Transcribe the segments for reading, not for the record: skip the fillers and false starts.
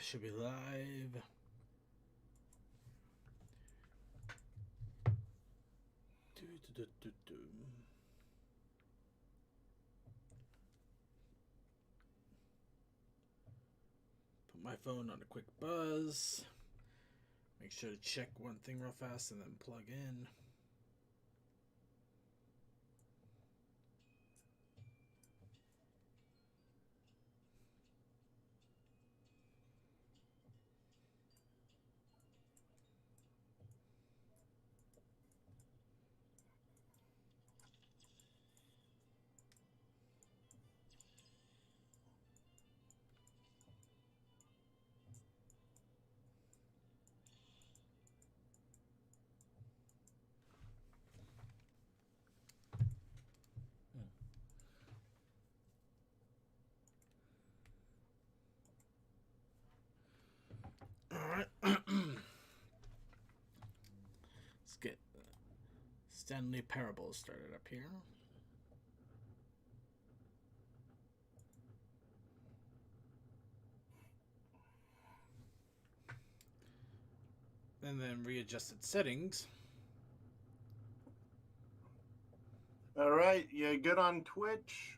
Should be live. Put my phone on a quick buzz. Make sure to check one thing real fast and then plug in. Alright. Let's get Stanley Parables started up here. And then readjusted settings. Alright, you good on Twitch?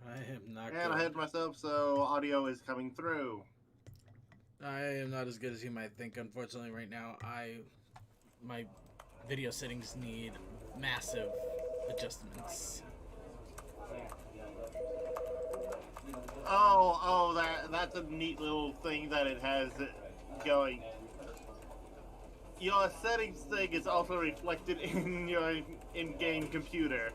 I am not And I good. hit myself, so audio is coming through. I am not as good as you might think. Unfortunately, right now, my video settings need massive adjustments. Oh, that's a neat little thing that it has going. Your settings thing is also reflected in your in-game computer.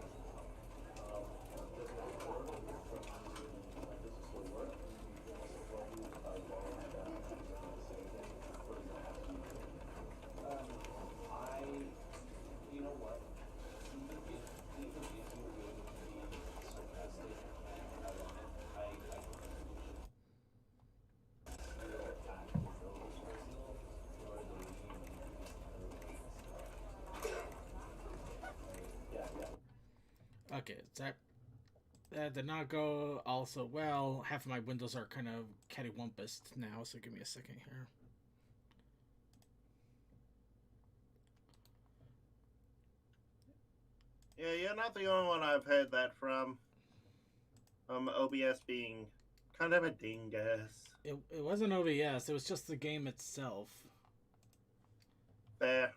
Okay, that did not go also well. Half of my windows are kind of cattywampus now, so give me a second here. Yeah, you're not the only one I've heard that from. OBS being kind of a dingus. It wasn't OBS, it was just the game itself. Fair.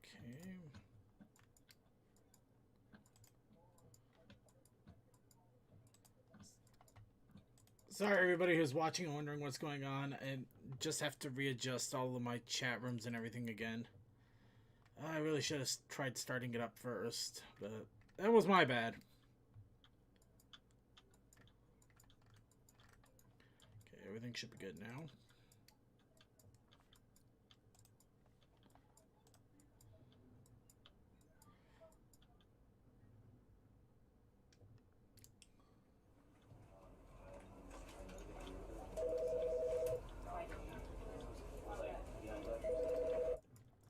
Okay. Sorry, everybody who's watching and wondering what's going on. I just have to readjust all of my chat rooms and everything again. I really should have tried starting it up first, but that was my bad. Okay, everything should be good now.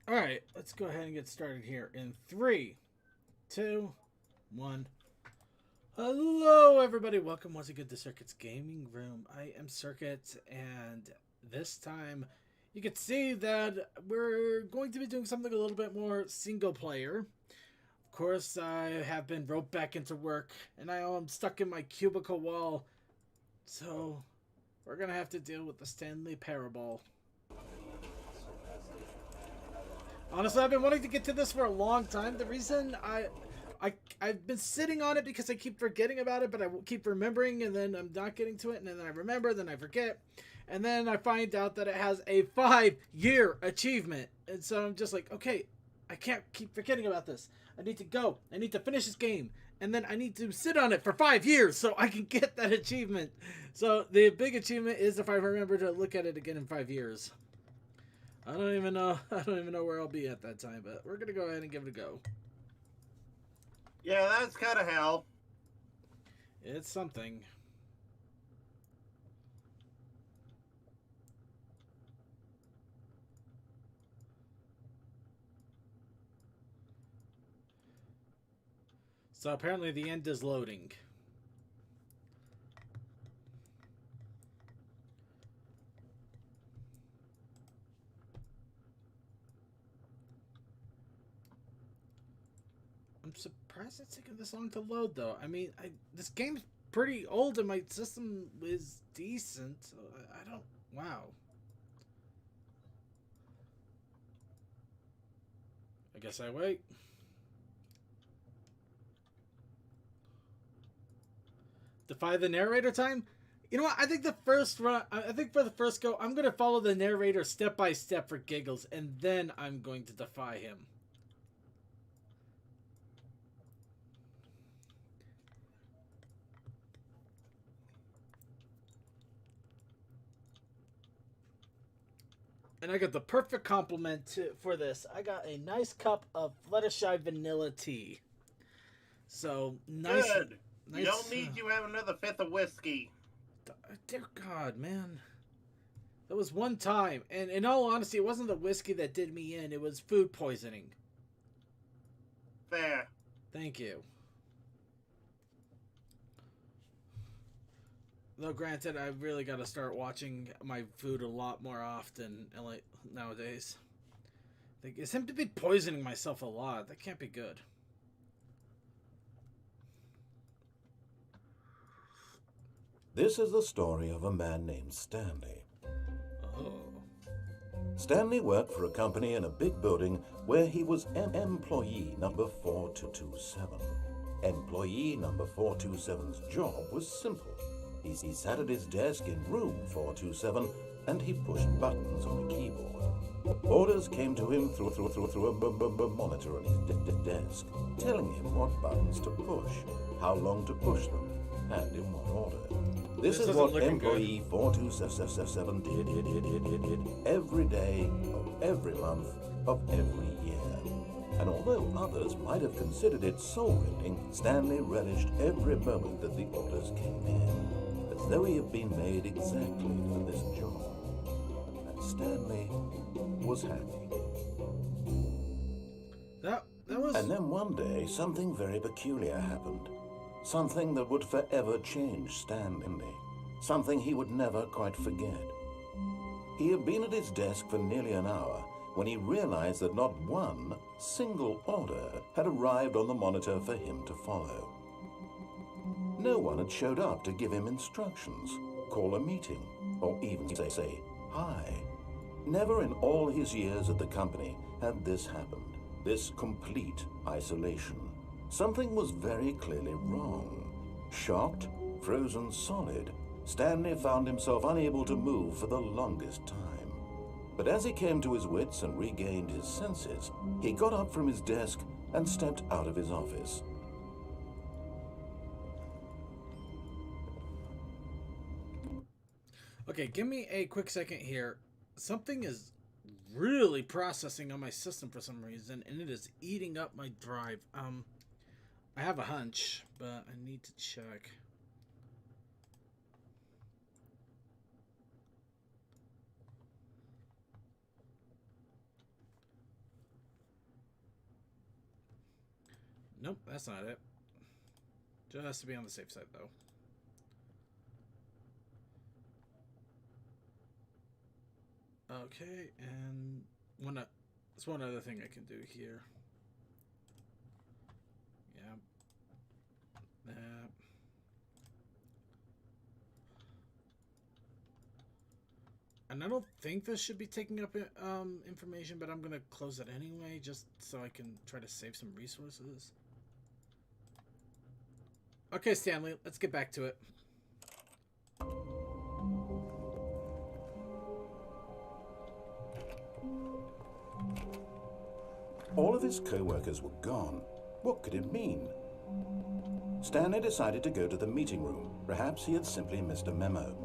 Alright, let's go ahead and get started here in 3, 2, 1. Hello, everybody. Welcome once again to Circuit's Gaming Room. I am Circuit, and this time you can see that we're going to be doing something a little bit more single player. Of course, I have been roped back into work, and I am stuck in my cubicle wall, so we're going to have to deal with the Stanley Parable. Honestly, I've been wanting to get to this for a long time. The reason I've been sitting on it because I keep forgetting about it, but I keep remembering, and then I'm not getting to it, and then I remember, then I forget, and then I find out that it has a 5-year achievement, and so I'm just like, okay, I can't keep forgetting about this. I need to go. I need to finish this game, and then I need to sit on it for 5 years so I can get that achievement. So the big achievement is if I remember to look at it again in 5 years. I don't even know. I don't even know where I'll be at that time, but we're gonna go ahead and give it a go. Yeah, that's kind of hell. It's something. So apparently the end is loading. I'm surprised it's taking this long to load, though. I mean, this game's pretty old and my system is decent. So I don't. Wow. I guess I wait. Defy the narrator time? You know what? I think the first run. I think for the first go, I'm gonna follow the narrator step by step for giggles, and then I'm going to defy him. And I got the perfect compliment for this. I got a nice cup of Fluttershy vanilla tea. So nice. Good. Nice. You don't need to have another fifth of whiskey. Dear God, man. That was one time. And in all honesty, it wasn't the whiskey that did me in. It was food poisoning. Fair. Thank you. Though granted, I've really got to start watching my food a lot more often like nowadays. I seem to be poisoning myself a lot. That can't be good. This is the story of a man named Stanley. Oh. Stanley worked for a company in a big building where he was employee number 4227. Employee number 427's job was simple. He sat at his desk in room 427 and he pushed buttons on a keyboard. Orders came to him through a monitor on his desk, telling him what buttons to push, how long to push them, and in what order. This is what employee 4277 did every day of every month of every year. And although others might have considered it soul-rending, Stanley relished every moment that the orders came in, as though he had been made exactly for this job. And Stanley was happy. That was... And then one day, something very peculiar happened. Something that would forever change Stanley. Something he would never quite forget. He had been at his desk for nearly an hour when he realized that not one single order had arrived on the monitor for him to follow. No one had showed up to give him instructions, call a meeting, or even say hi. Never in all his years at the company had this happened, this complete isolation. Something was very clearly wrong. Shocked, frozen solid, Stanley found himself unable to move for the longest time. But as he came to his wits and regained his senses, he got up from his desk and stepped out of his office. Okay, give me a quick second here. Something is really processing on my system for some reason, and it is eating up my drive. I have a hunch, but I need to check. Nope, that's not it. Just to be on the safe side, though. Okay, and there's one other thing I can do here. Yeah. And I don't think this should be taking up information, but I'm going to close it anyway, just so I can try to save some resources. Okay, Stanley, let's get back to it. All of his co-workers were gone. What could it mean? Stanley decided to go to the meeting room. Perhaps he had simply missed a memo.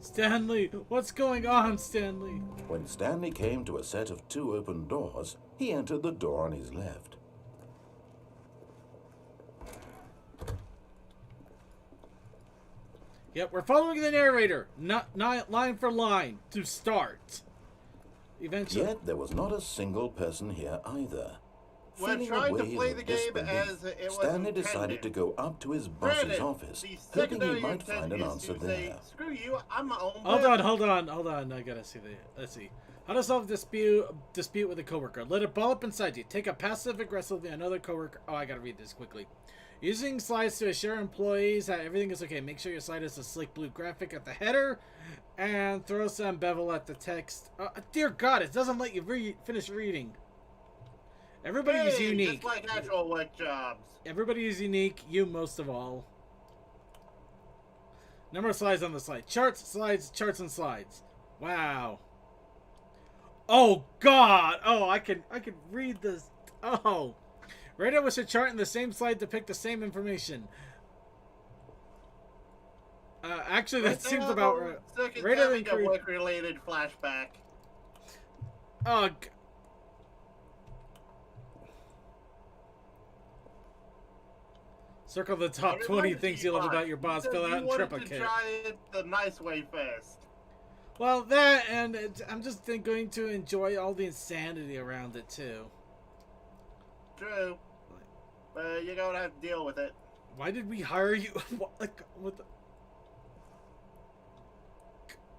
Stanley, what's going on, Stanley? When Stanley came to a set of 2 open doors, he entered the door on his left. Yep, we're following the narrator, not line for line, to start. Eventually. Yet there was not a single person here either. We're Feeling trying to a wave play of the game disbelief, as it was Stanley intended. decided to go up to his boss's Granted, office, the hoping he secondary might intent find an is answer to say, there. screw you, I'm my own Hold on. I gotta see the. Let's see. How to solve dispute with a coworker. Let it ball up inside you. Take a passive aggressively another coworker. Oh, I gotta read this quickly. Using slides to assure employees that everything is okay. Make sure your slide has a slick blue graphic at the header, and throw some bevel at the text. Dear God, it doesn't let you finish reading. Everybody is unique. Just like actual work jobs. Everybody is unique. You most of all. Number of slides on the slide. Charts, slides, charts, and slides. Wow. Oh God! Oh, I can read this. Oh, radar was a chart in the same slide depict the same information. Actually, that seems about right. Radar having a work-related flashback. Oh. Circle the top 20 things you love about your boss. Fill out in triplicate. You wanted to try it the nice way first. Well, that, and I'm just going to enjoy all the insanity around it, too. True. But you're going to have to deal with it. Why did we hire you? What the...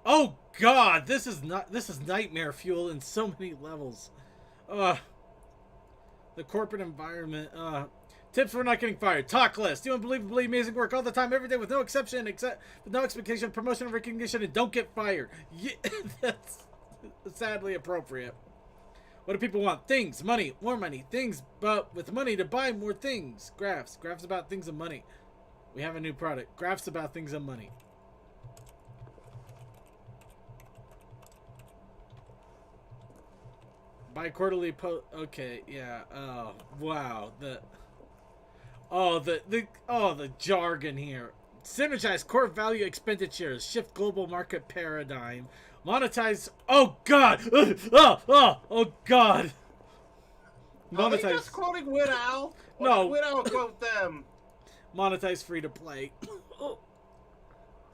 Oh, God! This is nightmare fuel in so many levels. The corporate environment, Tips for not getting fired. Talk less. Do unbelievably amazing work all the time, every day, with no exception, with no expectation of promotion or recognition, and don't get fired. Yeah, that's sadly appropriate. What do people want? Things, money, more money, things, but with money to buy more things. Graphs. Graphs about things and money. We have a new product. Graphs about things and money. Bi-quarterly okay, yeah. Oh, wow. The jargon here. Synergize core value expenditures. Shift global market paradigm. Monetize. Oh God! Oh God! Monetize. Are they just quoting Weird Al? No. Weird Al quote them. Monetize free to play.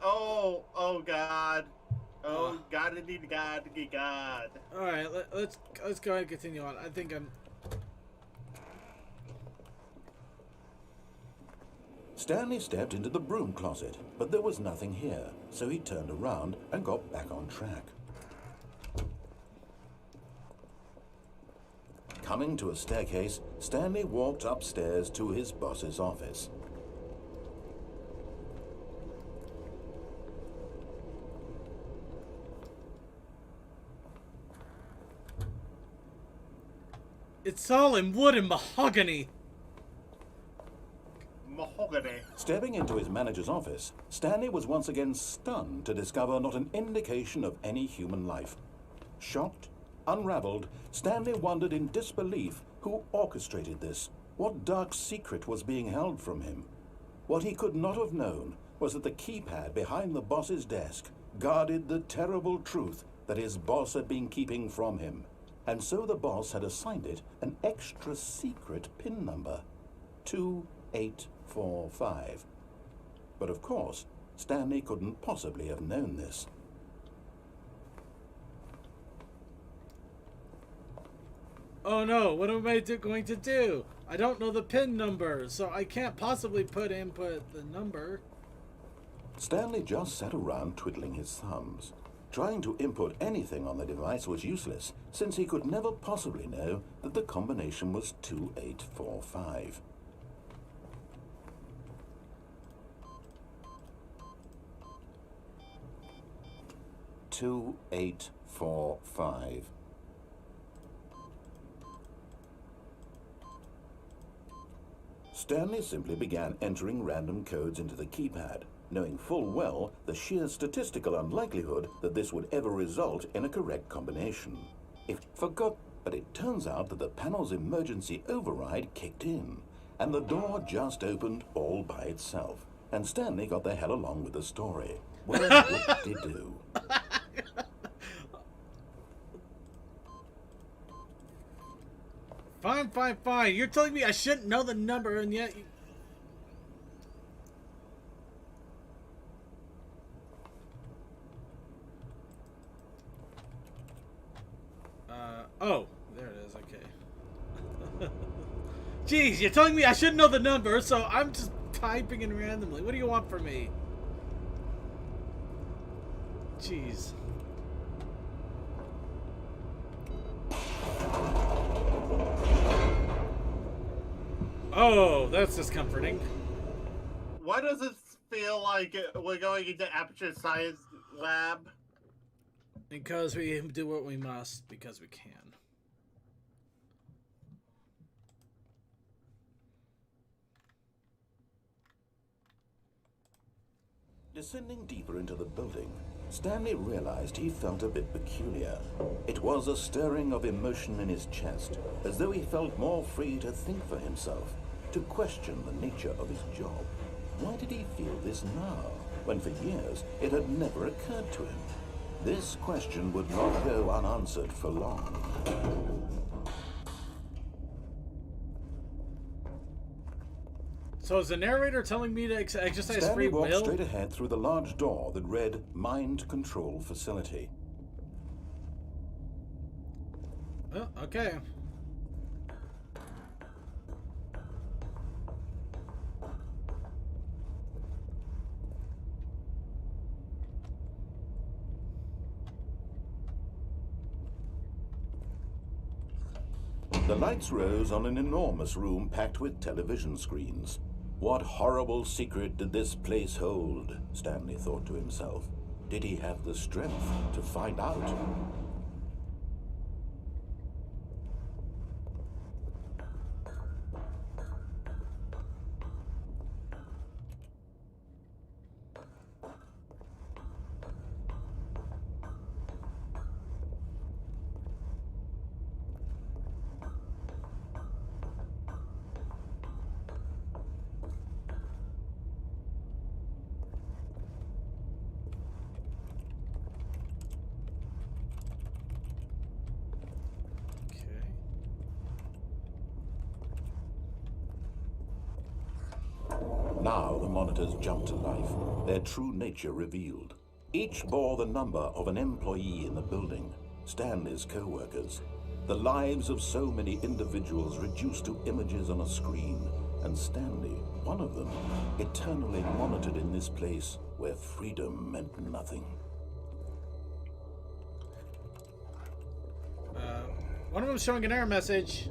Oh God. Oh God! Indeed, God. God. All right, let's go ahead and continue on. I think I'm. Stanley stepped into the broom closet, but there was nothing here, so he turned around and got back on track. Coming to a staircase, Stanley walked upstairs to his boss's office. It's all in wood and mahogany. Mahogany. Stepping into his manager's office, Stanley was once again stunned to discover not an indication of any human life. Shocked, unraveled, Stanley wondered in disbelief who orchestrated this, what dark secret was being held from him. What he could not have known was that the keypad behind the boss's desk guarded the terrible truth that his boss had been keeping from him. And so the boss had assigned it an extra secret PIN number, 2845. But of course, Stanley couldn't possibly have known this. Oh no, what am I going to do? I don't know the PIN number, so I can't possibly input the number. Stanley just sat around twiddling his thumbs. Trying to input anything on the device was useless, since he could never possibly know that the combination was 2845. "2845. Stanley simply began entering random codes into the keypad, knowing full well the sheer statistical unlikelihood that this would ever result in a correct combination. But it turns out that the panel's emergency override kicked in, and the door just opened all by itself, and Stanley got the hell along with the story. Well, what did he do? Fine. You're telling me I shouldn't know the number, and yet... Oh, there it is, okay. Jeez, you're telling me I shouldn't know the number, so I'm just typing in randomly. What do you want from me? Jeez. Oh, that's discomforting. Why does it feel like we're going into Aperture Science Lab? Because we do what we must, because we can. Descending deeper into the building, Stanley realized he felt a bit peculiar. It was a stirring of emotion in his chest, as though he felt more free to think for himself, to question the nature of his job. Why did he feel this now, when for years it had never occurred to him? This question would not go unanswered for long. So is the narrator telling me to exercise Stanley free walked will? straight ahead through the large door that read Mind Control Facility. Oh, okay. The lights rose on an enormous room packed with television screens. What horrible secret did this place hold? Stanley thought to himself. Did he have the strength to find out? Now the monitors jumped to life, their true nature revealed. Each bore the number of an employee in the building, Stanley's co-workers. The lives of so many individuals reduced to images on a screen, and Stanley, one of them, eternally monitored in this place where freedom meant nothing. One of them's showing an error message.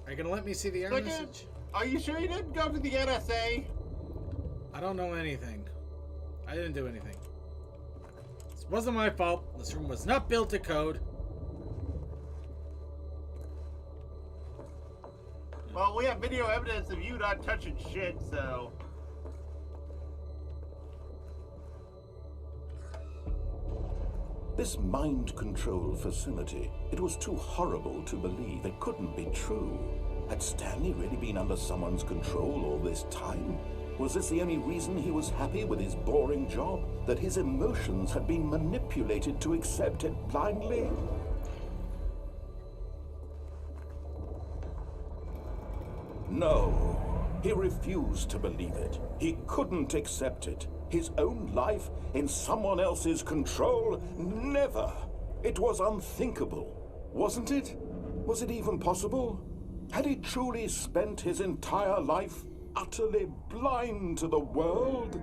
Are you gonna let me see the error message? Are you sure you didn't go to the NSA? I don't know anything. I didn't do anything. This wasn't my fault. This room was not built to code. Well, we have video evidence of you not touching shit, so... This mind control facility, it was too horrible to believe. It couldn't be true. Had Stanley really been under someone's control all this time? Was this the only reason he was happy with his boring job? That his emotions had been manipulated to accept it blindly? No, he refused to believe it. He couldn't accept it. His own life in someone else's control? Never. It was unthinkable, wasn't it? Was it even possible? Had he truly spent his entire life utterly blind to the world?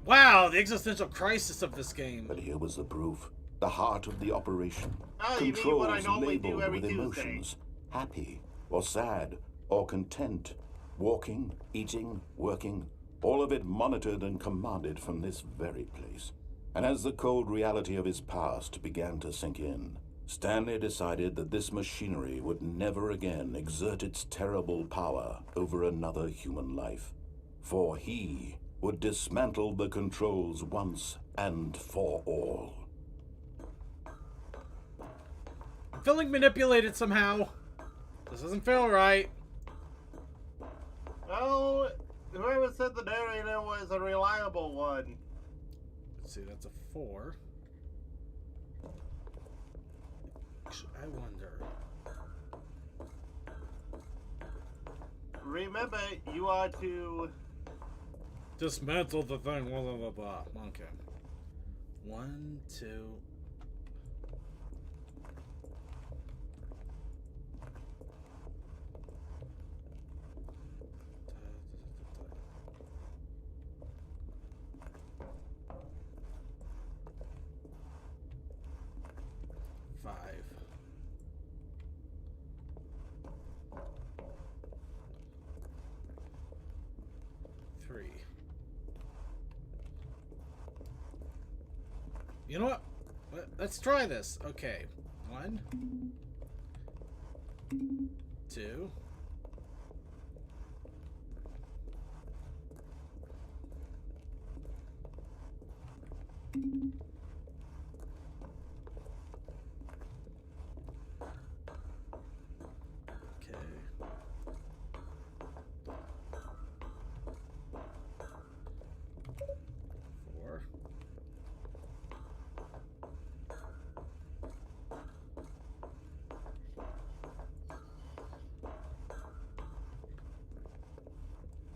Wow, the existential crisis of this game. But here was the proof. The heart of the operation. Oh, you mean what I normally do labeled every with Tuesday. emotions. Happy, or sad, or content. Walking, eating, working. All of it monitored and commanded from this very place. And as the cold reality of his past began to sink in, Stanley decided that this machinery would never again exert its terrible power over another human life. For he would dismantle the controls once and for all. I'm feeling manipulated somehow. This doesn't feel right. Oh, whoever said the narrator was a reliable one. Let's see, that's a 4. I wonder. Remember, you are to... Dismantle the thing, blah, blah, blah, blah. Okay. 1, 2... You know what? Let's try this. Okay. 1, 2. Okay. 4.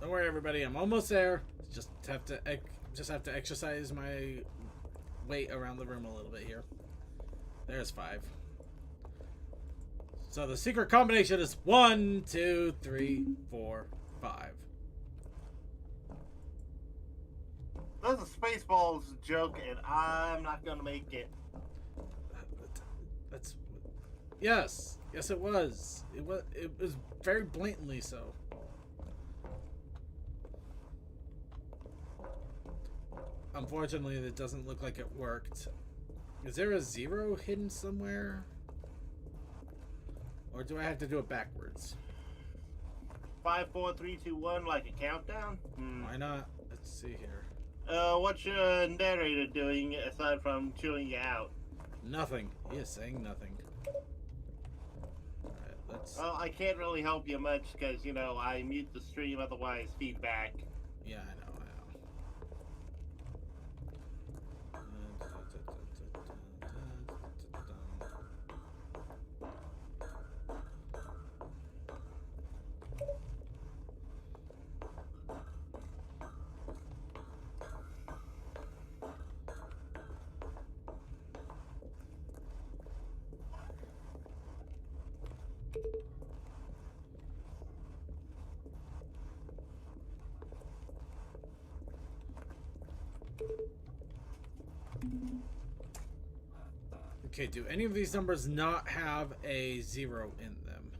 Don't worry, everybody. I'm almost there. Just have to exercise my weight around the room a little bit here. There's 5. So the secret combination is 1, 2, 3, 4, 5. That's a Spaceballs joke, and I'm not gonna make it. That's yes, it was. It was very blatantly so. Unfortunately, it doesn't look like it worked. Is there a 0 hidden somewhere? Or do I have to do it backwards? 5, 4, 3, 2, 1, like a countdown? Why not? Let's see here. What's your narrator doing aside from chewing you out? Nothing. He is saying nothing. Alright, let's... Well, I can't really help you much because, you know, I mute the stream, otherwise feedback. Yeah, I know. Okay, do any of these numbers not have a 0 in them?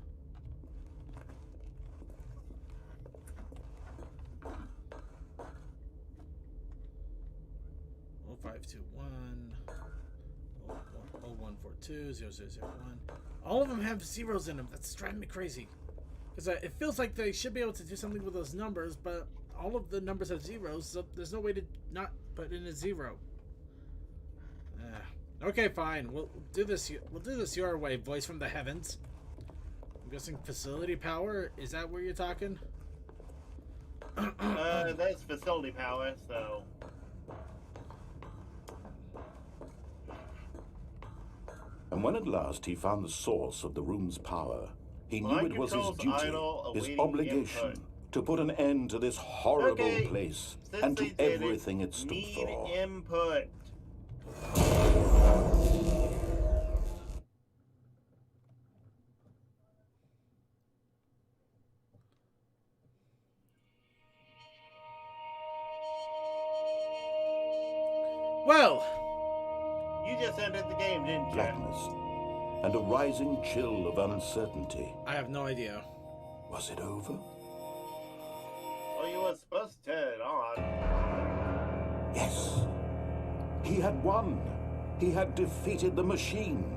Oh, 521, 0142, 0001. All of them have zeros in them. That's driving me crazy. Because it feels like they should be able to do something with those numbers, but all of the numbers have zeros, so there's no way to not put in a 0. Okay, fine. We'll do this. We'll do this your way. Voice from the heavens. I'm guessing facility power. Is that where you're talking? That's facility power. So. And when at last he found the source of the room's power, he knew it was his duty, his obligation, to put an end to this horrible place and to everything it stood for. Input. Well, You just ended the game, didn't you? Blackness and a rising chill of uncertainty. I have no idea. Was it over? Well, you were supposed to turn it on. Yes. He had won. He had defeated the machine,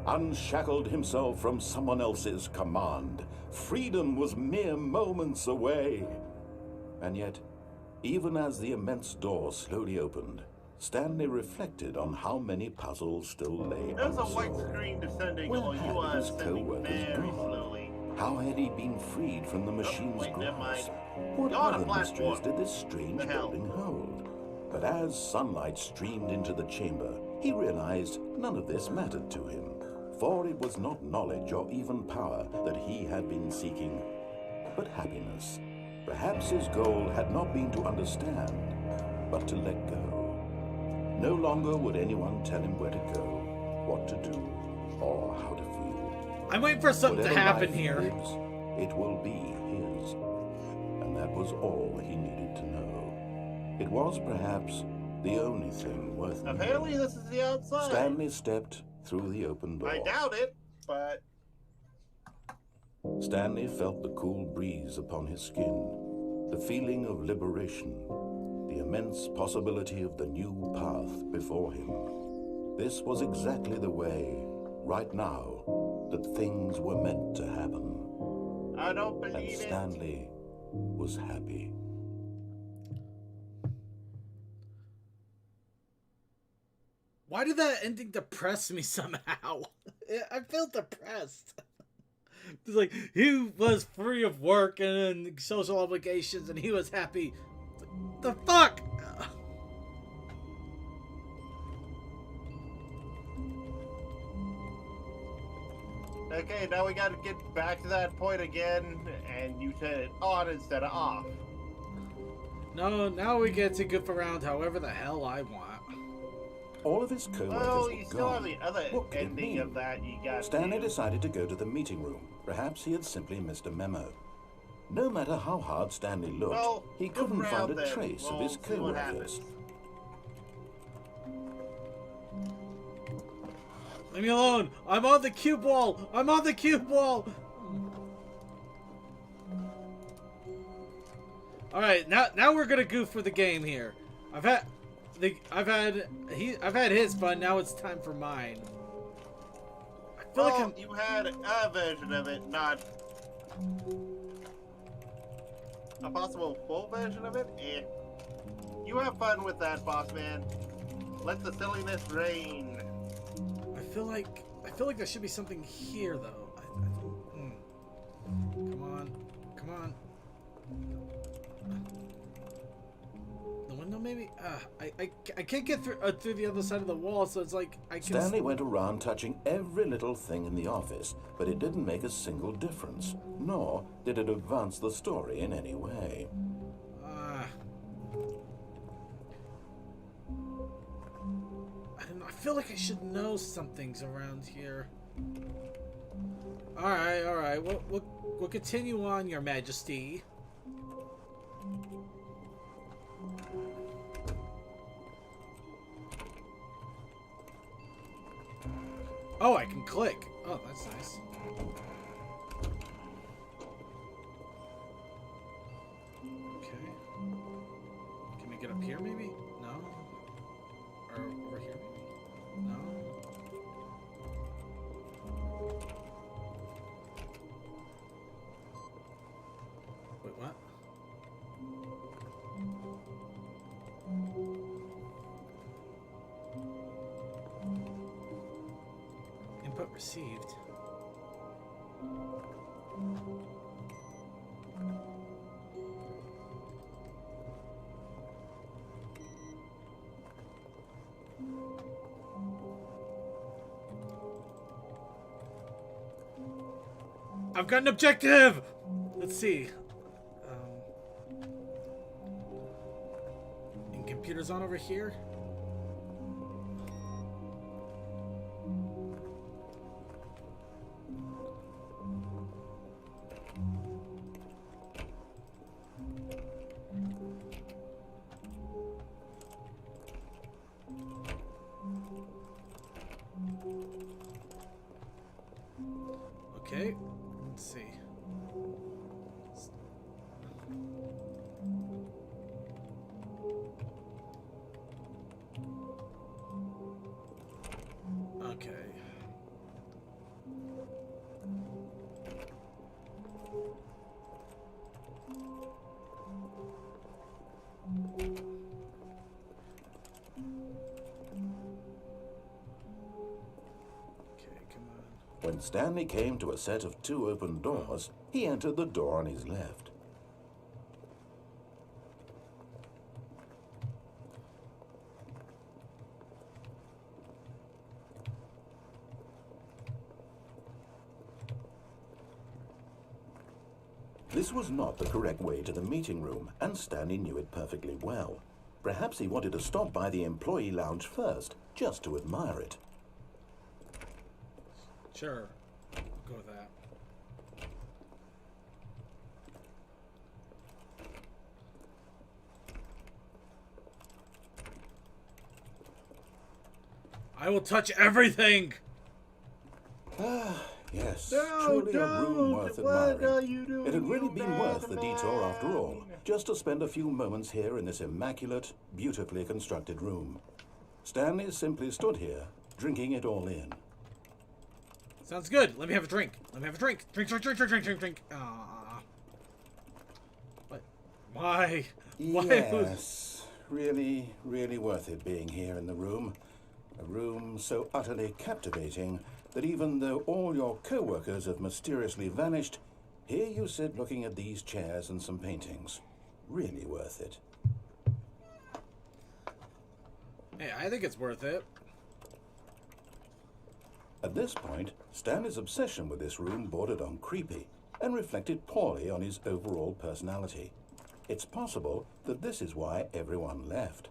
unshackled himself from someone else's command. Freedom was mere moments away. And yet, even as the immense door slowly opened, Stanley reflected on how many puzzles still lay There's a white unsolved. screen descending Where while had you are his ascending co-workers very gone? slowly. How had he been freed from the machine's wait, never grasp? mind. What You're on a other platform. mysteries did this strange The hell? building hold? But as sunlight streamed into the chamber, he realized none of this mattered to him, for it was not knowledge or even power that he had been seeking, but happiness. Perhaps his goal had not been to understand, but to let go. No longer would anyone tell him where to go, what to do, or how to feel. I'm waiting for something to Whatever happen life here. lives, it will be his. And that was all he needed to know. It was perhaps the only thing worth knowing. Apparently, this is the outside. Stanley stepped through the open door. I doubt it, but Stanley felt the cool breeze upon his skin, the feeling of liberation, the immense possibility of the new path before him. This was exactly the way, right now, that things were meant to happen. I don't And believe it. Stanley was happy. Why did that ending depress me somehow? I felt depressed. It's like he was free of work and social obligations, and he was happy. The fuck? Okay, now we gotta get back to that point again, and you turn it on instead of off. No, now we get to goof around however the hell I want. All of his co-workers Well, were you still have gone. the other What could it ending mean? of that you got. Stanley to. decided to go to the meeting room. Perhaps he had simply missed a memo. No matter how hard Stanley looked, Well, he look couldn't around find a then. trace of We'll his see what co-workers. happens. Leave me alone! I'm on the cube wall! I'm on the cube wall! Alright, now we're gonna goof for the game here. I've had his fun, now it's time for mine. I feel like Well, you had a version of it, not a possible full version of it. Eh. You have fun with that, boss man. Let the silliness reign. I feel like there should be something here though. Come on. Come on. The window maybe? I can't get through the other side of the wall, so it's like I can. Stanley went around touching every little thing in the office, but it didn't make a single difference, nor did it advance the story in any way. I don't know. I feel like I should know something's around here. All right. We'll continue on, Your Majesty. Oh, I can click. Oh, that's nice. Okay. Can we get up here, maybe? No? Or over here, maybe? No? Wait, what? Input received. I've got an objective! Let's see. And computers on over here? Okay, let's see. Okay. When Stanley came to a set of 2 open doors, he entered the door on his left. This was not the correct way to the meeting room, and Stanley knew it perfectly well. Perhaps he wanted to stop by the employee lounge first, just to admire it. Sure. I'll go with that. I will touch everything! Ah, yes. No, Truly a room worth what are admiring. you doing? It had really You been worth the detour after all, madman? just to spend a few moments here in this immaculate, beautifully constructed room. Stanley simply stood here, drinking it all in. Sounds good. Let me have a drink. Let me have a drink. Drink. Ah. What? Why? Why? Yes, really, really worth it being here in the room. A room so utterly captivating that even though all your co-workers have mysteriously vanished, here you sit looking at these chairs and some paintings. Really worth it. Hey, I think it's worth it. At this point, Stanley's obsession with this room bordered on creepy and reflected poorly on his overall personality. It's possible that this is why everyone left.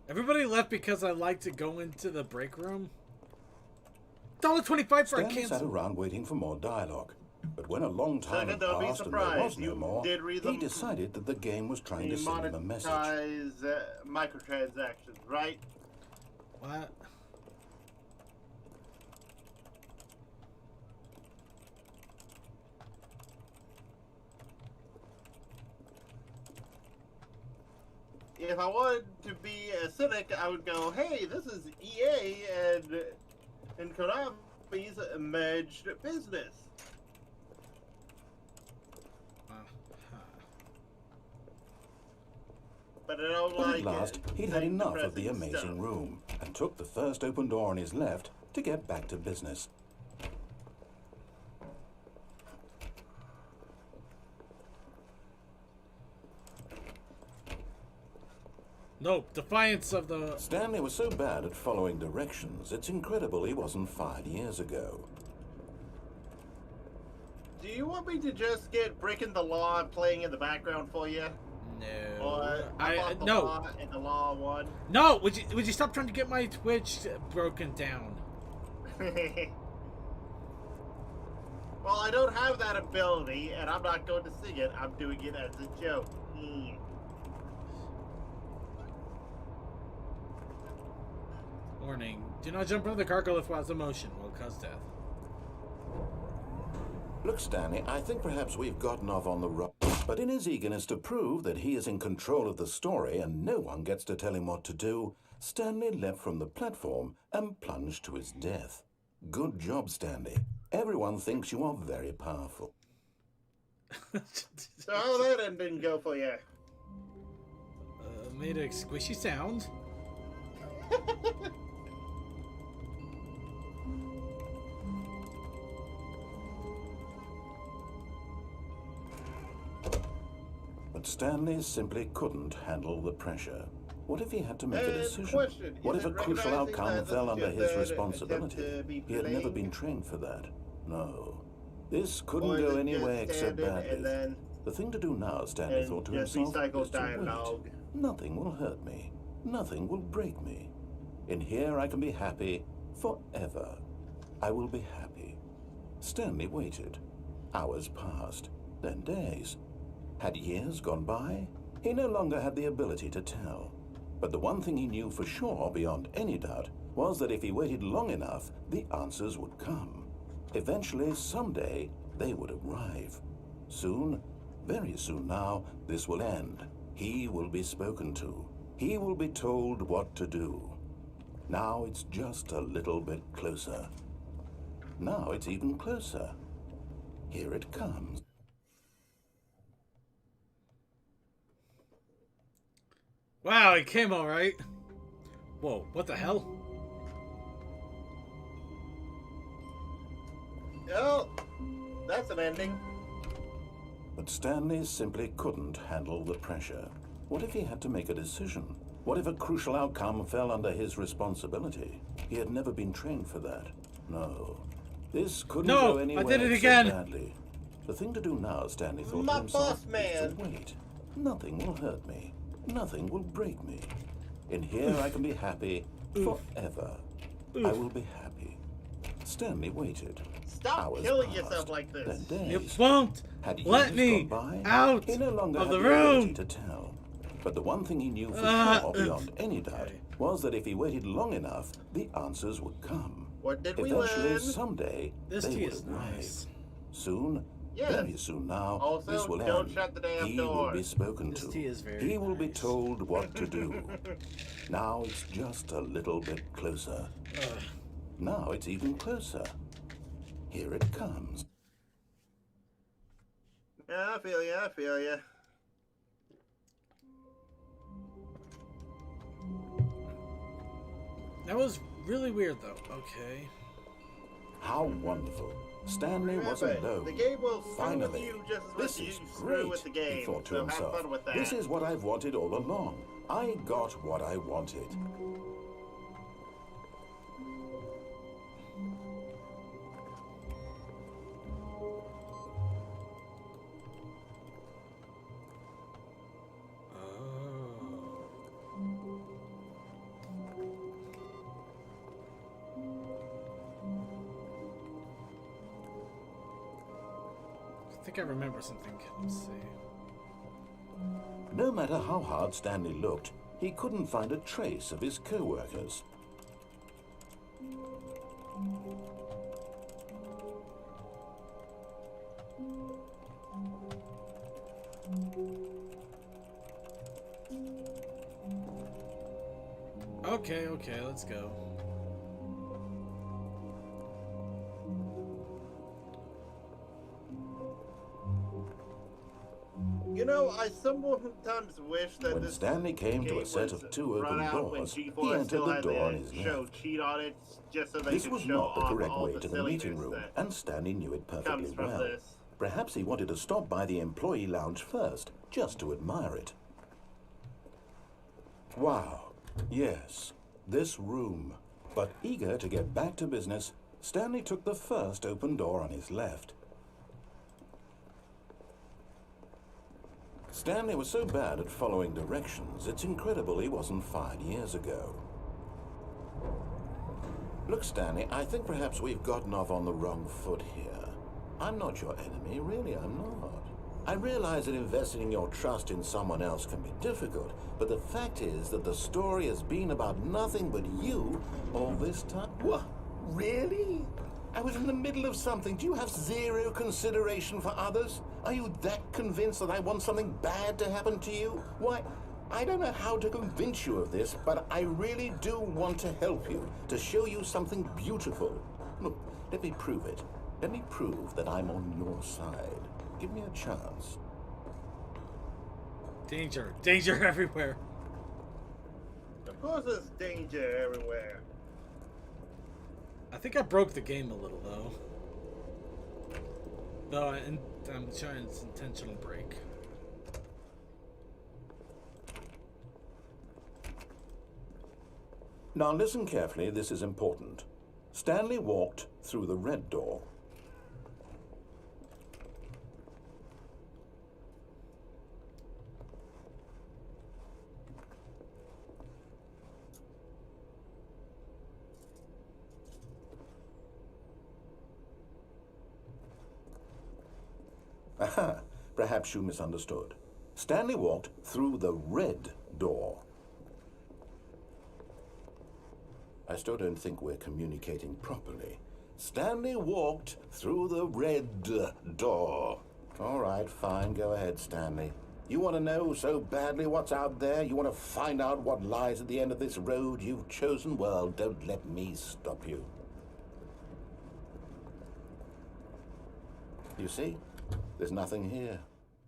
Everybody left because I like to go into the break room. $1.25 for a Stanley sat cancel. around waiting for more dialogue, but when a long time had Second, don't be passed and there surprised. was no You more, did read he them. decided that the game was trying to send him a message. Monetize microtransactions, right? What? If I wanted to be a cynic, I would go, hey, this is EA and Konami's merged business. But I don't But like at last, it. he'd had Like enough of the depressing amazing stuff. room and took the first open door on his left to get back to business. Nope. Defiance of the... Stanley was so bad at following directions, it's incredible he wasn't fired years ago. Do you want me to just get Breaking the Law playing in the background for you? No. Or the no. Law and the Law one? No! Would you stop trying to get my Twitch broken down? Well, I don't have that ability, and I'm not going to sing it. I'm doing it as a joke. Warning. Do not jump into the cargo lift while it's in motion. Will cause death. Look, Stanley, I think perhaps we've gotten off on the rough. But in his eagerness to prove that he is in control of the story and no one gets to tell him what to do, Stanley leapt from the platform and plunged to his death. Good job, Stanley. Everyone thinks you are very powerful. So how that end didn't go for you? Made a squishy sound. But Stanley simply couldn't handle the pressure. What if he had to make a decision? Question, What is if a it crucial recognizing outcome that fell this under is his just an responsibility? attempt to be He had never playing? been trained for that. No. This couldn't Or is go it any just way except standard badly. and then The thing to do now, Stanley and thought to just himself, recycle is to dialogue? wait. Nothing will hurt me. Nothing will break me. In here I can be happy forever. I will be happy. Stanley waited. Hours passed, then days. Had years gone by? He no longer had the ability to tell. But the one thing he knew for sure, beyond any doubt, was that if he waited long enough, the answers would come. Eventually, someday, they would arrive. Soon, very soon now, this will end. He will be spoken to. He will be told what to do. Now it's just a little bit closer. Now it's even closer. Here it comes. Wow, it came all right. Whoa, what the hell? Oh, that's an ending. But Stanley simply couldn't handle the pressure. What if he had to make a decision? What if a crucial outcome fell under his responsibility? He had never been trained for that. No. This couldn't go anywhere I did it again. so badly. The thing to do now, Stanley thought My to himself, boss man. is to wait. Nothing will hurt me. Nothing will break me. In here I can be happy forever. I will be happy. Stanley waited. Stop Hours killing passed, yourself like this. then It days. won't Had let years me gone by, out he no longer of had the ability room. to tell. But the one thing he knew for sure, beyond any doubt, okay. was that if he waited long enough, the answers would come. What did we Eventually, learn? someday, This they tea would is arrive. nice. Soon, Yes. very soon now, Also, this will don't end. shut the damn He door. will be spoken This to. tea is very He will be nice. told what to do. Now it's just a little bit closer. Ugh. Now it's even closer. Here it comes. Yeah, I feel ya, I feel ya. That was really weird, though. Okay. How wonderful. Stanley wasn't Remember, alone. the game will screw with Finally, you just as this much as is you screw great, with the he game. thought to So have himself. fun with that. This is what I've wanted all along. I got what I wanted. I think I remember something. Let's see. No matter how hard Stanley looked, he couldn't find a trace of his co-workers. Okay, let's go. You know, I sometimes wish that When this Stanley came to game a set was of two run open out when doors, he G4 entered still the had door on the his show left. cheat on it, just so they This could was show not the off correct all way the to the meeting silliness room, that and Stanley knew it perfectly comes from well. this. Perhaps he wanted to stop by the employee lounge first, just to admire it. Wow, yes, this room. But eager to get back to business, Stanley took the first open door on his left. Stanley was so bad at following directions, it's incredible he wasn't fired years ago. Look, Stanley, I think perhaps we've gotten off on the wrong foot here. I'm not your enemy, really, I'm not. I realize that investing your trust in someone else can be difficult, but the fact is that the story has been about nothing but you all this time. What? Really? I was in the middle of something. Do you have zero consideration for others? Are you that convinced that I want something bad to happen to you? Why, I don't know how to convince you of this, but I really do want to help you, to show you something beautiful. Look, let me prove it. Let me prove that I'm on your side. Give me a chance. Danger. Danger everywhere. Of course there's danger everywhere. I think I broke the game a little, though. No, I'm trying to intentional break. Now listen carefully, this is important. Stanley walked through the red door. Aha, perhaps you misunderstood. Stanley walked through the red door. I still don't think we're communicating properly. Stanley walked through the red door. All right, fine. Go ahead, Stanley. You want to know so badly what's out there? You want to find out what lies at the end of this road you've chosen? Well, don't let me stop you. You see? There's nothing here.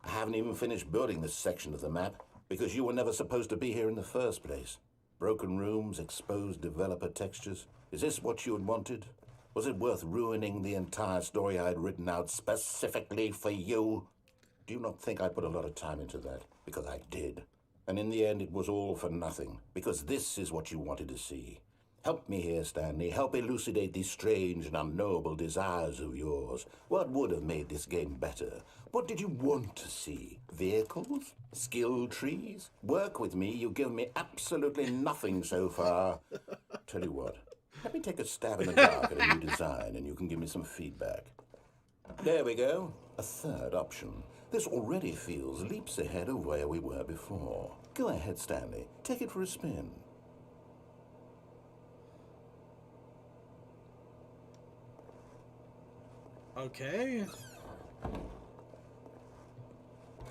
I haven't even finished building this section of the map because you were never supposed to be here in the first place. Broken rooms, exposed developer textures. Is this what you had wanted? Was it worth ruining the entire story I had written out specifically for you? Do you not think I put a lot of time into that? Because I did. And in the end, it was all for nothing. Because this is what you wanted to see. Help me here, Stanley. Help elucidate these strange and unknowable desires of yours. What would have made this game better? What did you want to see? Vehicles? Skill trees? Work with me. You've given me absolutely nothing so far. Tell you what. Let me take a stab in the dark at a new design and you can give me some feedback. There we go. A third option. This already feels leaps ahead of where we were before. Go ahead, Stanley. Take it for a spin. Okay.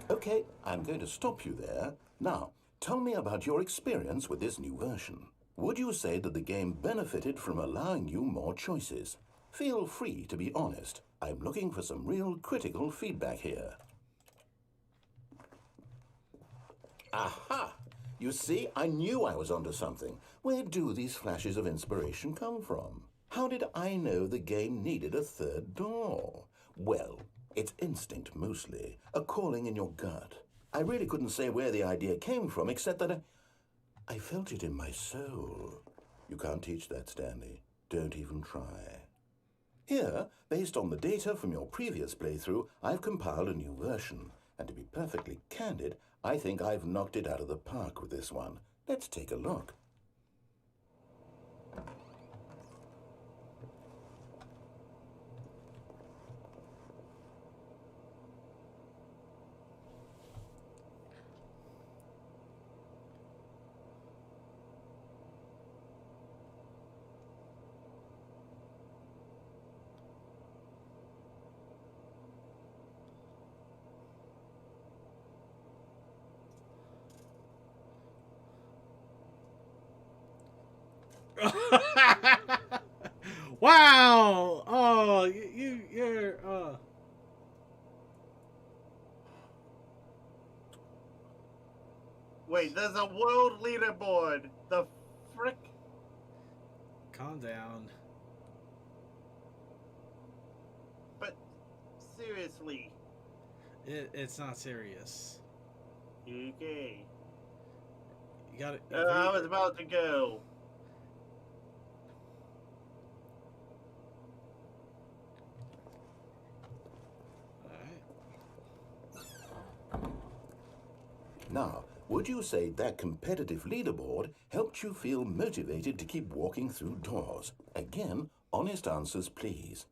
Okay, I'm going to stop you there. Now, tell me about your experience with this new version. Would you say that the game benefited from allowing you more choices? Feel free to be honest. I'm looking for some real critical feedback here. Aha! You see, I knew I was onto something. Where do these flashes of inspiration come from? How did I know the game needed a third door? Well, it's instinct mostly, a calling in your gut. I really couldn't say where the idea came from, except that I felt it in my soul. You can't teach that, Stanley. Don't even try. Here, based on the data from your previous playthrough, I've compiled a new version. And to be perfectly candid, I think I've knocked it out of the park with this one. Let's take a look. Wow! Oh, you're. Wait, there's a world leaderboard. The frick? Calm down. But seriously. It's not serious. Okay. You got it. I was about to go. Now, would you say that competitive leaderboard helped you feel motivated to keep walking through doors? Again, honest answers, please.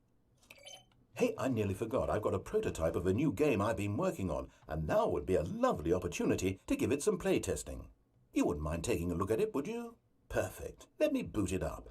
Hey, I nearly forgot. I've got a prototype of a new game I've been working on, and now would be a lovely opportunity to give it some play testing. You wouldn't mind taking a look at it, would you? Perfect. Let me boot it up.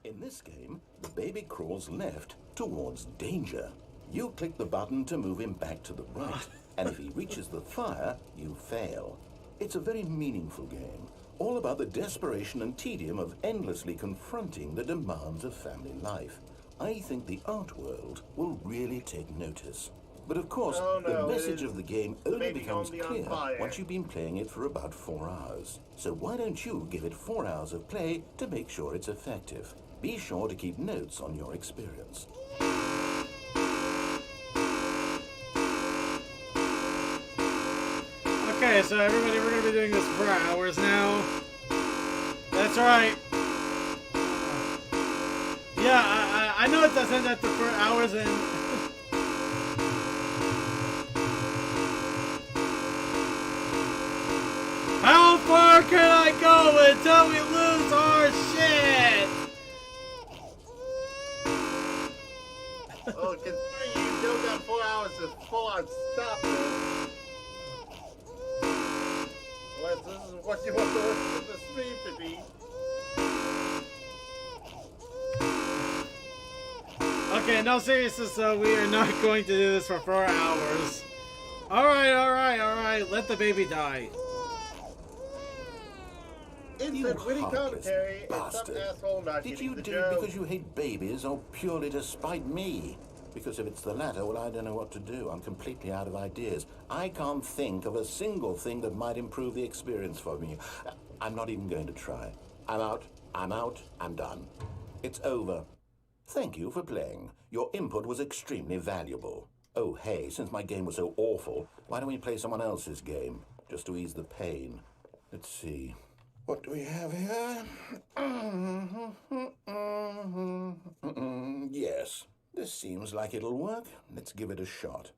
In this game, the baby crawls left towards danger. You click the button to move him back to the right, and if he reaches the fire, you fail. It's a very meaningful game, all about the desperation and tedium of endlessly confronting the demands of family life. I think the art world will really take notice. But of course, the message of the game only becomes clear once you've been playing it for about 4 hours. So why don't you give it 4 hours of play to make sure it's effective? Be sure to keep notes on your experience. Okay, so everybody, we're gonna be doing this for hours now. That's right. Yeah, I know it doesn't have to for hours and. How far can I go until we lose our shit? Oh, considering you still got 4 hours to full on stop this. Unless this is what you want the rest of the stream to be. Okay, no seriousness though, we are not going to do this for 4 hours. Alright, let the baby die. Instant witty commentary and some bastard. asshole not Did getting you the do joke. it because you hate babies or purely to spite me? Because if it's the latter, well, I don't know what to do. I'm completely out of ideas. I can't think of a single thing that might improve the experience for me. I'm not even going to try. I'm out, I'm done. It's over. Thank you for playing. Your input was extremely valuable. Oh, hey, since my game was so awful, why don't we play someone else's game? Just to ease the pain. Let's see. What do we have here? Yes, this seems like it'll work. Let's give it a shot.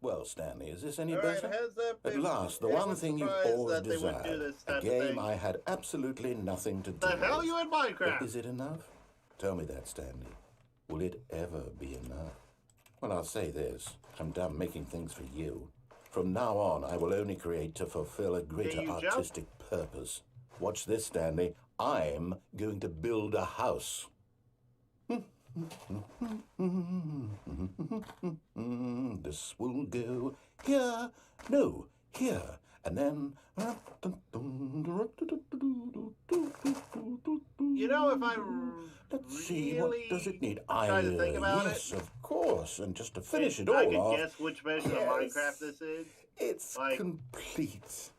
Well, Stanley, is this any Alright, better? heads up. At last, the I one was thing you've surprised always that they would do desired. this A type of game thing. I had absolutely nothing to do The hell with. you in Minecraft? But is it enough? Tell me that, Stanley. Will it ever be enough? Well, I'll say this. I'm done making things for you. From now on, I will only create to fulfill a greater you jump? artistic purpose. Watch this, Stanley. I'm going to build a house. This will go here. No, here. And then... You know, if I Let's see, what does it need? try to think about yes, of course. And just to finish it I all can off, guess which version of yes. Minecraft this is. it's like- complete.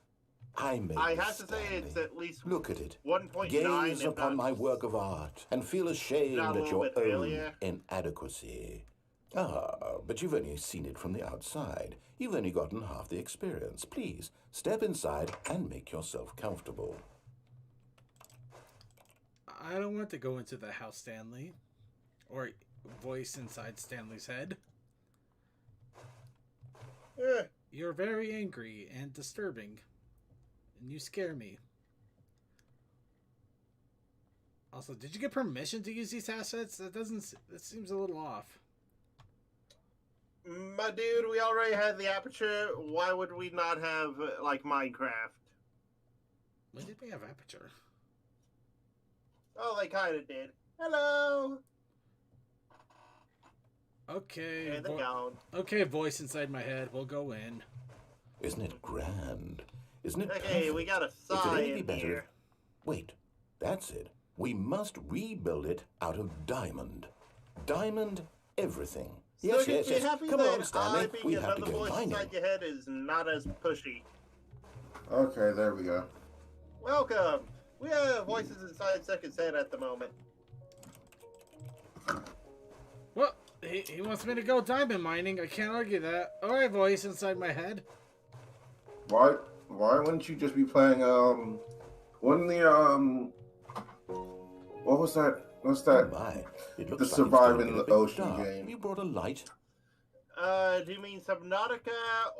I made I this, have to say it's Stanley. at least Look at it. 1.9. Gaze if upon not- my work of art and feel ashamed Not a at little your bit own earlier. inadequacy. Ah, but you've only seen it from the outside. You've only gotten half the experience. Please, step inside and make yourself comfortable. I don't want to go into the house, Stanley. Or voice inside Stanley's head. Eh, You're very angry and disturbing. And you scare me. Also, did you get permission to use these assets? That seems a little off. my dude, we already had the aperture. Why would we not have, like, Minecraft? When did we have aperture? Oh, they kind of did. Hello! Okay. And they're gone. Okay, voice inside my head. We'll go in. Isn't it grand? Isn't it Okay, perfect? we got a It could sign only be in better here. if... Wait, that's it. We must rebuild it out of diamond. Diamond everything. So Yes, you yes, be yes. happy Come that on, Stanley. I being We have to another go voice mining. inside your head is not as pushy. Okay, there we go. Welcome! We have voices inside Second's head at the moment. Well, he wants me to go diamond mining. I can't argue that. Alright, voice inside my head. Why wouldn't you just be playing wouldn't the what was that? What's Oh that? my. It looks The like it's Survive going in to the get a bit Ocean dark. game. Have you brought a light? Do you mean Subnautica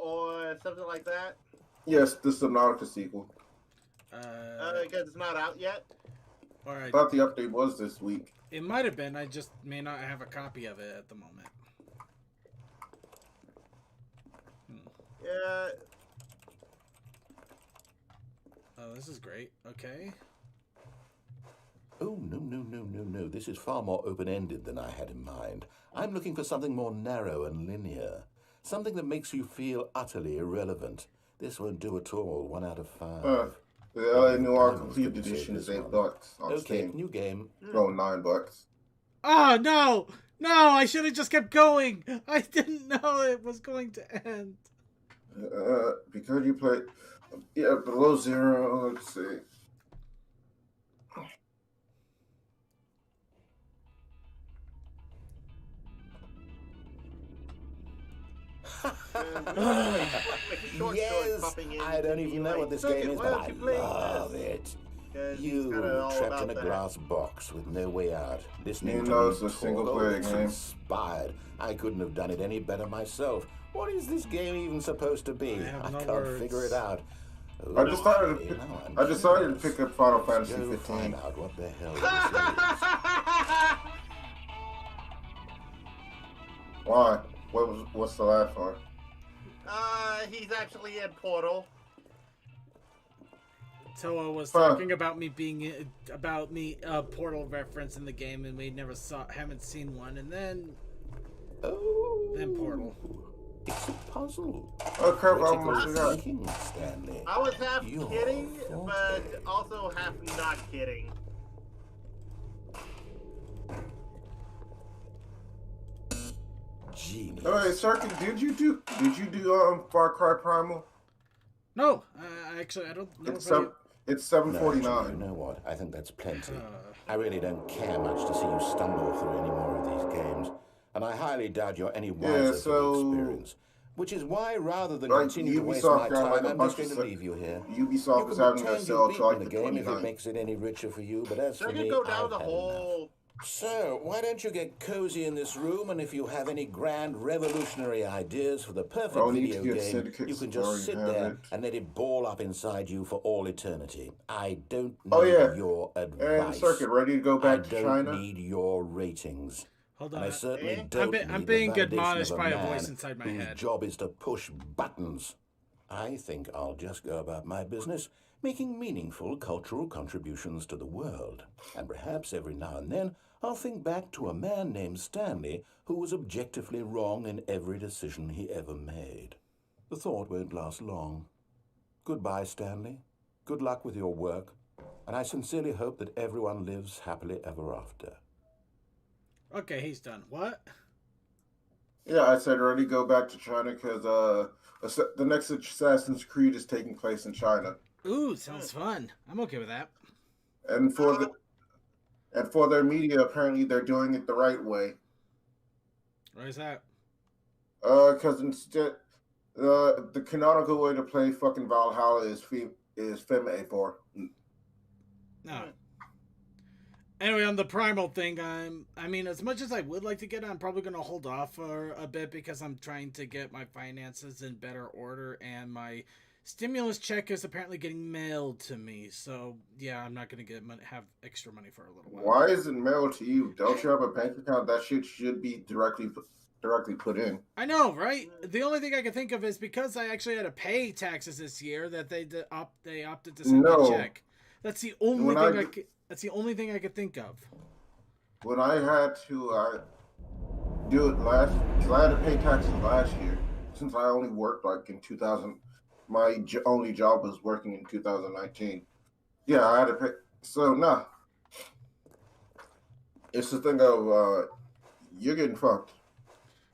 or something like that? Yes, the Subnautica sequel. Because it's not out yet. I Alright. thought the update was this week. It might have been. I just may not have a copy of it at the moment. Yeah. Oh, this is great. Okay. Oh, no. This is far more open-ended than I had in mind. I'm looking for something more narrow and linear. Something that makes you feel utterly irrelevant. This won't do at all. 1 out of 5. The LA Noir Diamonds Complete could be Edition saved is this $8 one. on Okay, Steam. new game. No, $9. Oh, no! No, I should have just kept going. I didn't know it was going to end. Because you played, below 0. Let's see. Yes, I don't even know what this game is, but I love it. You trapped in a glass box with no way out, listening You to know me it's a talk. single-player Oh, it's game. inspired. I couldn't have done it any better myself. What is this game even supposed to be? I have I no can't words. figure it out. I decided Okay, to now I'm I decided curious. to pick up Final Fantasy Go 15. find out what the hell this is. Why? What's the laugh for? He's actually in Portal. Toa was talking about me Portal reference in the game, and we haven't seen one, and then Portal. It's a puzzle. Oh crap! I Critical almost forgot. thinking, Stanley. I was half Your kidding, forte. but also half not kidding. Genius. Hey, Circuit, did you do Far Cry Primal? No, actually, I don't know. It's No, 7:49. you know what? I think that's plenty. I really don't care much to see you stumble through any more of these games, and I highly doubt you're any wiser for the experience. Which is why, rather than Like, continue to waste Ubisoft my got, time, like, a I'm bunch just going of to leave you here. Ubisoft You is can having their pretend sale you've till like beaten the the game if it 29th. makes it any richer for you, but as So for I could me, go down I've the had whole. enough. So, why don't you get cozy in this room, and if you have any grand revolutionary ideas for the perfect Bro, need to video get game, Syndicate you can Story just sit and have there it. and let it ball up inside you for all eternity. I don't need Oh, yeah. your And advice. Circuit, ready to go back I to don't China? need your ratings. Hold And on. I certainly Eh? don't I'm need being the validation admonished of by a man voice inside my whose head. job is to push buttons. I think I'll just go about my business, making meaningful cultural contributions to the world. And perhaps every now and then, I'll think back to a man named Stanley who was objectively wrong in every decision he ever made. The thought won't last long. Goodbye, Stanley. Good luck with your work. And I sincerely hope that everyone lives happily ever after. Okay, he's done. What? Yeah, I said ready to go back to China because the next Assassin's Creed is taking place in China, Ooh, sounds fun. I'm okay with that. and for their media, apparently they're doing it the right way. Why is that? Because instead, the canonical way to play fucking Valhalla is Fem A4. No. Anyway, on the Primal thing, I mean, as much as I would like to get it, I'm probably going to hold off for a bit because I'm trying to get my finances in better order, and my stimulus check is apparently getting mailed to me. So, yeah, I'm not going to have extra money for a little while. Why is it mailed to you? Don't you have a bank account? That shit should be directly put in. I know, right? The only thing I can think of is because I actually had to pay taxes this year that they opted to send me a check. That's the only thing That's the only thing I could think of. When I had to do it because I had to pay taxes last year, since I only worked like in 2000. My only job was working in 2019. Yeah, I had to pay. So nah, it's the thing of you're getting fucked.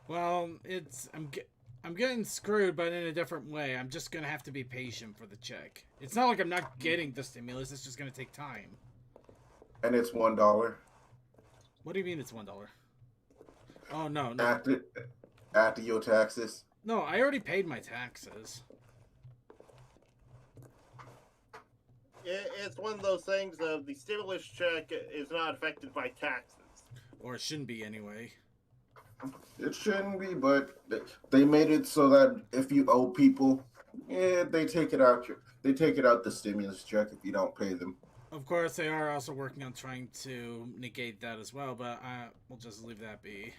Well, I'm getting screwed, but in a different way. I'm just gonna have to be patient for the check. It's not like I'm not getting the stimulus. It's just gonna take time. And it's $1. What do you mean it's $1? Oh no. After your taxes. No, I already paid my taxes. It's one of those things of the stimulus check is not affected by taxes. Or it shouldn't be anyway. It shouldn't be, but they made it so that if you owe people, they take it out. They take it out the stimulus check if you don't pay them. Of course, they are also working on trying to negate that as well, but we'll just leave that be.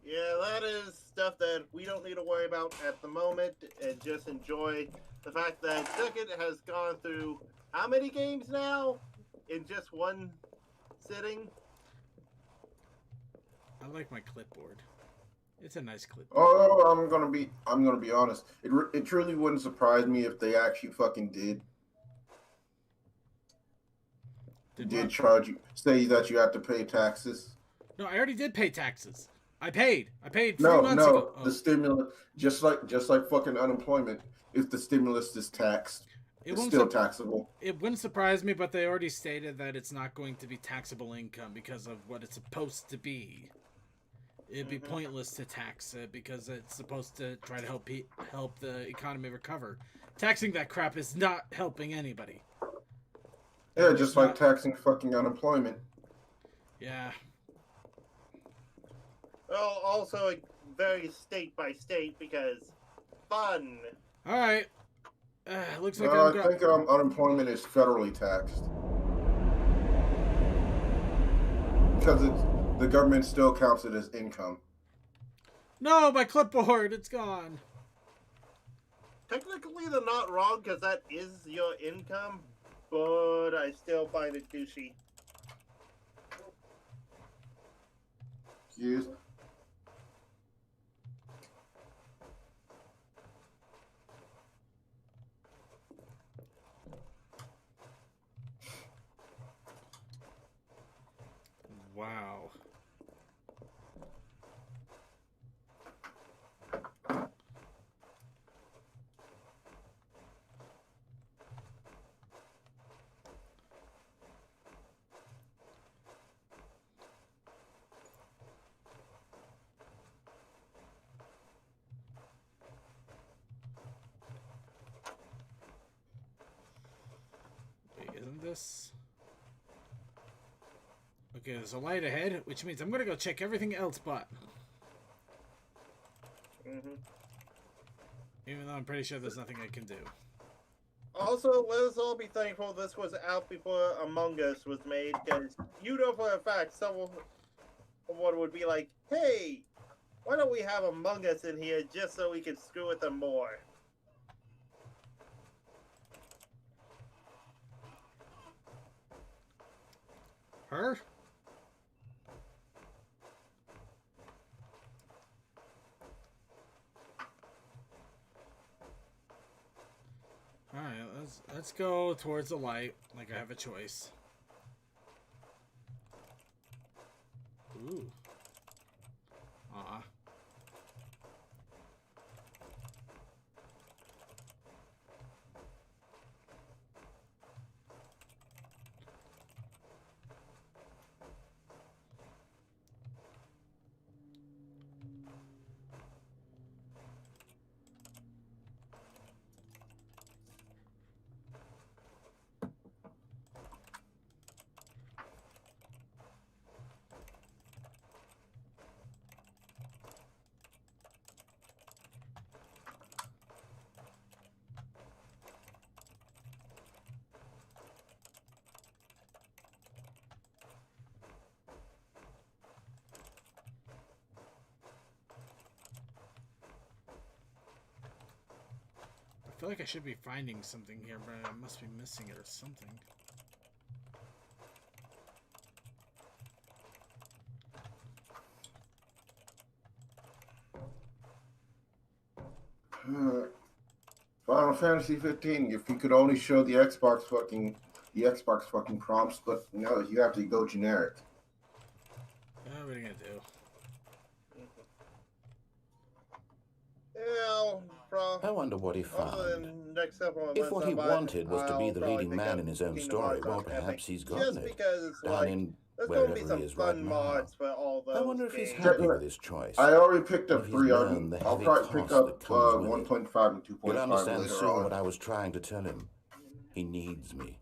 Yeah, that is stuff that we don't need to worry about at the moment, and just enjoy the fact that Circuit has gone through how many games now in just one sitting? I like my clipboard. It's a nice clipboard. Oh, I'm gonna be honest. It truly wouldn't surprise me if they actually fucking did charge you, say that you have to pay taxes. No, I already did pay taxes. I paid 3 No, months ago. Oh. The stimulus, just like fucking unemployment. If the stimulus is taxed, it's still taxable. It wouldn't surprise me, but they already stated that it's not going to be taxable income because of what it's supposed to be. It'd be pointless to tax it because it's supposed to try to help the economy recover. Taxing that crap is not helping anybody. Yeah, just like taxing fucking unemployment. Yeah. Well, also very state by state because fun. All right. Looks like I think unemployment is federally taxed because the government still counts it as income. No, my clipboard, it's gone. Technically, they're not wrong because that is your income, but I still find it douchey. Excuse. Wow. Wait, isn't this? Okay, there's a light ahead, which means I'm gonna go check everything else but. Even though I'm pretty sure there's nothing I can do. Also, let us all be thankful this was out before Among Us was made, because you know for a fact someone would be like, hey, why don't we have Among Us in here just so we can screw with them more? Her? Alright, let's go towards the light, like I have a choice. Ooh. Aw. I feel like I should be finding something here, but I must be missing it or something. Final Fantasy 15. If you could only show the Xbox fucking prompts, but no, you have to go generic. What are we gonna do? Yeah, I wonder what he found. Next couple of If what he months, wanted was to be I'll the probably leading pick man up in his own Kingdom story, Hearts well, on perhaps Epic, he's gotten just it. because, Down like, in there's gonna be wherever some he is fun right now. mods for all those I wonder if he's games. happy with his choice. I already picked up If he's 3. learned the I'll heavy probably pick cost up that comes with 1.5 and You'll 2.5 understand later soon on. what I was trying to tell him. He needs me.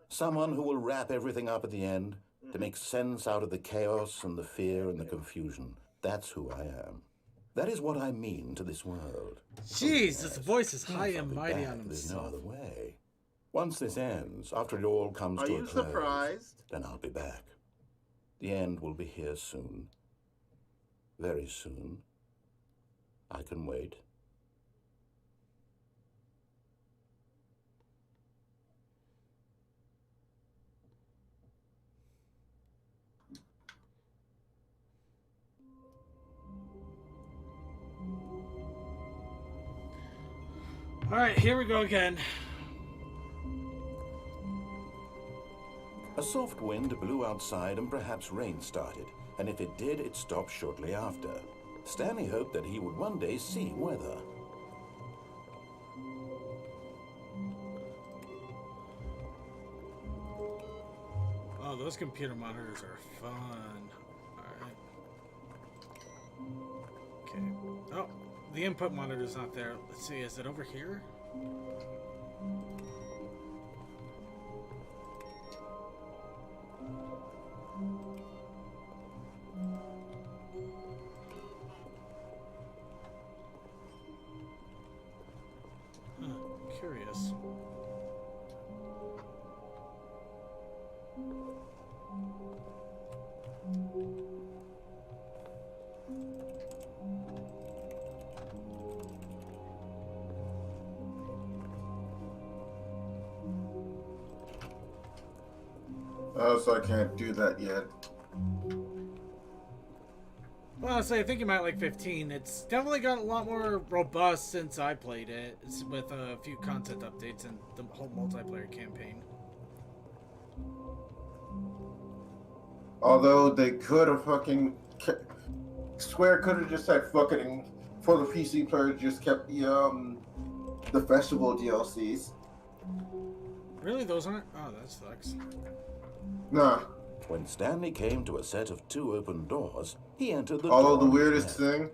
Someone who will wrap everything up at the end to make sense out of the chaos and the fear and the confusion. That's who I am. That is what I mean to this world. Jeez, this voice is high Yes, I'll and be mighty back. on There's no himself. other way. Once this ends, after it all comes Are to a you close, surprised? then I'll be back. The end will be here soon. Very soon. I can wait. Alright, here we go again. A soft wind blew outside and perhaps rain started, and if it did, it stopped shortly after. Stanley hoped that he would one day see weather. Oh, those computer monitors are fun. Alright. Okay. Oh, the input monitor's not there. Let's see, is it over here? Huh, curious. So I can't do that yet. Well, honestly, I think you might like 15. It's definitely got a lot more robust since I played it, it's with a few content updates and the whole multiplayer campaign. Although they could have Square could have just said fucking for the PC player, just kept the festival DLCs. Really, those aren't? Oh, that sucks. Nah. When Stanley came to a set of 2 open doors, he entered the Although door. the weirdest thing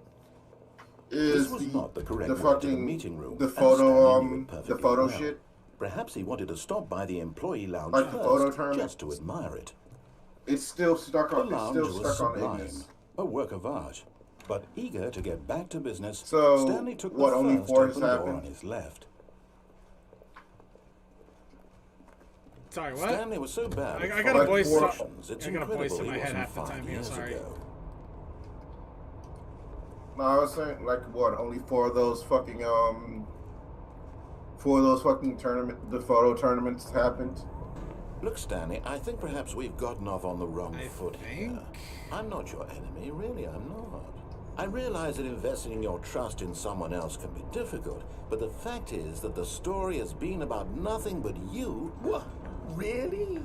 is this was not the correct the way to the fucking meeting room. the and photo Stanley knew it the perfectly photo well. shit. Perhaps he wanted to stop by the employee lounge Like the photo first, tournament? just to admire it. It's still stuck The on. It's lounge still was stuck on sublime, Ignis. a work of art. But eager to get back to business, So, Stanley took what, the only first 4 has open door happened? on his left. Sorry, what? Stanley was so bad. I at got a following voice. directions, it's I got a incredible voice in my he head wasn't half the 5 time here. years Sorry. ago. No, I was saying like what? Only 4 of those fucking the photo tournaments happened. Look, Stanley, I think perhaps we've gotten off on the wrong I foot think. here. I'm not your enemy, really, I'm not. I realize that investing your trust in someone else can be difficult, but the fact is that the story has been about nothing but you. What? Really?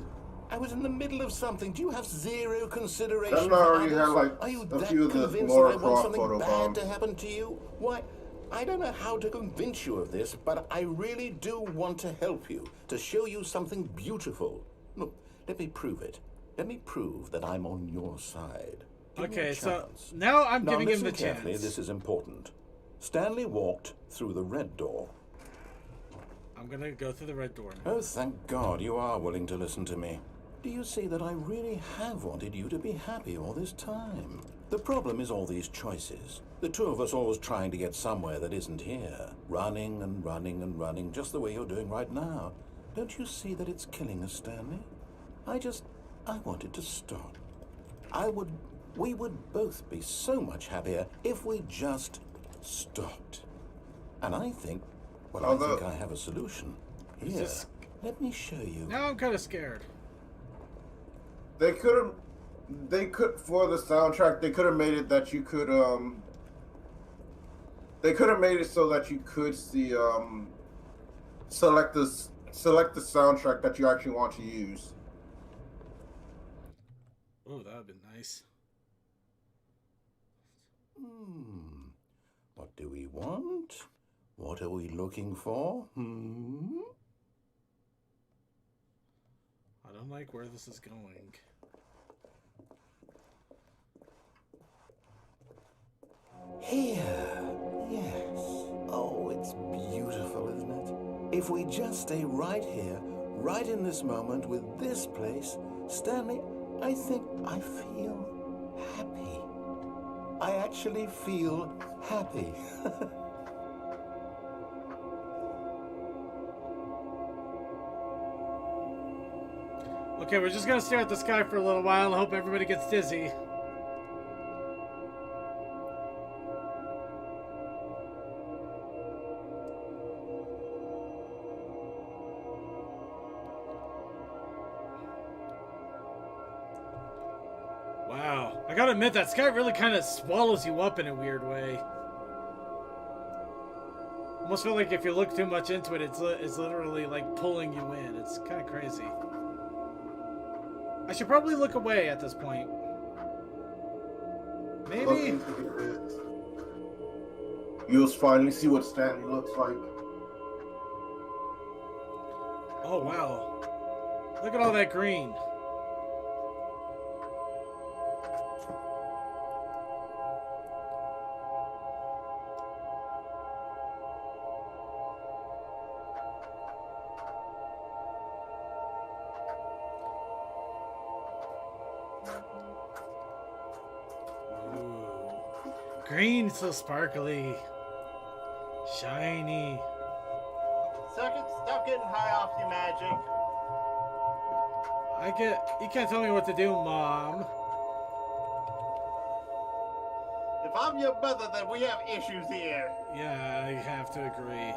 I was in the middle of something. Do you have zero consideration That for already others? had, like, Are you a that few of the convinced Laura that I want Croft something photo bad bombs. to happen to you? Why? I don't know how to convince you of this, but I really do want to help you, to show you something beautiful. Look, let me prove it. Let me prove that I'm on your side. Give me a Okay, so chance. now I'm Now giving him listen the carefully, chance. this is important. Stanley walked through the red door. I'm gonna go through the red door now. Oh, thank God you are willing to listen to me. Do you see that I really have wanted you to be happy all this time? The problem is all these choices. The 2 of us always trying to get somewhere that isn't here. Running and running and running, just the way you're doing right now. Don't you see that it's killing us, Stanley? I wanted to stop. We would both be so much happier if we just stopped. And I think I have a solution. Here, this- let me show you. Now I'm kind of scared. They could for the soundtrack. They could have made it that you could They could have made it so that you could see select the soundtrack that you actually want to use. Oh, that would be nice. What do we want? What are we looking for? I don't like where this is going. Here. Yes. Oh, it's beautiful, isn't it? If we just stay right here, right in this moment with this place, Stanley, I think I feel happy. I actually feel happy. Okay, we're just gonna stare at the sky for a little while and hope everybody gets dizzy. Wow. I gotta admit, that sky really kind of swallows you up in a weird way. Almost feel like if you look too much into it, it's literally like pulling you in. It's kind of crazy. I should probably look away at this point. Maybe. You'll finally see what Stanley looks like. Oh, wow. Look at all that green. Green, so sparkly, shiny. Stop getting high off your magic. You can't tell me what to do, Mom. If I'm your mother, then we have issues here. Yeah, I have to agree.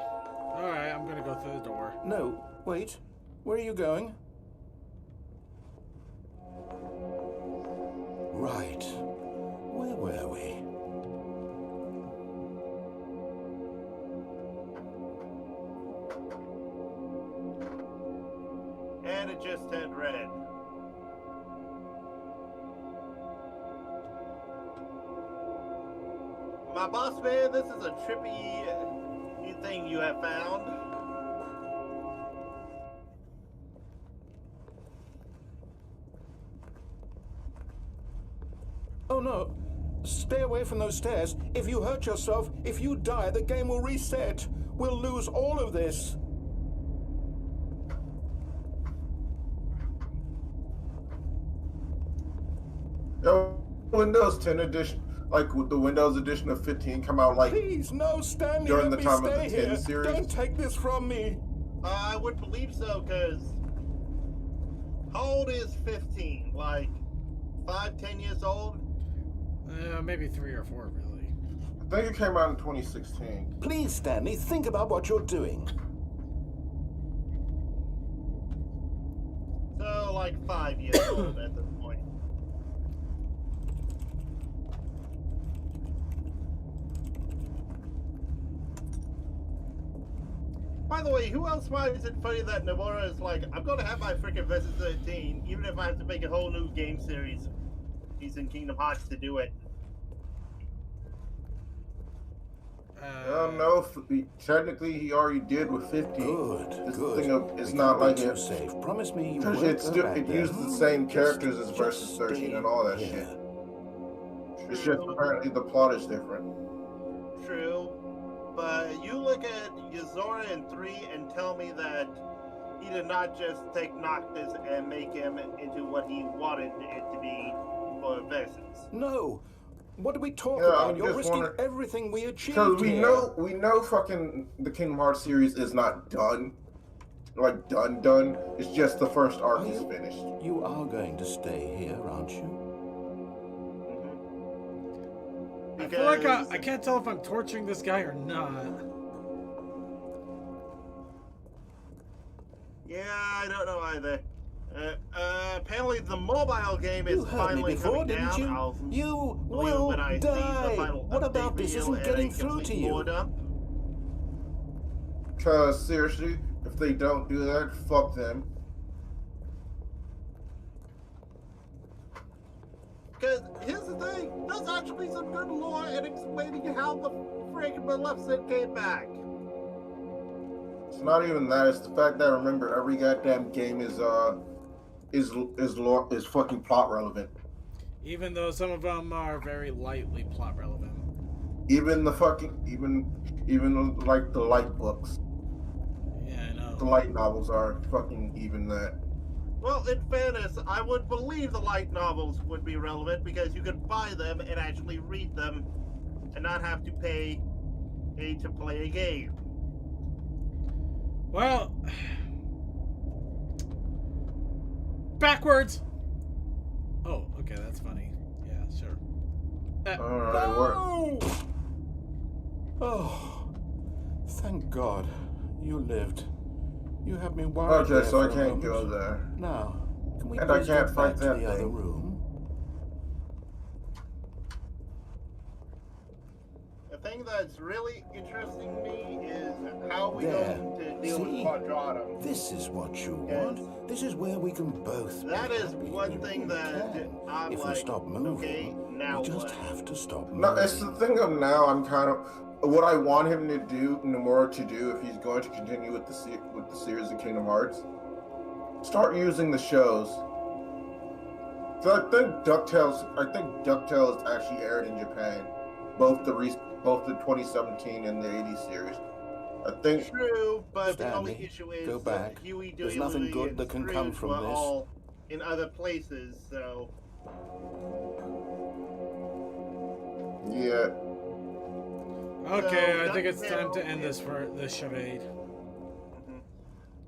Alright, I'm gonna go through the door. No, wait. Where are you going? Right. Where were we? And it just turned red. My boss man, this is a trippy thing you have found. Oh no. Stay away from those stairs. If you hurt yourself, if you die, the game will reset. We'll lose all of this. Windows 10 edition, like with the Windows edition of 15 come out like Please, no, Stanley, during let the me time of stay the 10 here. series? Don't take this from me. I would believe so, because how old is 15? Like 5-10 years old? Maybe 3 or 4, really. I think it came out in 2016. Please, Stanley, think about what you're doing. So, like 5 years old at this point. By the way, who else finds it funny that Nomura is like, I'm gonna have my freaking Versus 13, even if I have to make a whole new game series. He's in Kingdom Hearts to do it. No, technically he already did with 15. Good, This good. thing it's We not can't like be too it. safe. Promise me you Because won't it's go still, back it there. used the same characters as Just Versus 13 stay and all that here. shit. It's just apparently the plot is different. True. But you look at Yuzora in 3 and tell me that he did not just take Noctis and make him into what he wanted it to be for Versus. No. What do we talk Yeah, about? I'm You're just risking wondering- everything we achieved Because here. we know fucking the Kingdom Hearts series is not done. Like done. It's just the first arc is finished. You are going to stay here, aren't you? I feel like I can't tell if I'm torturing this guy or not. Yeah, I don't know either. Apparently the mobile game is You heard me finally before, coming didn't down. you? I'll You believe it will when I see the die. final What update about this video isn't and getting a through to complete you? lore dump. Because seriously, if they don't do that, fuck them. Because here's the thing, there's actually some good lore in explaining how the friggin' Maleficent came back. It's not even that. It's the fact that remember every goddamn game is fucking plot relevant. Even though some of them are very lightly plot relevant. Even the fucking even like the light books, Yeah, I know. the light novels are fucking even that. Well, in fairness, I would believe the light novels would be relevant because you could buy them and actually read them and not have to pay to play a game. Well, backwards. Oh, okay, that's funny. Yeah, sure. Alright, work. Oh, thank God you lived. You have me worried. Okay, there so I for a can't moment. go there. Now, can we And I please can't get fight back to that the other thing. room? The thing that's really interesting me is how we There. going to deal with See? Quadratum. This is what you Yes. want. This is where we can both. That be is happy. one We thing really that can. I'm If like, we stop moving, okay, now we just what? have to stop moving. No, it's the thing of now. I'm kind of what I want him to do, Nomura to do, if he's going to continue with the series of Kingdom Hearts. Start using the shows. So I think DuckTales actually aired in Japan, both the 2017 and the 80s series. I think True, but the only Stanley, issue is go back. Huey, There's Dewey, nothing Louie, good and that can come Scrooge from were this. all in other places, so yeah. Okay, So, I think it's time to DuckTales end this is- for this charade.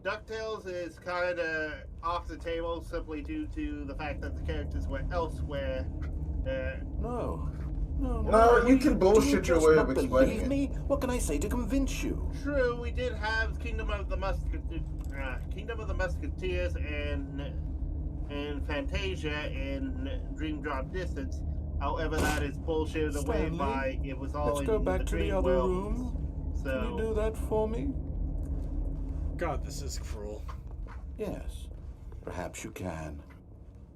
DuckTales is kind of off the table simply due to the fact that the characters were elsewhere. No, No, you can bullshit your way of Believe explaining it. me? What can I say to convince you? True, we did have Kingdom of the Musketeers and Fantasia in Dream Drop Distance. However, that is bullshitted away Stanley, by it was all let's in go back the to the dream other world. room. So, Can you do that for me? God, this is cruel. Yes. Perhaps you can.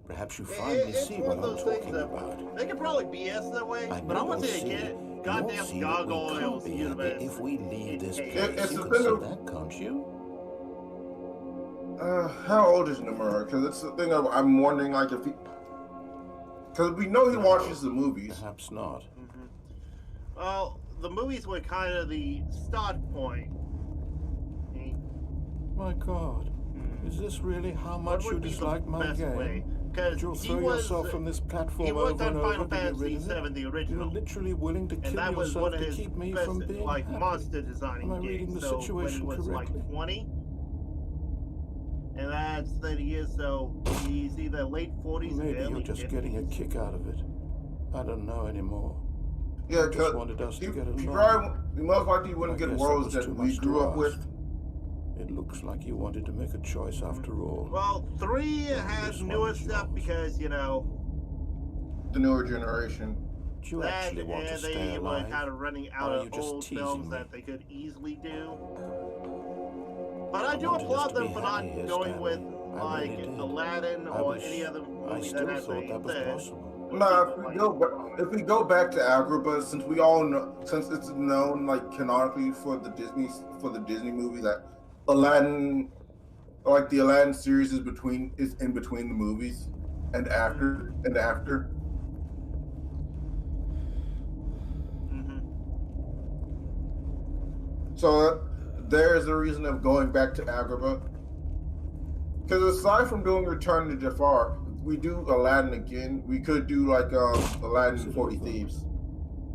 Perhaps you finally it's see one what of I'm those things talking that about. they could probably BS that way, I but I know want to you'll see see. again. You'll Goddamn see that we gargoyles could be universe. happy if we leave this in place. It's You a can thing see of- that, can't you? How old is Nomura? Because it's the thing of I'm wondering, like, if he, because we know he watches the movies. Perhaps not. Mhm. Well, the movies were kind of the start point. My God. Is this really how What much you would be the dislike my best way? game? Because You'll he throw was yourself from this platform he worked over on and Final over to get rid Fantasy of VII, it? the You're original, literally willing to and kill that was yourself one of to his keep me best from being like happy. monster designing Am I reading games. the So when he situation was correctly? like 20, and that's 30 years, so he's either late 40s or Maybe early you're just 50s. getting a kick out of it. I don't know anymore. Yeah, I just wanted us to get he along. probably, most likely wouldn't I get guess worlds that was that too we much grew to up with. ask. It looks like you wanted to make a choice after all. Well, 3 Well, has this one newer is stuff yours. because, you know, The newer generation. Do you that actually want to and stay they were alive? kind of running out Or are of you just old teasing films me? that they could easily do. But I do wanted us applaud to them be for not happy here, going with Stanley. I like really did. Aladdin I or was- any other I movie still that has thought a that was third. possible. Nah, if we go back to Agrabah, since we all know, since it's known like canonically for the Disney movie that Aladdin, like the Aladdin series is in between the movies and after. Mhm. So there is a reason of going back to Agrabah. Because aside from doing Return to Jafar, we do Aladdin again. We could do like Aladdin and 40 Thieves.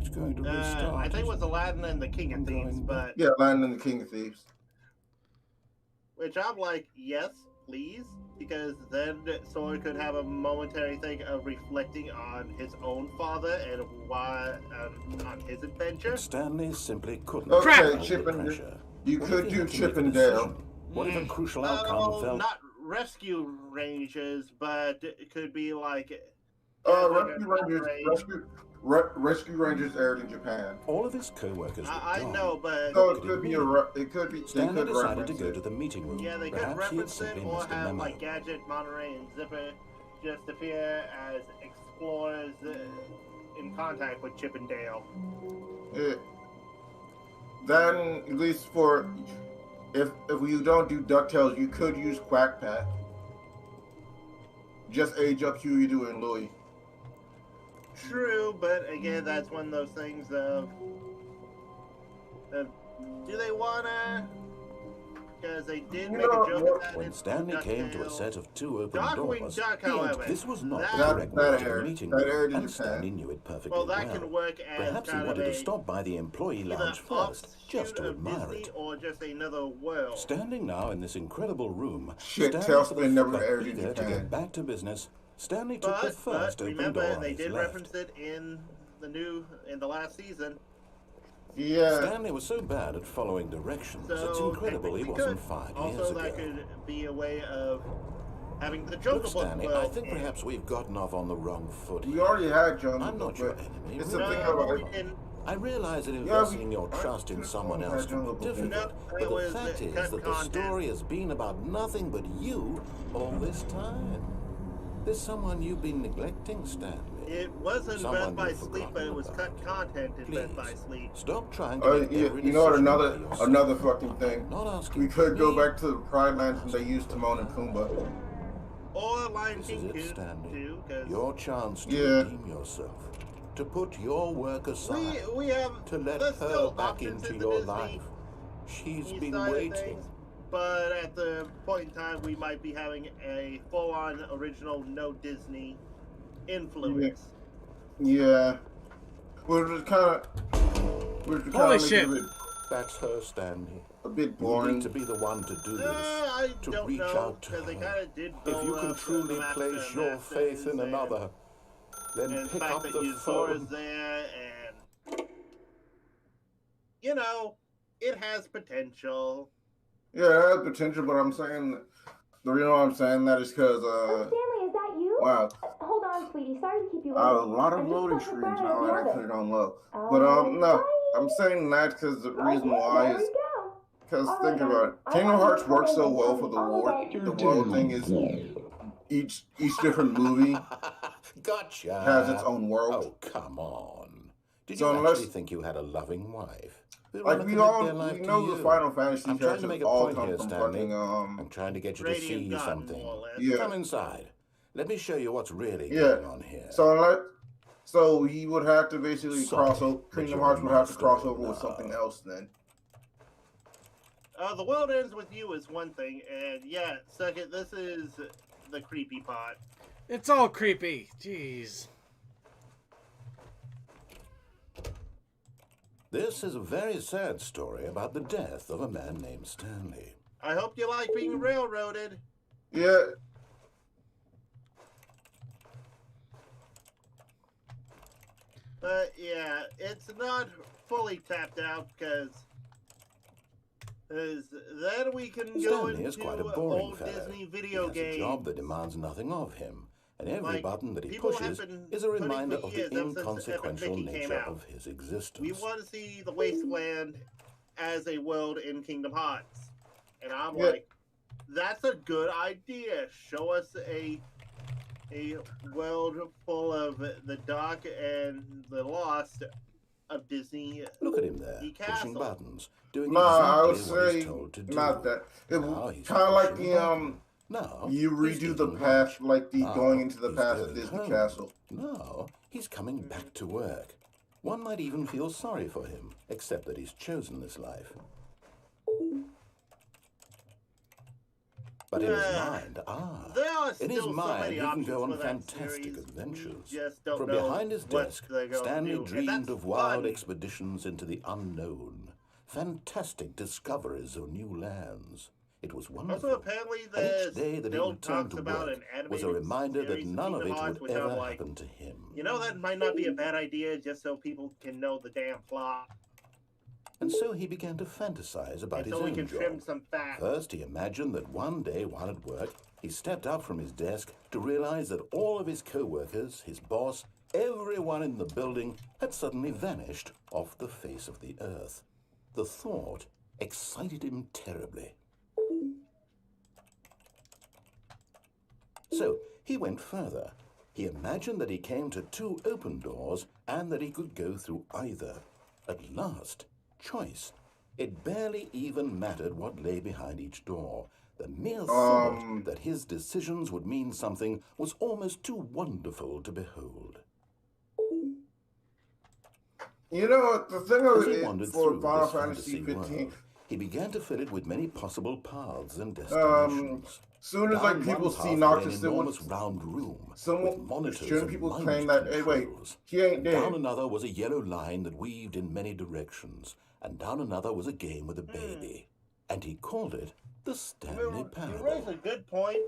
It's going to restart. I think it was isn't it? Aladdin and the King of I'm Thieves, going but Yeah, Aladdin and the King of Thieves. which I'm like, yes, please, because then Sora could have a momentary thing of reflecting on his own father and why on his adventure. But Stanley simply couldn't Okay, handle Chip the and- pressure. You What could if do had to Chip make a and Dale. decision? What if a crucial outcome fell? Not rescue rangers, but it could be like Rescue Rangers aired in Japan. All of his co-workers were I gone. know, but So it could be they Stanley could decided to reference go it. to the meeting room. yeah, they could Perhaps he had reference it simply or missed a have memo. like Gadget, Monterey, and Zipper just appear as explorers in contact with Chip and Dale. Yeah. Then at least for if you don't do DuckTales, you could use Quack Pack. Just age up Huey, Dewey, and Louie. True, but again, that's one of those things of do they wanna? Because they did make a joke at that. When Stanley came to a set of 2 open Darkwing doors, Duck, he aimed, however, this was not that- the correct that way to the aired- meeting that room, aired in and Japan. Stanley knew it perfectly Well, that can work as Perhaps he kind of wanted to a stop by the employee either lounge first, just to offshoot of admire Disney it. or just another world. Standing now in this incredible room, Shit, Stanley Tailspin for the never fuck aired in eager to Japan. get back to business, Stanley took the But first open remember, door on they his did left. reference it in the last season. Yeah. Stanley was so bad at following directions, So it's incredible he technically wasn't could. 5 years Also, ago. that could be a way of having the Look, Jungle Book Stanley, I world think in. perhaps we've gotten off on the wrong foot. We already had Jungle I'm not Book, your but enemy. it's really. a thing No, of we didn't. I realize that Yeah, investing we- your trust in someone else can be difficult, No, but it the was fact is cut that the content. story has been about nothing but you all this time. There's someone you've been neglecting, Stanley. It wasn't Someone Birth by you've Sleep, forgotten but it was about. cut content in Birth by Please, Sleep. stop trying to make every you know what? decision by yourself. Another fucking thing. Not asking We could for go me. back to the Pride Lands and they used Timon and Pumbaa. Or Lion This King is it, too, Stanley. because Your chance to Yeah. redeem yourself, to put your work aside, we have to let there's her still back options into in the your Disney life. She's been side of waiting. things, but at the point in time, we might be having a full-on original no Disney influence. Yeah. We're just kind Holy of shit. That's her, Stanley. a bit You boring. need to be the one to do this. I to don't reach know, out to because they her. kind of did If build you can up truly the master place your masters faith in and- another, then and the pick fact up that the Yuzora's phone. there, and you know, it has potential. Yeah, it has potential, but I'm saying the reason why I'm saying that is because Oh, Stanley, is that Wow. Hold on, sweetie. Sorry to keep you A waiting. lot of I'm just loading pressing screens buttons now, and I at the put oven. it on low. But no, I'm saying that because the reason Okay, why there is we go. because All think right, about it. hon. Kingdom I want Hearts you to come works in so and well tell for me the all world. about The world thing is each different movie Gotcha. has its own world. Oh, come on. Did So you unless- actually think you had a loving wife? Like we know the Final Fantasy I'm trying to characters make a all point come here, from Stanley. fucking I'm trying to get you to Radiant see God, something. more or less. Yeah. Come inside. Let me show you what's really Yeah. going on here. So he would have to basically Sorry, cross over. but Kingdom you're Hearts would have to master cross over with now. something else then. The world ends with you is one thing, and yeah, second, this is the creepy pot. It's all creepy. Jeez. This is a very sad story about the death of a man named Stanley. I hope you like being railroaded. Yeah. But yeah, it's not fully tapped out because then we can go Stanley is into quite a boring old fellow. Disney He video has games. a job that demands nothing of him, and every Like, button that he people pushes have been is a putting reminder for of years, the ever since Epic inconsequential Mickey came nature out. of his existence. We want to see the wasteland as a world in Kingdom Hearts. And I'm Yeah. like, that's a good idea. Show us a world full of the dark and the lost of Disney. Look at him there, The pushing castle. buttons, doing Nah, I would exactly what say he's told to do. not that. It Now he's kind of like pushing the button. Now you he's redo the eating path, lunch. like the Now going into the he's past of going Disney home. Castle. Now he's coming back to work. One might even feel sorry for him, except that he's chosen this life. But in his mind, There are in still his so mind, many he can options go on for that fantastic series. adventures. We just don't From know behind his what desk, they're going Stanley to do. And dreamed that's of wild fun. expeditions into the unknown, fantastic discoveries of new lands. It was wonderful. Also, apparently, And the each day that he still returned talks to about work an animated was a reminder that series of none of Kingdom it Hearts, would which I'm ever like, happen to him. you know, that might not be a bad idea just so people can know the damn plot. And so he began to fantasize about And his so we own can job. trim some fat. First, he imagined that one day while at work, he stepped up from his desk to realize that all of his co-workers, his boss, everyone in the building had suddenly vanished off the face of the earth. The thought excited him terribly. So he went further. He imagined that he came to two open doors and that he could go through either. At last, choice. It barely even mattered what lay behind each door. The mere thought that his decisions would mean something was almost too wonderful to behold. You know, the thing of As it he is, wandered for through Final this Fantasy fantasy 15, world, he began to fill it with many possible paths and destinations. soon as Down like one people path see led Noctis, an they enormous would round room with someone monitors certain and people mind claim that, hey, wait, controls. he ain't Down dead. another was a yellow line that weaved in many directions, and down another was a game with a baby. And he called it the Stanley You raise Parable. a good point.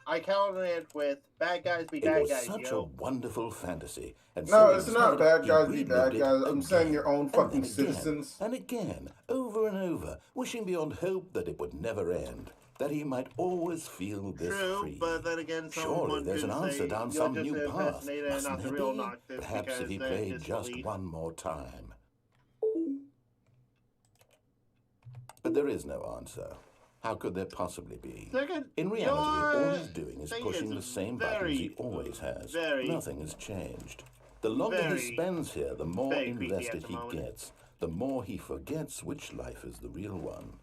I counter it with bad guys be It bad was guys, such a yo. wonderful fantasy. And No, so it's not instead, bad he guys be relived bad it guys. I'm saying again, your own and fucking then again, citizens. and again, over and over, wishing beyond hope that it would never end, that he might always feel this True, free. but then again, someone Surely there's an could answer say, down you're some just new an path. impersonator and Mustn't not the there real be? Noctis, Perhaps because if he they're played just disbelief. one more time. But there is no answer. How could there possibly be? Second, In reality, all your he's doing is thing pushing is the same buttons he very, always has. very, Nothing has changed. The longer he very, spends here, the more very creepy at invested the he moment. gets, the more he forgets which life is the real one.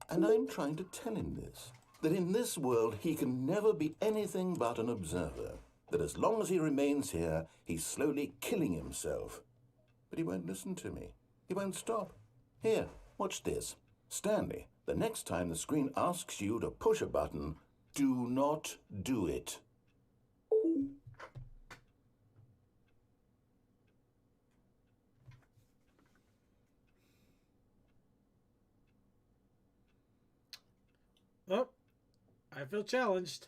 And I'm trying to tell him this, that in this world he can never be anything but an observer, that as long as he remains here, he's slowly killing himself. But he won't listen to me. He won't stop. Here, watch this. Stanley, the next time the screen asks you to push a button, do not do it. Oh, I feel challenged.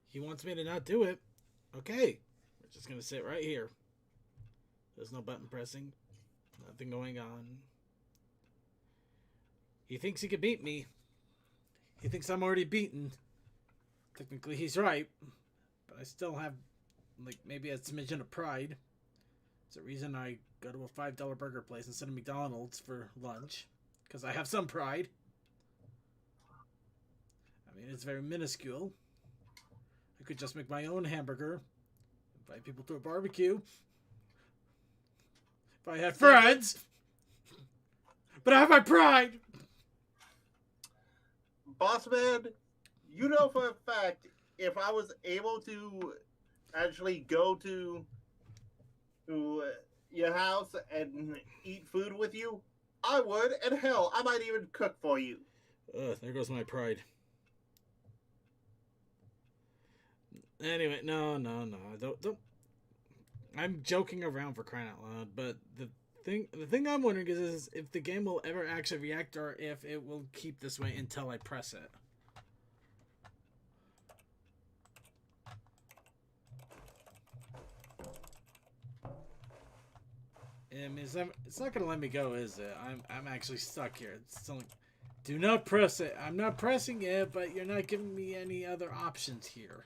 He wants me to not do it. Okay. We're just going to sit right here. There's no button pressing. Nothing going on. He thinks he can beat me. He thinks I'm already beaten. Technically, he's right. But I still have, like, maybe a smidgen of pride. It's the reason I go to a $5 burger place instead of McDonald's for lunch. Because I have some pride. I mean, it's very minuscule. I could just make my own hamburger. Invite people to a barbecue. If I had friends. But I have my pride. Boss man, you know for a fact, if I was able to actually go to your house and eat food with you, I would, and hell, I might even cook for you. There goes my pride. Anyway, no. Don't. I'm joking around for crying out loud, but the thing I'm wondering is if the game will ever actually react or if it will keep this way until I press it. I mean, it's not gonna let me go, is it? I'm actually stuck here. It's like, do not press it. I'm not pressing it, but you're not giving me any other options here.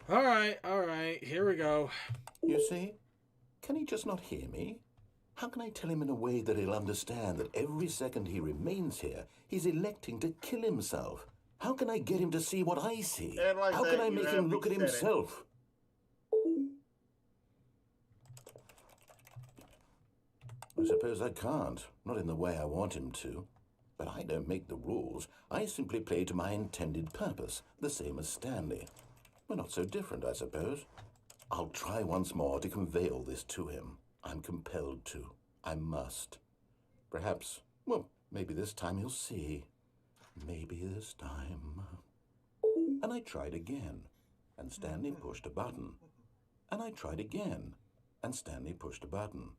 All right. Here we go. You see? Can he just not hear me? How can I tell him in a way that he'll understand that every second he remains here, he's electing to kill himself? How can I get him to see what I see? And like How that, can I you make have him look at reset it. himself? I suppose I can't. Not in the way I want him to. But I don't make the rules. I simply play to my intended purpose, the same as Stanley. We're not so different, I suppose. I'll try once more to convey all this to him. I'm compelled to. I must. Perhaps, well, maybe this time he'll see. Maybe this time. And I tried again, and Stanley pushed a button. And I tried again, and Stanley pushed a button.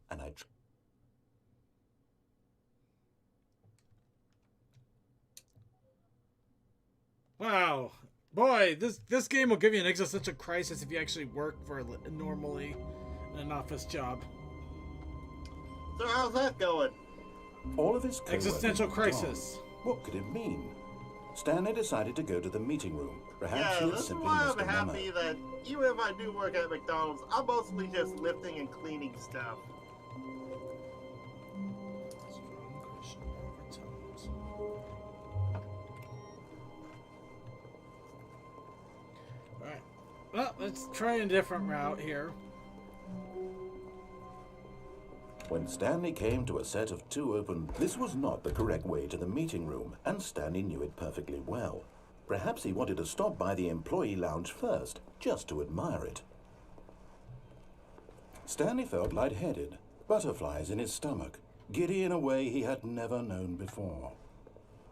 And I Wow. Boy, this game will give you an existential crisis if you actually work for normally an office job. So how's that going? all of his Existential co-workers were crisis. gone. What could it mean? Stanley decided to go to the meeting room. Perhaps Yeah, he had this is simply why missed I'm a memo. happy that even if I do work at McDonald's, I'm mostly just lifting and cleaning stuff. Strong question overtones. Alright. Well, let's try a different route here. When Stanley came to a set of two open, this was not the correct way to the meeting room, and Stanley knew it perfectly well. Perhaps he wanted to stop by the employee lounge first, just to admire it. Stanley felt lightheaded, butterflies in his stomach, giddy in a way he had never known before.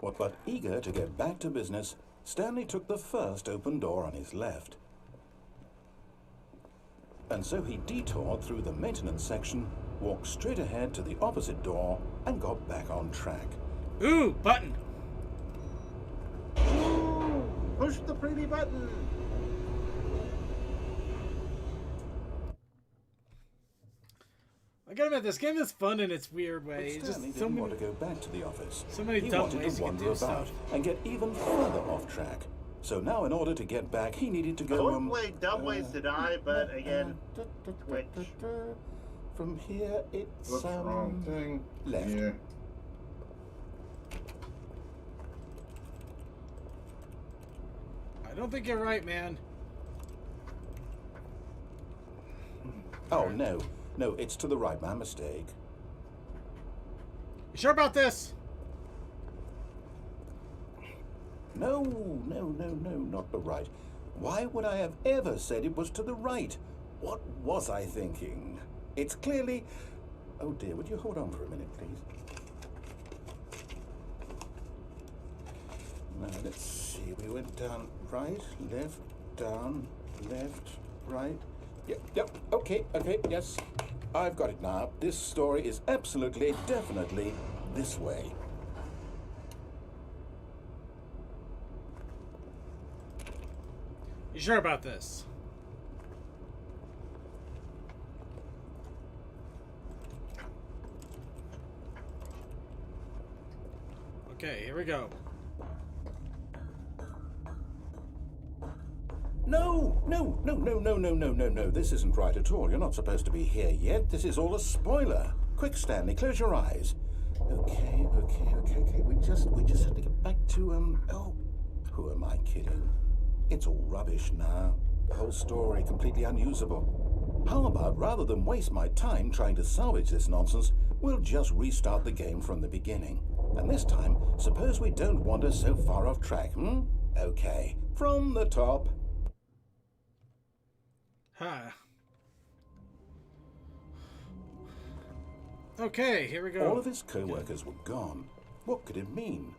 But eager to get back to business, Stanley took the first open door on his left. And so he detoured through the maintenance section, walked straight ahead to the opposite door, and got back on track. Ooh, button. Push the pretty button. I gotta admit, this game is fun in its weird But way. It's Stanley just so didn't many. want to go back to the office. so many he dumb wanted ways to you can wander do about stuff. and get even further off track. So now, in order to get back, he needed to I go. wouldn't play Dumb Ways to Die, but again, Twitch. From here, it's What's the wrong thing? left. Yeah. I don't think you're right, man. Oh no, it's to the right. My mistake. You sure about this? No, not the right. Why would I have ever said it was to the right? What was I thinking? It's clearly... Oh dear, would you hold on for a minute, please? Now, let's see. We went down right, left, down, left, right. Yep, okay, yes. I've got it now. This story is absolutely, definitely this way. You sure about this? Okay, here we go. No, no, no, no, no, no, no, no, no. This isn't right at all. You're not supposed to be here yet. This is all a spoiler. Quick, Stanley, close your eyes. Okay. We just have to get back to, oh, who am I kidding? It's all rubbish now. The whole story completely unusable. How about, rather than waste my time trying to salvage this nonsense, we'll just restart the game from the beginning. And this time, suppose we don't wander so far off track, hmm? Okay, from the top. Huh. Okay, here we go. All of his co-workers were gone. What could it mean?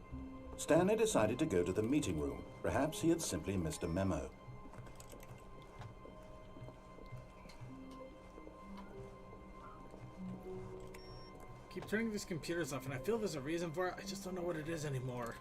Stanley decided to go to the meeting room. Perhaps he had simply missed a memo. Keep turning these computers off, and I feel there's a reason for it. I just don't know what it is anymore.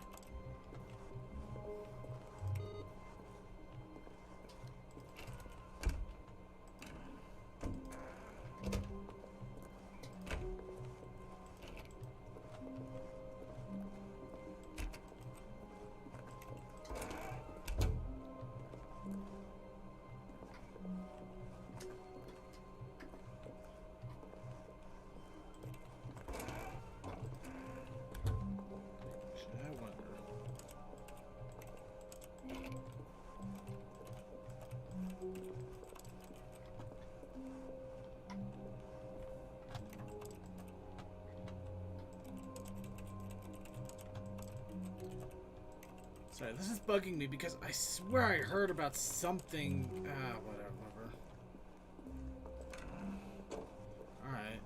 I wonder. Sorry, this is bugging me because I swear I heard about something. Whatever. Alright.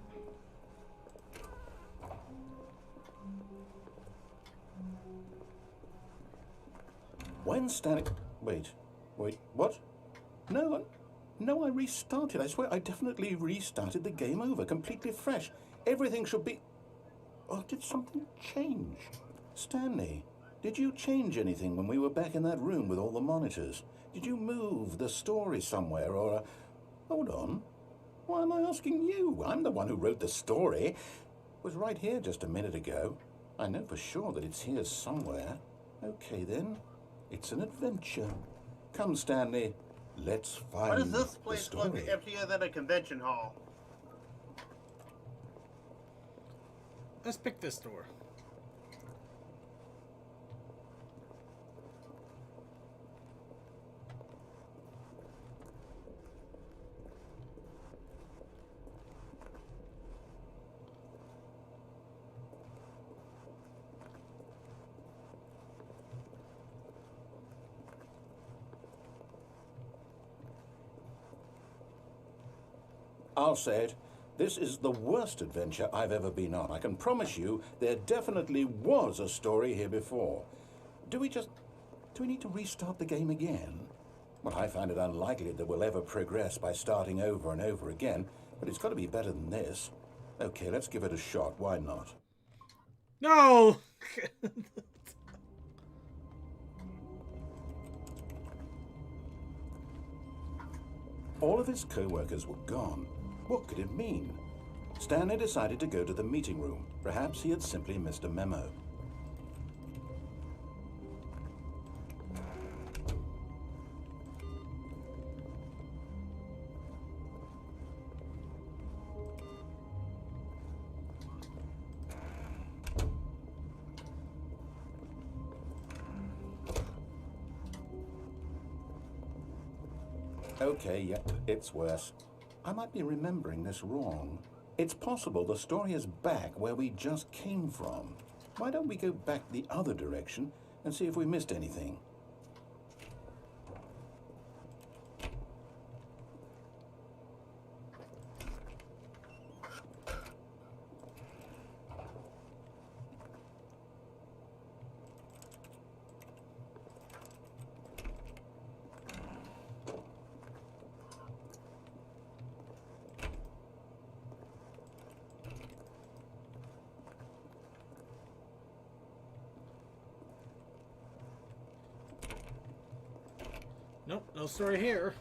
When Stanley... Wait, what? No, I restarted. I swear I definitely restarted the game over, completely fresh. Everything should be... Oh, did something change? Stanley, did you change anything when we were back in that room with all the monitors? Did you move the story somewhere, or... Hold on. Why am I asking you? I'm the one who wrote the story. It was right here just a minute ago. I know for sure that it's here somewhere. Okay, then. It's an adventure. Come, Stanley. Let's find Why does this the place story. look emptier than a convention hall? Let's pick this door. I'll say it. This is the worst adventure I've ever been on. I can promise you there definitely was a story here before. Do we need to restart the game again? Well, I find it unlikely that we'll ever progress by starting over and over again, but it's got to be better than this. Okay, let's give it a shot. Why not? No! All of his co-workers were gone. What could it mean? Stanley decided to go to the meeting room. Perhaps he had simply missed a memo. Okay, yep, it's worse. I might be remembering this wrong. It's possible the story is back where we just came from. Why don't we go back the other direction and see if we missed anything? Nope, no story here.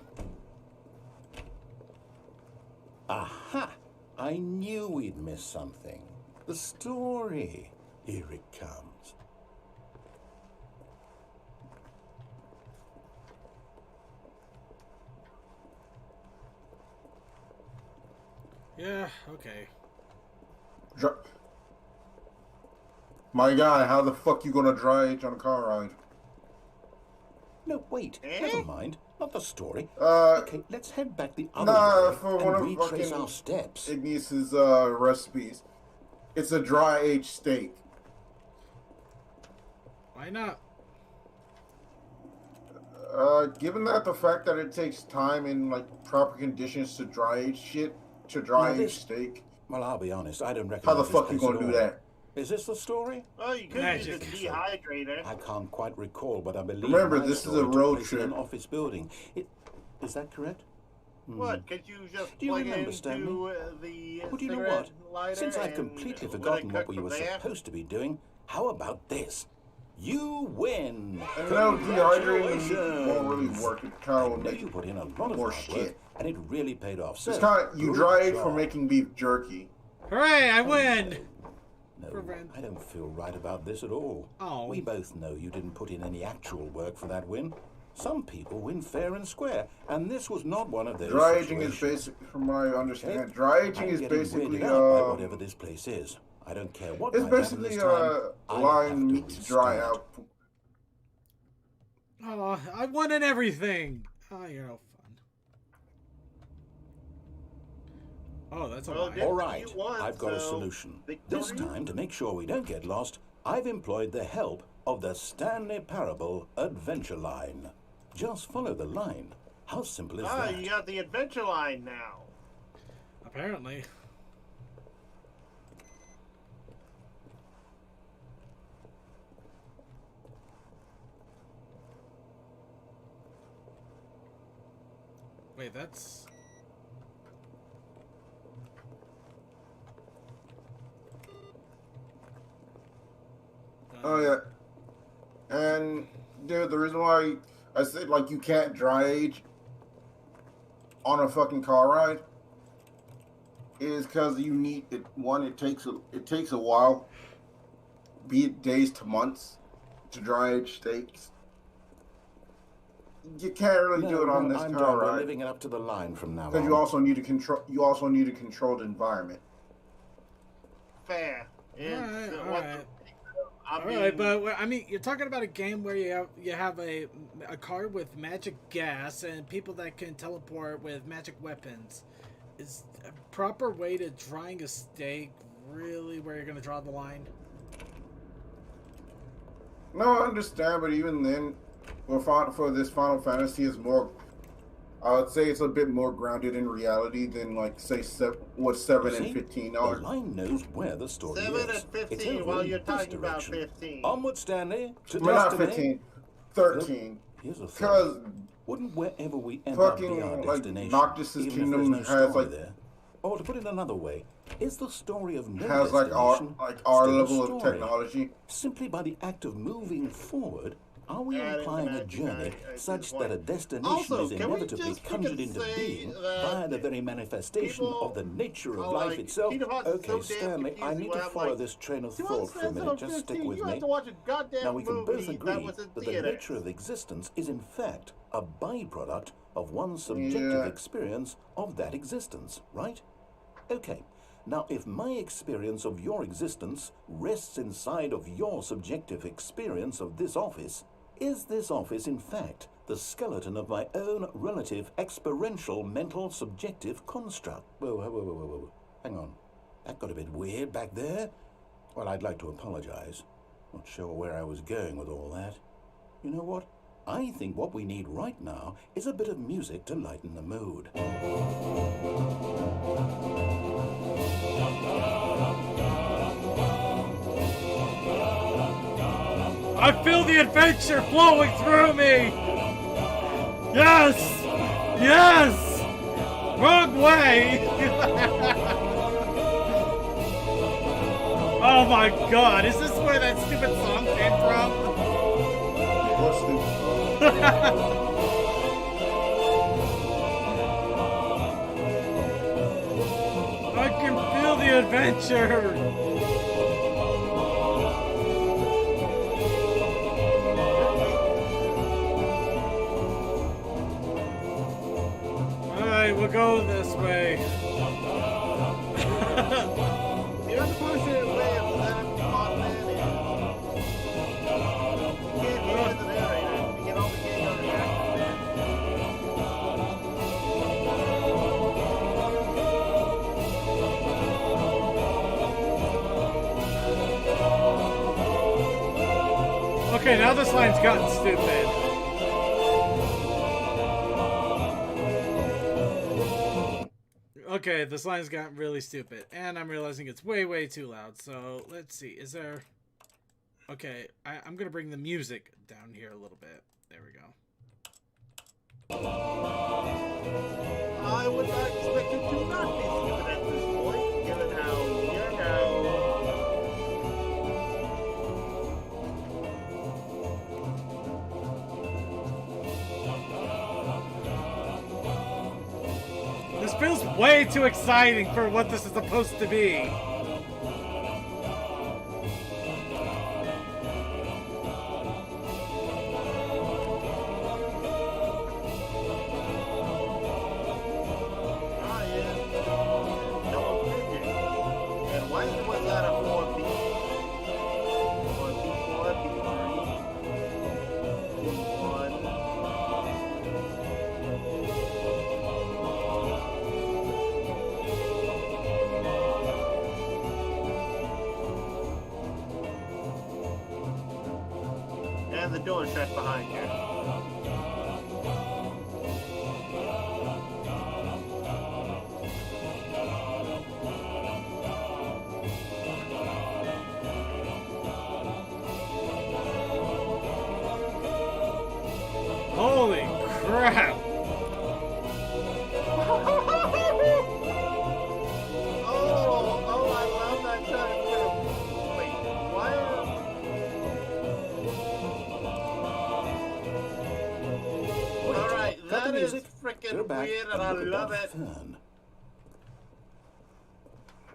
Aha! I knew we'd miss something. The story. Here it comes. Yeah, okay. My guy, how the fuck you gonna dry age on a car ride? No, wait. Never mind. Not the story. Uh, Okay, let's head back the other Nah, way for and one of retrace fucking our steps. Ignis's recipes. It's a dry aged steak. Why not? Given that the fact that it takes time and like proper conditions to dry age shit, to dry age steak. Well, I'll be honest, I don't How recognize the fuck you this place gonna at do all. that? Is this the story? Well, you could use a Magic. dehydrator. I can't quite recall, but I believe Remember, my this is a story took road place in trip. an office building. Is that correct? What? Could you just Do you plug remember, into Stanley? the Well, do you know cigarette what? lighter Since I've and completely let it forgotten what cook we from were there? supposed to be doing, how about this? You win! And now dehydrating Congratulations! won't really work. It I kind know of you put in a lot of more hard work, shit. and it really paid off. So, It's kind of you good dry age for job. making beef jerky. Hooray, I Oh, win! No, Prevent. I don't feel right about this at all. Oh. We both know you didn't put in any actual work for that win. Some people win fair and square, and this was not one of those Dry aging is situations. basic, from what I understand. Okay? Dry aging I'm is getting basically weirded out by whatever this place is. I don't care what it's might happen basically this time. I have allowing to meat to dry restart. out. Oh, I won in everything. Oh, you're no fun. Oh, that's a Well, lie. did- All right, You won, I've got a so solution. victory? This time, to make sure we don't get lost, I've employed the help of the Stanley Parable Adventure Line. Just follow the line. How simple is Ah, that? you got the adventure line now. Apparently. Wait, that's... Oh yeah, and dude, the reason why I said like you can't dry age on a fucking car ride is because you need it. One, it takes a while, be it days to months, to dry age steaks. You can't really do it on this I'm car done. We're ride living it up to the line from now because on. you also need to control. You also need a controlled environment. Fair. It's, Alright, what alright. I All mean, right, but I mean, you're talking about a game where you have a car with magic gas and people that can teleport with magic weapons. Is a proper way to drying a steak really where you're gonna draw the line? No, I understand, but even then, for this Final Fantasy is more. I would say it's a bit more grounded in reality than like say 7 See? and 15 The are. line knows where the story 7 is. and It's 15 over while in you're this talking about direction. 15. Onward, Stanley. To We're not destiny. 15, 13. Here's a thought. Because Wouldn't wherever we end up be our fucking like destination, Noctis's even kingdom if there's no has story like there? Or to put it another way, is the story of no has like our destination our still a level of story? technology. Simply by the act of moving forward, are we Yeah, implying a I journey see the such point. that a destination Also, is can we inevitably just conjured freaking into say being that via the very manifestation people of the nature of are life like, itself? Kingdom Hearts is Okay, so damn Stanley, I confusing need when to I'm follow like, this train of "You thought for a minute. Just 15, stick with you me. have to watch a goddamn Now we can both movie agree that was in that the theaters. nature of existence is in fact a byproduct of one's subjective Yeah. experience of that existence, right? Okay, now if my experience of your existence rests inside of your subjective experience of this office, is this office in fact the skeleton of my own relative experiential mental subjective construct? Whoa. Hang on. That got a bit weird back there. Well, I'd like to apologize. Not sure where I was going with all that. You know what? I think what we need right now is a bit of music to lighten the mood. I feel the adventure flowing through me! Yes! Yes! Wrong way! Oh my god, is this where that stupid song came from? What's the I can feel the adventure! Alright, we'll go this way. The unfortunate way of that Mothman is you can't hear the narrator. You can only hear your reaction. Okay, now this line's gotten stupid. Okay, this line's gotten really stupid. And I'm realizing it's way, way too loud. So, let's see. Is there... Okay, I'm going to bring the music down here a little bit. There we go. I would not expect it to not be stupid at this point, given how you're now. This feels way too exciting for what this is supposed to be. And the door shut behind you. Holy crap! Oh, I love that shot. Wait, why? Alright, that is freaking weird and I love it. Fern.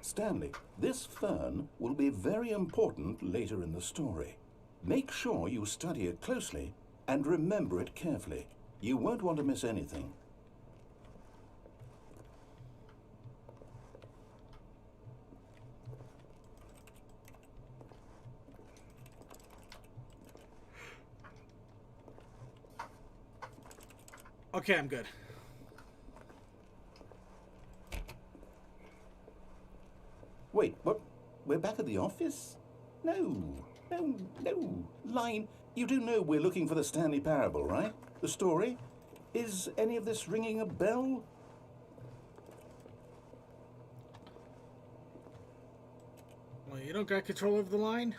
Stanley, this fern will be very important later in the story. Make sure you study it closely and remember it carefully. You won't want to miss anything. Okay, I'm good. Wait, what? We're back at the office? No. Line, you do know we're looking for the Stanley Parable, right? The story? Is any of this ringing a bell? Well, you don't got control of the line?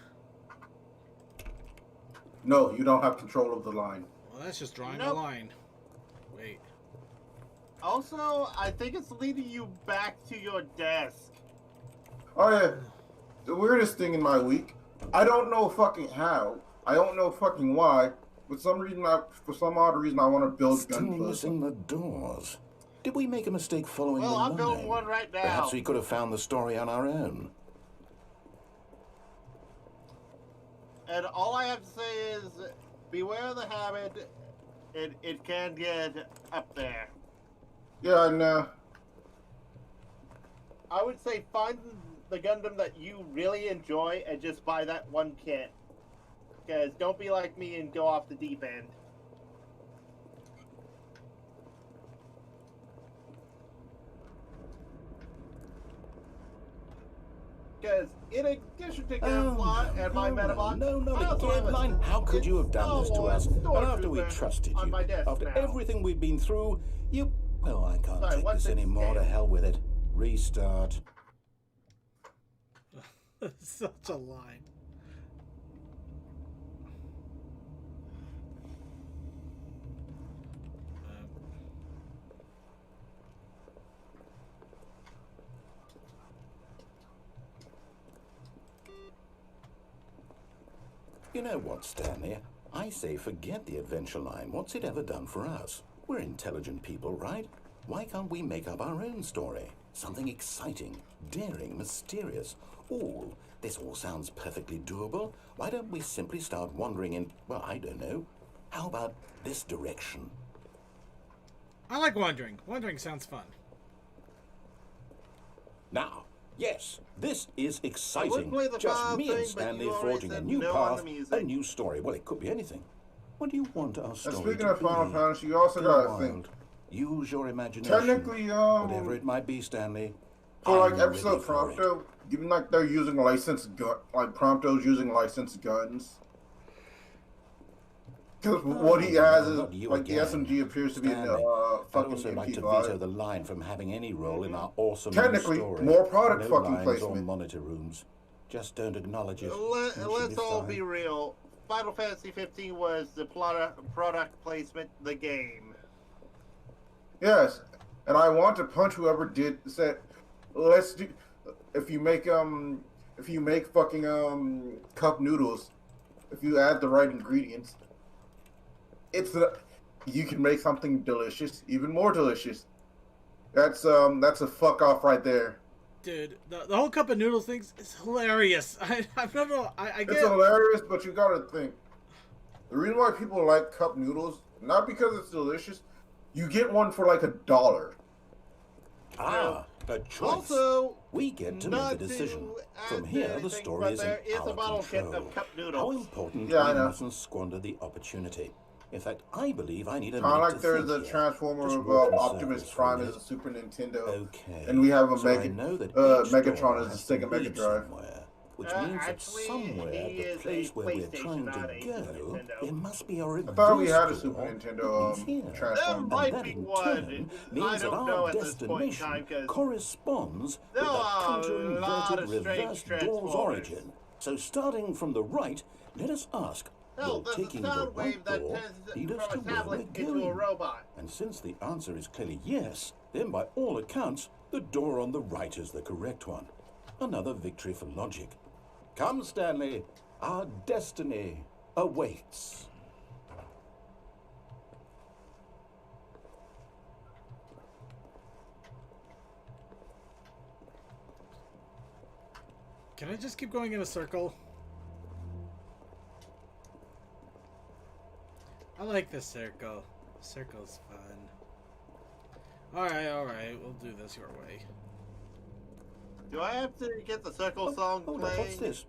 No, you don't have control of the line. Well, that's just drawing a Nope. line. Wait. Also, I think it's leading you back to your desk. Oh yeah, the weirdest thing in my week. I don't know fucking how. I don't know fucking why. But for some odd reason, I want to build Still gun missing the doors. Did we make a mistake following Well, the I'm line? building one right now. Perhaps we could have found the story on our own. And all I have to say is, beware the habit. It can get up there. Yeah, and I would say find the Gundam that you really enjoy and just buy that one kit. Because don't be like me and go off the deep end. Because in addition to Gamfly and my Metabot, No, I also have a Line. How could you have done this to Star us? Wars And after we Stormtrooper trusted on you, my desk after now. everything we've been through, you... Well, I can't Sorry, take what's this its anymore. To name? hell with it. Restart. Such a line. You know what, Stanley? I say forget the adventure line. What's it ever done for us? We're intelligent people, right? Why can't we make up our own story? Something exciting, daring, mysterious. This all sounds perfectly doable. Why don't we simply start wandering in, well, I don't know. How about this direction? I like wandering. Wandering sounds fun. Now, Yes, this is I exciting. would play the Just file me thing, and but Stanley you already forging a said new no on path, the music. a new story. Well, it could be anything. What do you want our story And speaking to of Final be? Fantasy, you also Go gotta wild. think. Use your imagination. Technically, Whatever it might be, Stanley. for like I'm episode ready for it. Prompto, given like they're using licensed gun, like Prompto's using licensed guns. Because what he has is not you like the again. SMG appears to be in the Stanley, I'd fucking also like to MP5. veto the line from having any role in our awesome new Technically, story. more product no fucking lines placement. or monitor rooms. Just don't acknowledge it. Let's all be real. Final Fantasy 15 was the product placement, the game. Yes, and I want to punch whoever said, let's do. If you make fucking cup noodles, if you add the right ingredients, you can make something delicious, even more delicious. That's a fuck off right there. Dude, the whole cup of noodles thing is hilarious. I don't know. I get It's hilarious, but you gotta think. The reason why people like cup noodles, not because it's delicious, you get one for like $1. Ah, a choice. Also, we get to not make a decision. to From add here, the anything, story but is in there is our a bottle kit control. of cup How noodles. important Yeah, I we know. mustn't squander the opportunity. In fact, I believe I need a Kind of minute like to there's think a here. transformer Just of walk in Optimus circles for a Prime as minute. a Super Nintendo, Okay. and we have a so I know that each Megatron door as a has to Sega Mega lead Drive. somewhere, which means that Actually, somewhere, he the is place a where we're PlayStation, trying not to a Super go, Nintendo. there must be a reverse I thought we had a door Super that Nintendo leads here. There transformer. And might that be in one. turn I means that don't know our at this point in time destination because corresponds with there that are a lot counter-inverted of strange reverse door's transformers. origin. So starting from the right, let us ask, no, will there's taking a the sound right wave that door turns lead us to from a where we're tablet into a going? robot. And since the answer is clearly yes, then by all accounts, the door on the right is the correct one. Another victory for logic. Come, Stanley, our destiny awaits. Can I just keep going in a circle? I like this circle. Circle's fun. Alright, we'll do this your way. Do I have to get the circle song Hold on, playing? what's this?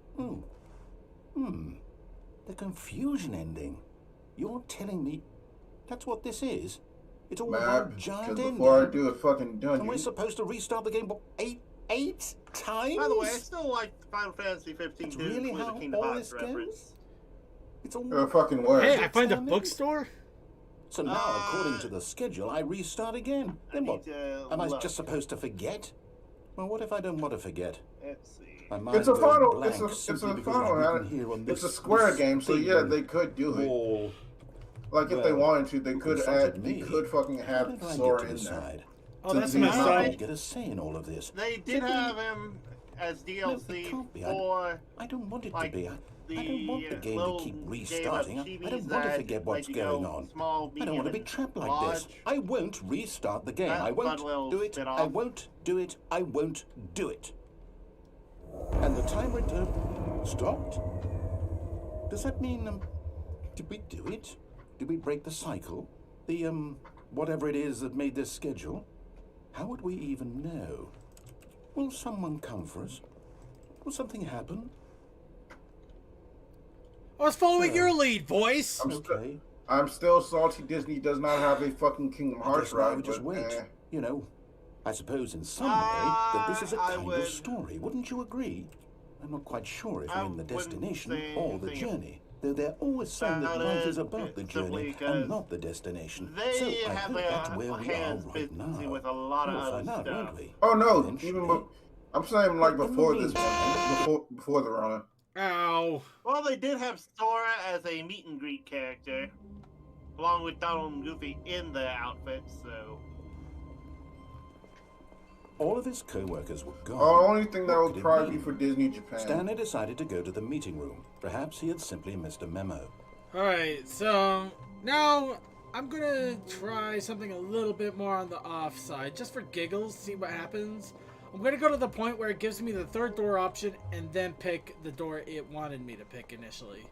The confusion ending. You're telling me that's what this is? It's all Map, one giant because ending. before I do a fucking And dungeon, we're supposed to restart the game eight times? By the way, I still like Final Fantasy 15 That's too really with how the Kingdom all Hearts this reference. goes? It's all fucking word. Hey, I find a Stanley? bookstore? So now, according to the schedule, I restart again. Then I what? need to Am I look. just supposed to forget? Well, what if I don't want to forget? Let's see. My mind It's a goes final. blank It's a simply because final. it's written here on It's a this- Square this game, so big yeah, they could do it. wall. Like if they Well, wanted to, they who could consulted add. They me? could fucking How have did I get Sora to in there. decide? Oh, that's To messed be up. I get a say in all of this. They did have him as DLC it can't be. for I don't want it like, to be. I don't want the game little to keep game of restarting. I chibis don't want to that, forget what's like, going on. Small, I don't want to be medium, trapped like large. this. I won't restart the game. That I won't fun little do it. spin-off. I won't do it. I won't do it. And the timer stopped? Does that mean, did we do it? Did we break the cycle? The, whatever it is that made this schedule? How would we even know? Will someone come for us? Will something happen? I was following your lead, voice! Okay. I'm still salty. Disney does not have a fucking Kingdom I Hearts guess now we ride, just but wait. You know, I suppose in some way that this is a I kind would- of story. Wouldn't you agree? I'm not quite sure if I we're in the wouldn't destination say or the anything journey. Though they're always saying that about life is it, about the simply journey because and not the destination. They So I have hope that's where their we are hands right busy now. with a lot of We'll other find out, stuff. won't we? oh no, Eventually. even I'm saying like But in the before this meantime- one, before the run. Ow. Well, they did have Sora as a meet and greet character, along with Donald and Goofy in the outfit, so... All of his co-workers were gone. The only thing that What would could it probably be mean? for Disney Japan. Stanley decided to go to the meeting room. Perhaps he had simply missed a memo. Alright, so now I'm gonna try something a little bit more on the off side, just for giggles, see what happens. I'm gonna go to the point where it gives me the third door option and then pick the door it wanted me to pick initially.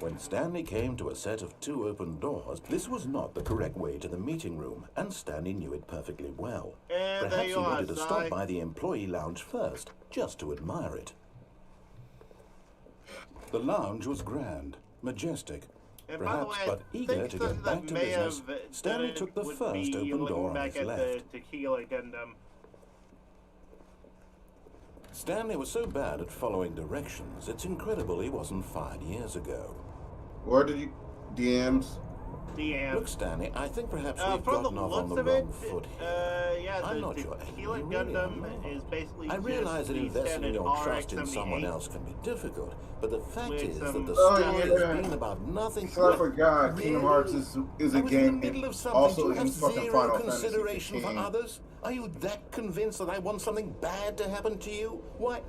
When Stanley came to a set of 2 open doors, this was not the correct way to the meeting room, and Stanley knew it perfectly well. And Perhaps he wanted to Si. stop by the employee lounge first, just to admire it. The lounge was grand, majestic, And perhaps, by the way, but I eager think to something get back that to may business, have Stanley done took the would first be open looking door on back his at left. the Tequila Gundam. Stanley was so bad at following directions, it's incredible he wasn't fired years ago. Where did you DMs? DM. Look, Stanley, I think perhaps we've From the gotten off on looks the of it, wrong foot here. yeah, I'm the not sure. Tequila You really are Gundam not. is basically I just realize that the investing standard your trust in RX-78 someone else can be difficult, but the fact with is that some- the Oh, story yeah. has been about nothing. So I forgot. Really? Kingdom Hearts is I a was in the game middle of something. also Do you in have fucking zero Final Fantasy consideration for 15. others? Are you that convinced that I want something bad to happen to you? Why,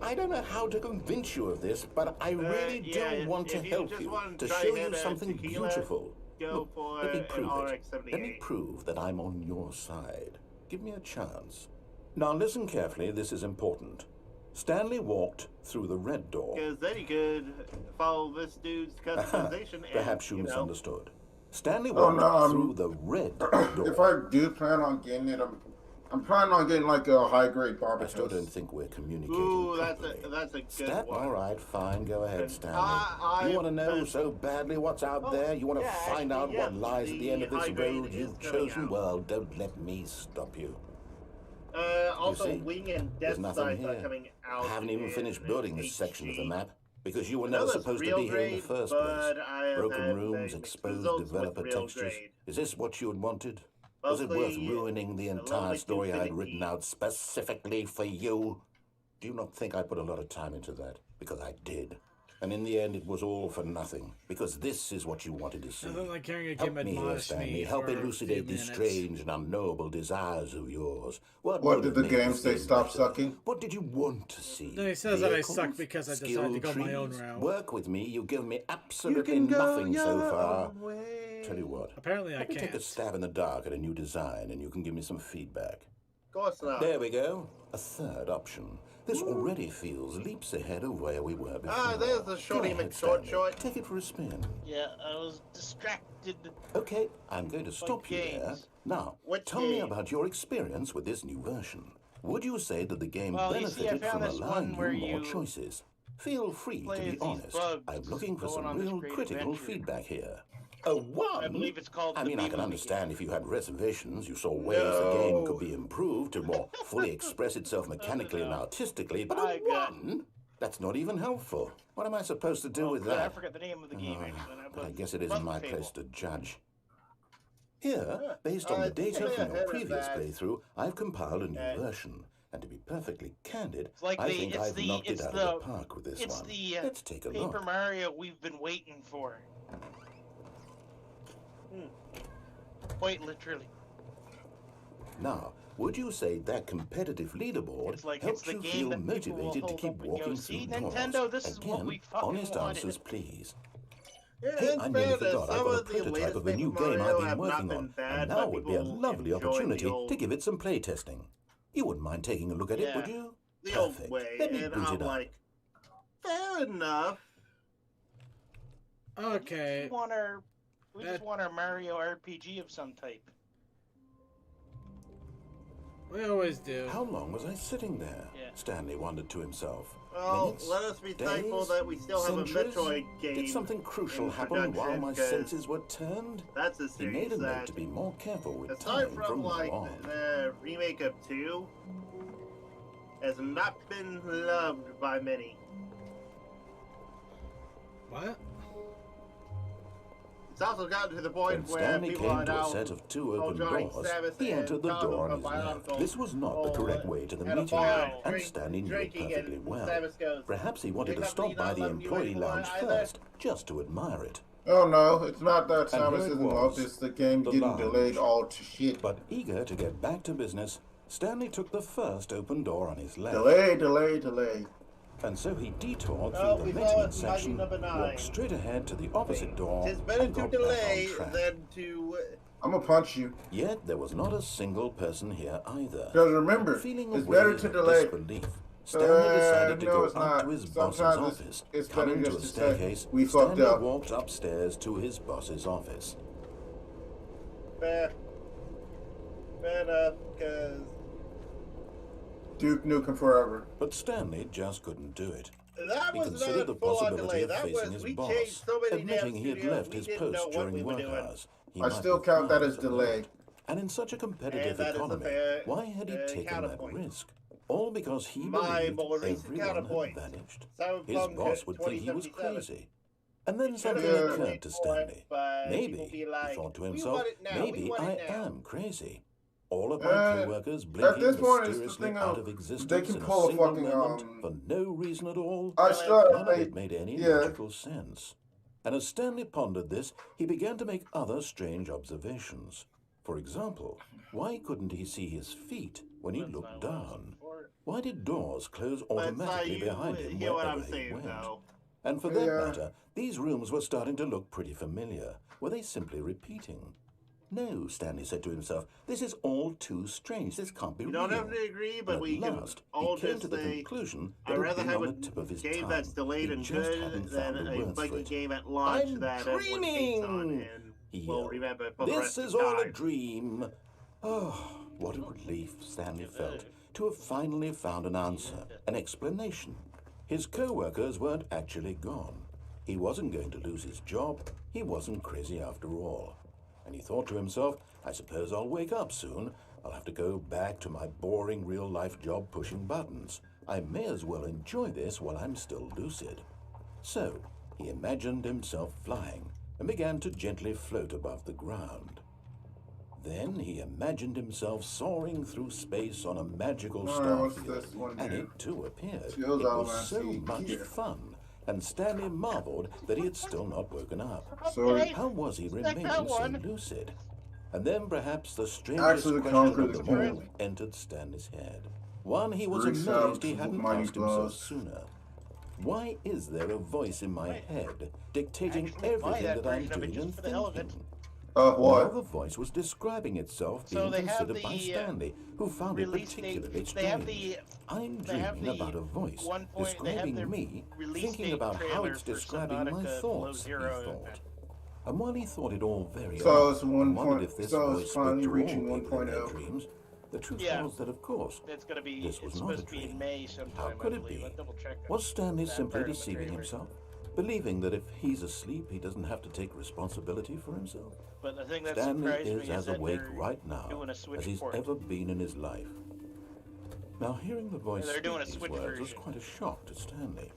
I don't know how to convince you of this, but I really yeah, do want to if you help just you, want to try show and you get a something tequila, beautiful. go Look, for let me an prove it. RX-78. Let me prove that I'm on your side. Give me a chance. Now listen carefully, this is important. Stanley walked through the red door. Because then you could follow this dude's customization and, Perhaps you know, misunderstood. Stanley Oh, walked no, through the red If door. I do plan on getting it, I'm planning on getting like a high grade I still don't Barbatos. think we're communicating Ooh, properly. that's a good Stat, one. all right, fine, go ahead, And Stanley. You want to know I- so badly what's out Oh, there? You want to yeah, find out actually, what yes, lies at the end of this high grade road is you've coming chosen? out. Well, don't let me stop you. Also, see, Wing and there's Death nothing Sides are here. coming out. I haven't even finished in building this section of the HG. map, because you were I never know that's supposed to real be here in the grade, first place. but I have Broken had rooms, mixed exposed results with developer real textures. grade. Is this what you had wanted? Was it worth Mostly, ruining the a entire lovely story I had Infinity. written out specifically for you? Do you not think I put a lot of time into that? Because I did. And in the end, it was all for nothing. Because this is what you wanted to see. Nothing like hearing a Help game me here, admonish Stanley. me Help for a elucidate few these minutes. strange and unknowable desires of yours. What would did have the made game this say? Stop better? sucking? What did you want to see? No, he says that I Vehicles? suck because I decided Skill to go my own trees? route. Work with me. You've given me absolutely nothing so far. Tell you what. Apparently I Let me take a can't. stab in the dark at a new design, and you can give me some feedback. Of course not. There we go. A third option. This already feels leaps ahead of where we were before. Ah, there's the Shorty Go ahead, McShort Stanley. short. Take it for a spin. Yeah, I was distracted. Okay, I'm going to stop you there. games? Now, What tell me game? about your experience with this new version. Would you say that the game Well, you see, I benefited found from this allowing one where you more you choices? Feel free to play be as these honest. bugs I'm looking for going some on this real great critical adventure. feedback here. A one? I believe it's called I the mean, I B can movie understand if you had reservations, you saw ways the game could be improved to more fully express itself mechanically and artistically, but a I got- one? That's not even helpful. What am I supposed to do with I that? forgot the name of the game, actually. But I guess it isn't Puzzle my Table. place to judge. Here, based on I the think I data may from have your heard of previous that. playthrough, I've compiled a new Okay. version. And to be perfectly candid, It's like I the- think it's I've the- knocked it it's out the- of the park with this It's one. the Let's take a Paper look. Mario we've been waiting for. Quite literally. Now, would you say that competitive leaderboard It's like helps it's the you game feel that people will motivated to hold keep up and go, walking "See, through doors? Nintendo, this is what Again, we fucking honest wanted." answers, please. Yeah, Hey, in I nearly fairness, forgot I've some got a of the prototype latest of a new Paper game Mario I've been have not working been on, bad, and now but would be a people lovely enjoy the opportunity old- to give it some playtesting. You wouldn't mind taking a look at it, Yeah. would you? the old Perfect. way, Let me and boot I'm it up. like, fair enough. Okay. We just want our Mario RPG of some type. We always do. How long was I sitting there? Yeah. Stanley wondered to himself. Well, Minutes? let us be Days? thankful that we still have a Centuries? Metroid game. Did something crucial in happen while my production, 'cause senses were turned? That's a He made series a note that, to be more careful with aside time from from like now on. the remake of 2, has not been loved by many. What? It's also gotten to the When point where Stanley people are came to now a set of two open drawing doors, Samus he and entered the Taco door on from his left. Biological This was not the correct way to the at a meeting bar, room, and drink- Stanley knew it drinking, perfectly and well. Samus goes, Perhaps he wanted to "Pick up stop the by the not love you employee anymore lounge either." first, just to admire it. Oh no, it's not that And Samus here it isn't love, was, it's the game the getting lounge. delayed all to shit. But eager to get back to business, Stanley took the first open door on his left. Delay. And so he detoured Oh, through we the saw maintenance it in Mighty section, number 9. walked straight ahead to the opposite door, It's better and to got back delay on track. than to. I'm gonna punch you. Yet there was not a single person here either. Because remember, Feeling a it's better wave to of delay. disbelief, Stanley decided to no, go it's up not. to his Sometimes boss's office. it's Coming better to a just to say, staircase, "We fucked Stanley up." walked upstairs to his boss's office. Fair enough, because Duke Nukem Forever. But Stanley just couldn't do it. that He was considered not the a full-on possibility delay. of That facing was, his we boss, changed so many damn admitting he had studios, left we his didn't know post what we during were work doing. hours. He I might still be count that proud as to delay. note. And in such a competitive And that is a economy, fair- why had he taken that counterpoint. risk? All because he My believed more recent everyone counterpoint. had vanished. His Cyberpunk boss would think he was 2077. crazy. And then It something should've been occurred to released more Stanley. by Maybe, people be he like, thought to "We himself, want it now, we maybe want I it now." am crazy. All of my co-workers At blinking this point, it's the mysteriously thing out of of existence they can in pull a a single fucking moment for no reason at all. I still None of it made any yeah. logical sense. And as Stanley pondered this, he began to make other strange observations. For example, why couldn't he see his feet when he looked down? Why did doors close automatically behind him hear what wherever I'm he saying, went? though. And for that Yeah. matter, these rooms were starting to look pretty familiar. Were they simply repeating? No, Stanley said to himself, this is all too strange. This can't be You real. don't have to agree, And but at we can last, all he came just to the say, conclusion I'd that rather had been have on a the tip of his game tongue. that's delayed He and just good hadn't than found the a words for buggy it. game at launch I'm that everyone hates on dreaming! and He will yelled. remember for the This rest is of all a time. dream. Oh, what a relief Stanley felt to have finally found an answer, an explanation. His co-workers weren't actually gone. He wasn't going to lose his job. He wasn't crazy after all. And he thought to himself, I suppose I'll wake up soon. I'll have to go back to my boring real-life job pushing buttons. I may as well enjoy this while I'm still lucid. So, he imagined himself flying and began to gently float above the ground. Then he imagined himself soaring through space on a magical what's starfield, this one and here? it too appeared. Skills It was element, so see, much here. fun, and Stanley marveled that he had still not woken up. Sorry. How was he remaining that so one. lucid? And then perhaps the strangest Actually, question conquer of the them all king. entered Stanley's head. One he was Grease amazed out he with hadn't mighty asked himself blows. sooner. Why is there a voice in my head dictating Actually, buy everything that that I'm version of it doing just and for the hell of it. thinking? Of Now what? the voice was describing itself So being they have considered by the, Stanley, who found it release date. particularly They have strange. the. I'm they have dreaming the about a voice one point- they have describing the me, release thinking date about how trailer it's for describing my Subnautica thoughts, he Below Zero. thought. And while he thought it all very So odd, it's and 1 wondered point- if this so voice it's spoke finally to all reaching people in their 1.0. dreams, the truth Yeah. was that, of course, It's gonna be. this It's was not a supposed to be in dream. May sometime. How could I it believe. be? I'll double check it. Was Stanley That simply part of the deceiving trailer. himself, believing that if he's asleep, he doesn't have to take responsibility for himself? But the thing that Stanley surprised me is is as that awake they're right now doing a as Switch he's port. ever been in his life. Now, hearing the voice They're doing a speak Switch these words was version. quite a shock to Stanley.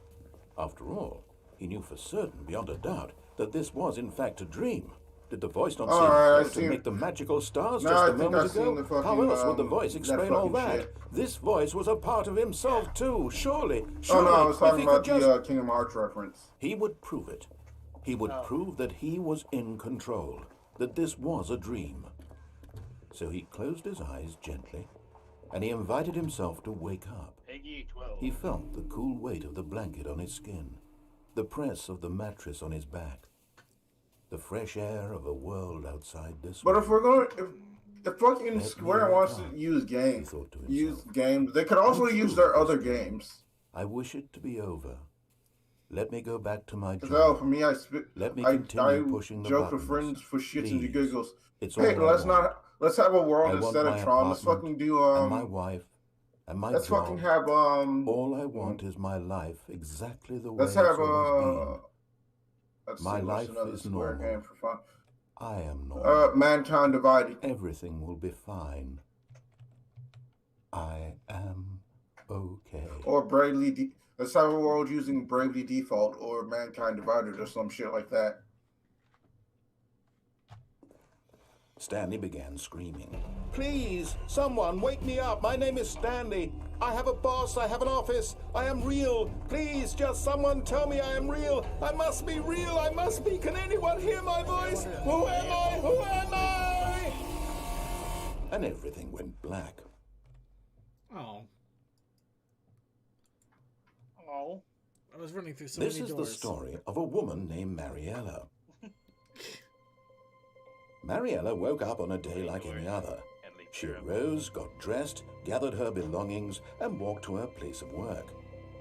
After all, he knew for certain, beyond a doubt, that this was in fact a dream. Did the voice not seem Alright, close to I make the magical stars No, just I a think moment I've seen ago? the fucking, How else would the voice that explain all fucking that? shit. This voice was a part of himself too, surely. Oh Surely, no, I was if talking he could about just... the Kingdom Hearts reference. He would prove it. He would prove that he was in control, that this was a dream. So he closed his eyes gently, and he invited himself to wake up. Peggy 12. He felt the cool weight of the blanket on his skin, the press of the mattress on his back, the fresh air of a world outside this But world. if we're going, if fucking Let me Square wake wants up, to use he games, thought to use himself. games, they could also How use true their is other this? games. I wish it to be over. Let me go back to my So job. for me, I Let me I continue pushing the joke with buttons. friends for shits Please. and giggles. It's Hey, all I let's want. let's have a world I want instead my of Tron. Let's apartment fucking do and my wife and my let's job. fucking have All I want is my life exactly the way let's it's have always let's My see, what's life another is Square normal. game for fun. been. I am normal. Mankind Divided. Everything will be fine. I am okay. Or let's have a world using Bravely Default or Mankind Divided or some shit like that. Stanley began screaming. Please, someone, wake me up. My name is Stanley. I have a boss. I have an office. I am real. Please, just someone tell me I am real. I must be real. I must be. Can anyone hear my voice? Who am I? Who am I? And everything went black. Oh, Oh. I was running through so This many is doors. the story of a woman named Mariella. Mariella woke up on a day like any other. She arose, got dressed, gathered her belongings, and walked to her place of work.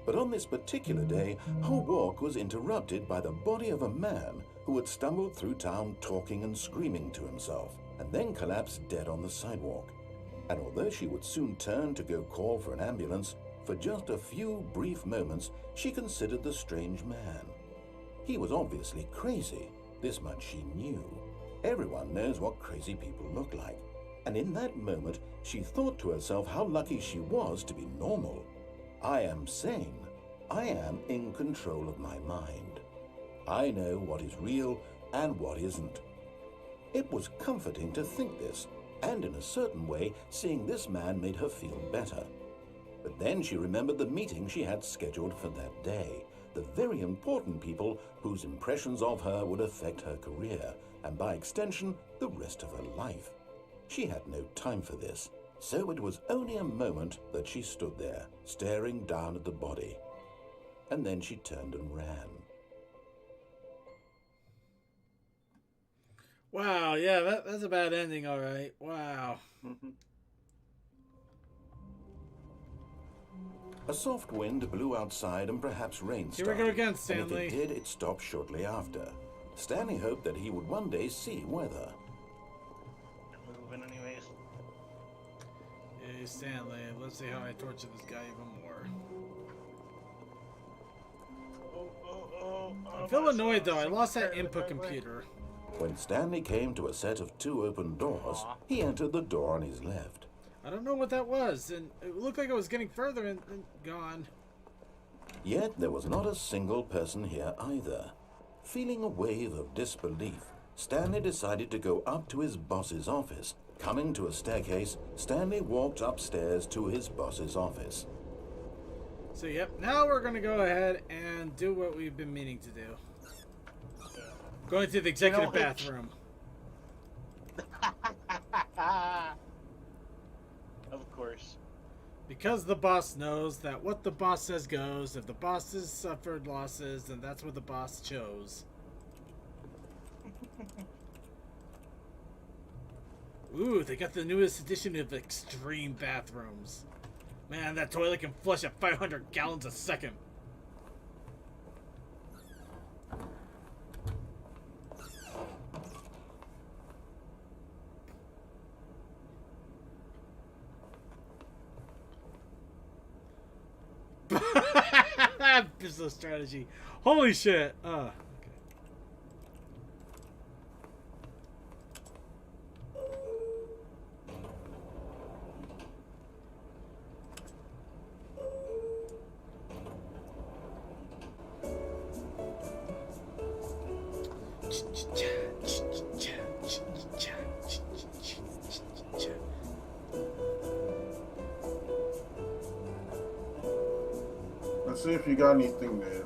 But on this particular day, her walk was interrupted by the body of a man who had stumbled through town talking and screaming to himself, and then collapsed dead on the sidewalk. And although she would soon turn to go call for an ambulance, for just a few brief moments she considered the strange man. He was obviously crazy, this much she knew. Everyone knows what crazy people look like. And in that moment, she thought to herself how lucky she was to be normal. I am sane. I am in control of my mind. I know what is real and what isn't. It was comforting to think this, and in a certain way, seeing this man made her feel better. But then she remembered the meeting she had scheduled for that day, the very important people whose impressions of her would affect her career, and by extension, the rest of her life. She had no time for this, so it was only a moment that she stood there, staring down at the body. And then she turned and ran. Wow, yeah, that's a bad ending, all right. Wow. A soft wind blew outside and perhaps rain started. Here we go again, Stanley. And if it did, it stopped shortly after. Stanley hoped that he would one day see weather. Moving anyways. Hey, Stanley, let's see how I torture this guy even more. I feel annoyed, though. I lost that input computer. When Stanley came to a set of 2 open doors, he entered the door on his left. I don't know what that was, and it looked like it was getting further and gone. Yet there was not a single person here either. Feeling a wave of disbelief, Stanley decided to go up to his boss's office. Coming to a staircase, Stanley walked upstairs to his boss's office. So, yep, now we're going to go ahead and do what we've been meaning to do. Going to the executive bathroom. Of course. Because the boss knows that what the boss says goes. If the boss has suffered losses, then that's what the boss chose. Ooh, they got the newest edition of extreme bathrooms. Man, that toilet can flush at 500 gallons a second. Business strategy. Holy shit. Okay. Let's see if you got anything there.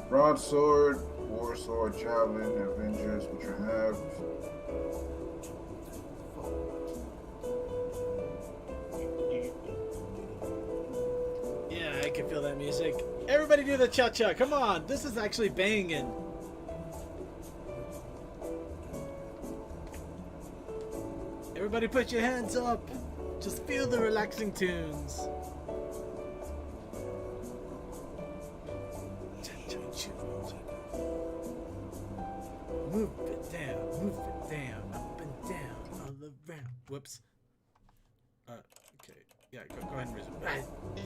Broadsword, war sword, javelin, Avengers, which I have. Yeah, I can feel that music. Everybody do the cha-cha. Come on. This is actually banging. Everybody put your hands up. Just feel the relaxing tunes. Move it down, up and down, all around. Whoops. Okay. Yeah, go ahead and resume.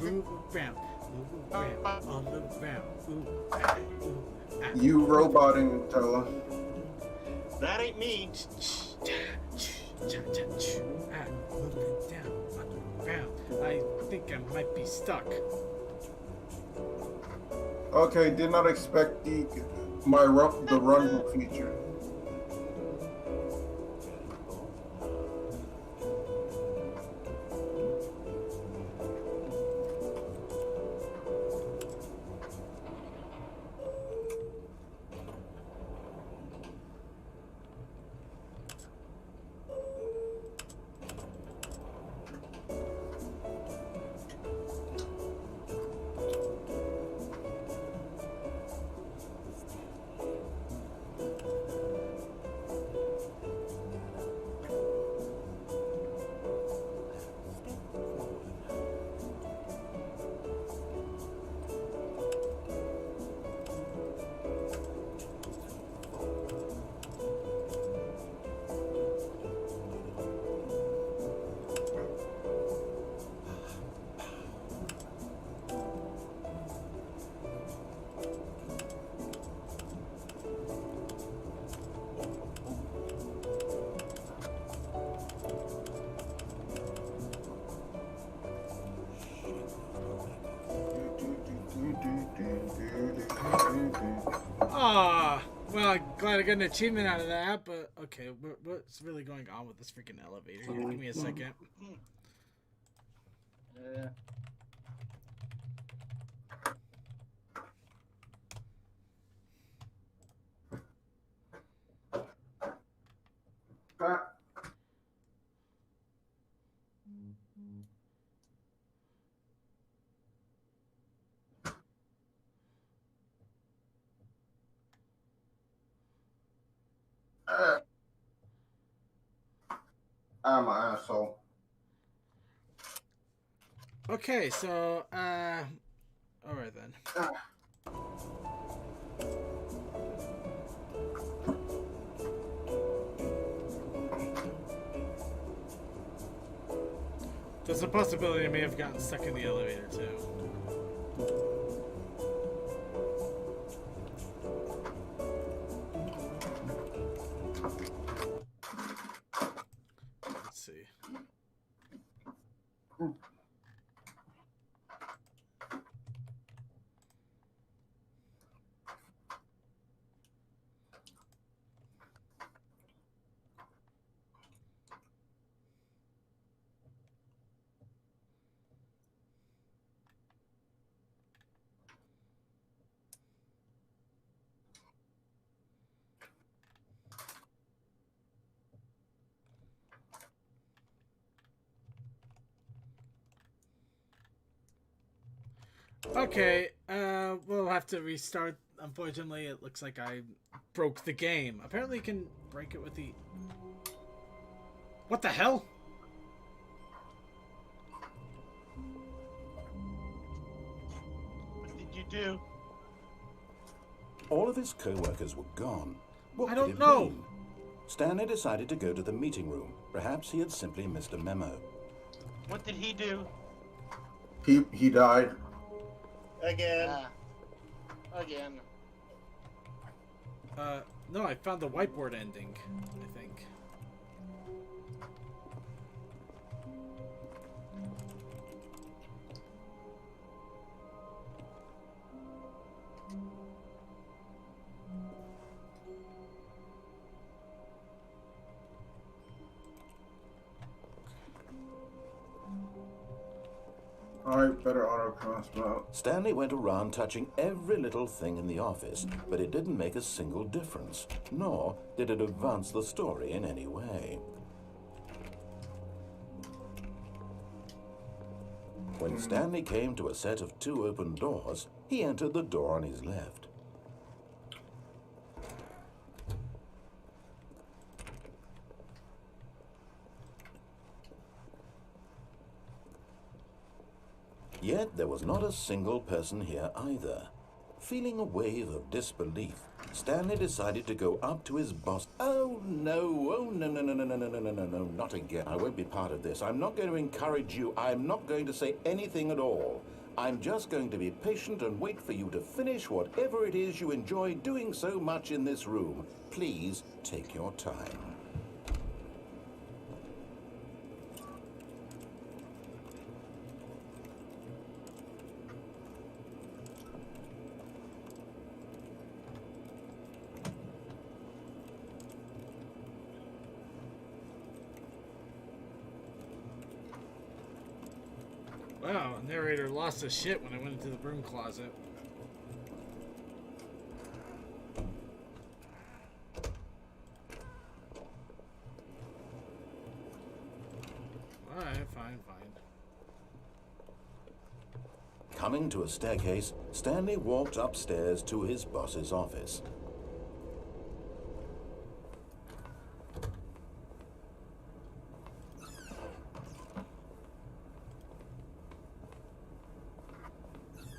Move around, all around. Ooh, ah, ooh, ah. You roboting, Tella. That ain't me. Move it down, all around. I think I might be stuck. Okay, did not expect the run hook feature. Ah, well, I'm glad I got an achievement out of that, but okay, what's really going on with this freaking elevator here? Give me a second. I'm an asshole. Okay, so, alright then. There's a possibility I may have gotten stuck in the elevator, too. Let's see. Okay, we'll have to restart. Unfortunately, it looks like I broke the game. Apparently you can break it with the... What the hell? What did you do? All of his co-workers were gone. What I could don't it know. mean? Stanley decided to go to the meeting room. Perhaps he had simply missed a memo. What did he do? He died. Again. Again. No, I found the whiteboard ending, I think. Alright, better auto cross out. Stanley went around touching every little thing in the office, but it didn't make a single difference, nor did it advance the story in any way. When Stanley came to a set of 2 open doors, he entered the door on his left. Yet there was not a single person here either. Feeling a wave of disbelief, Stanley decided to go up to his boss. Oh no, no, not again. I won't be part of this. I'm not going to encourage you. I'm not going to say anything at all. I'm just going to be patient and wait for you to finish whatever it is you enjoy doing so much in this room. Please take your time. Wow, narrator lost his shit when I went into the broom closet. Alright, fine. Coming to a staircase, Stanley walked upstairs to his boss's office.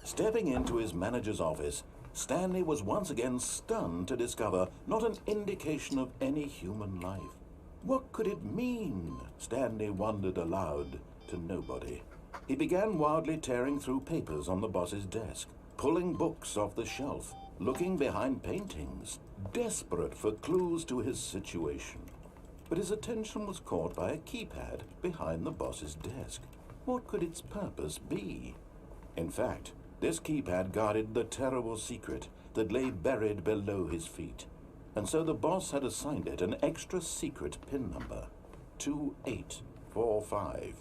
Stepping into his manager's office, Stanley was once again stunned to discover not an indication of any human life. What could it mean? Stanley wondered aloud to nobody. He began wildly tearing through papers on the boss's desk, pulling books off the shelf, looking behind paintings, desperate for clues to his situation. But his attention was caught by a keypad behind the boss's desk. What could its purpose be? In fact, this keypad guarded the terrible secret that lay buried below his feet, and so the boss had assigned it an extra secret pin number, 2845.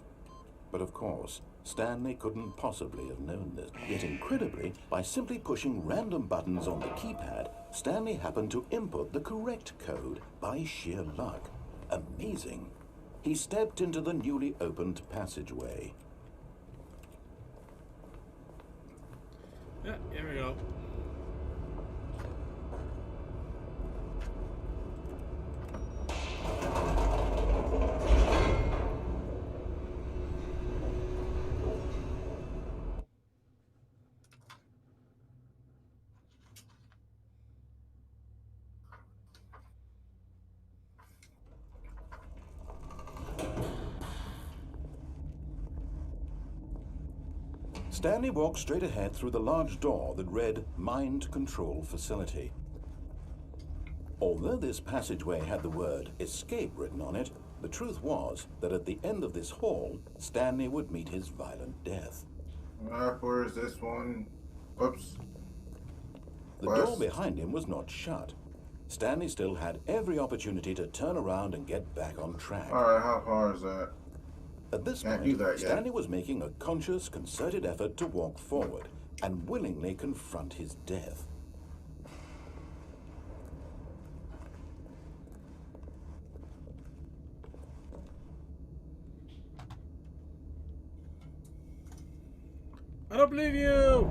But of course, Stanley couldn't possibly have known this. Yet incredibly, by simply pushing random buttons on the keypad, Stanley happened to input the correct code by sheer luck. Amazing. He stepped into the newly opened passageway. Yeah, here we go. Stanley walked straight ahead through the large door that read Mind Control Facility. Although this passageway had the word Escape written on it, the truth was that at the end of this hall, Stanley would meet his violent death. Where is this one? Oops. The door behind him was not shut. Stanley still had every opportunity to turn around and get back on track. Alright, how far is that? At this Can't point, do that yet. Stanley was making a conscious, concerted effort to walk forward and willingly confront his death. I don't believe you!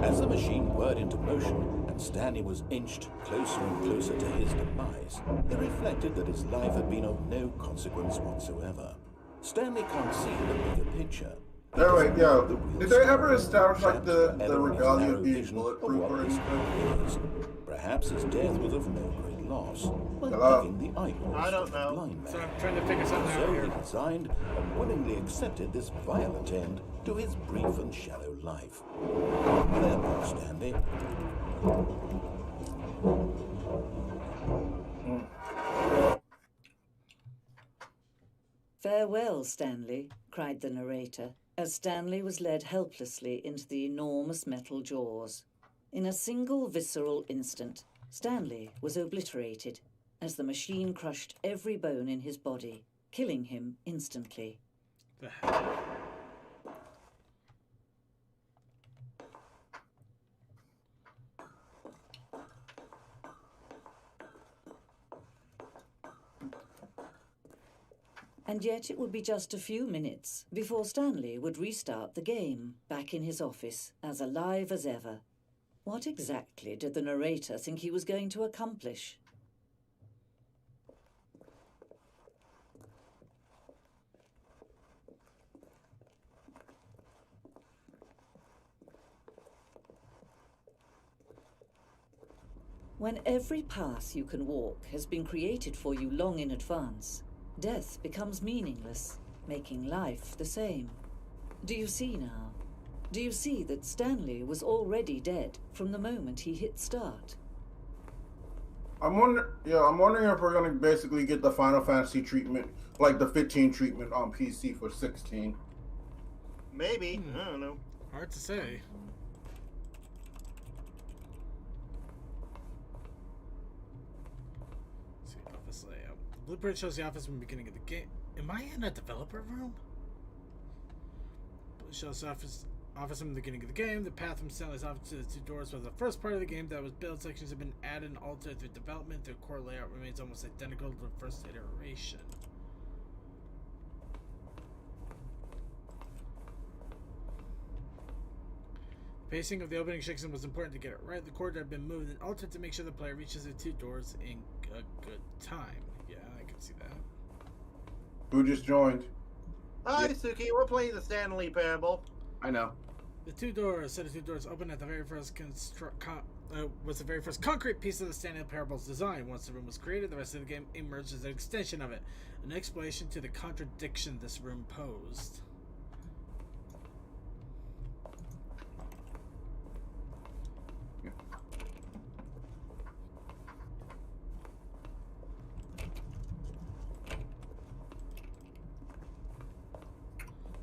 As the machine whirred into motion and Stanley was inched closer and closer to his demise, he reflected that his life had been of no consequence whatsoever. Stanley can't see the bigger picture. There we go. The real Did they ever story, establish like trapped the forever in his regalia narrow of being vision of bulletproof what or this anything? world is? Perhaps his death was of no great loss, like Hello? picking the eyeballs I don't of a know. blind man. So I'm trying to figure something out So here. he resigned and willingly accepted this violent end to his brief and shallow life. There, poor Stanley. "Farewell, Stanley," cried the narrator, as Stanley was led helplessly into the enormous metal jaws. In a single visceral instant, Stanley was obliterated as the machine crushed every bone in his body, killing him instantly. The hell? And yet it would be just a few minutes before Stanley would restart the game, back in his office, as alive as ever. What exactly did the narrator think he was going to accomplish? When every path you can walk has been created for you long in advance, death becomes meaningless, making life the same. Do you see now? Do you see that Stanley was already dead from the moment he hit start? I'm wondering if we're gonna basically get the Final Fantasy treatment, like the 15 treatment on PC for 16. Maybe. I don't know. Hard to say. Let's see, office layout. The blueprint shows the office from the beginning of the game. Am I in a developer room? It shows office from the beginning of the game. The path from Stanley's office to the two doors was the first part of the game that was built. Sections have been added and altered through development. The core layout remains almost identical to the first iteration. Pacing of the opening section was important to get it right. The corridor had been moved and altered to make sure the player reaches the two doors in a good time. Yeah, I can see that. Who just joined? Hi, Suki. We're playing the Stanley Parable. I know. The two doors, set of two doors, opened at the very first was the very first concrete piece of the Stanley Parable's design. Once the room was created, the rest of the game emerged as an extension of it, an explanation to the contradiction this room posed.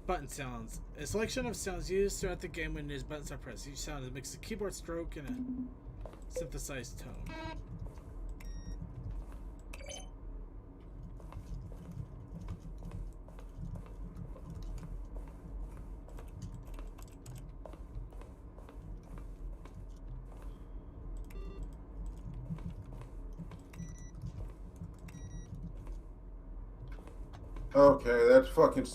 Button sounds. A selection of sounds used throughout the game when these buttons are pressed. Each sound is a mix of keyboard stroke and a synthesized tone. Okay, that's fucking.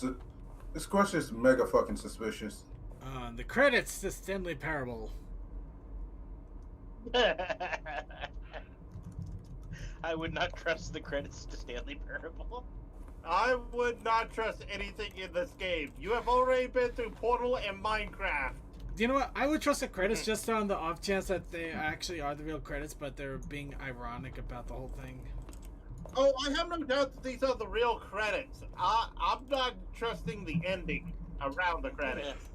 This question is mega fucking suspicious. The credits to Stanley Parable. I would not trust the credits to Stanley Parable. I would not trust anything in this game. You have already been through Portal and Minecraft. You know what? I would trust the credits just on the off chance that they actually are the real credits, but they're being ironic about the whole thing. Oh, I have no doubt that these are the real credits. I'm not trusting the ending around the credits.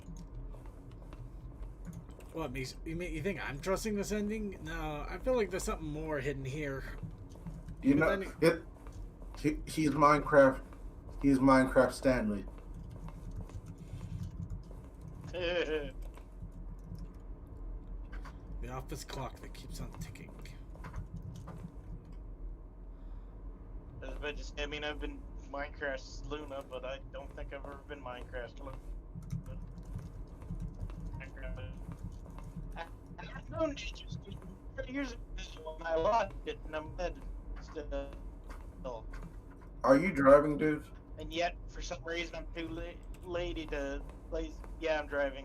What, you think I'm trusting this ending? No, I feel like there's something more hidden here. You know, he's Minecraft. He's Minecraft Stanley. The office clock that keeps on ticking. I mean, I've been Minecraft Luna, but I don't think I've ever been Minecraft Luna. I've known just 30 years ago when I lost it, and I'm dead still. Are you driving, dude? And yet, for some reason, I'm too lady to play. Yeah, I'm driving.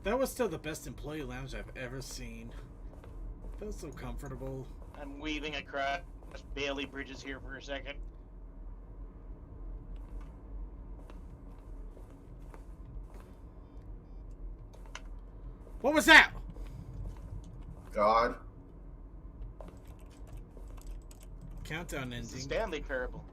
That was still the best employee lounge I've ever seen. Feels so comfortable. I'm weaving across Bailey Bridges here for a second. What was that? God. Countdown It's the ending. Stanley Parable.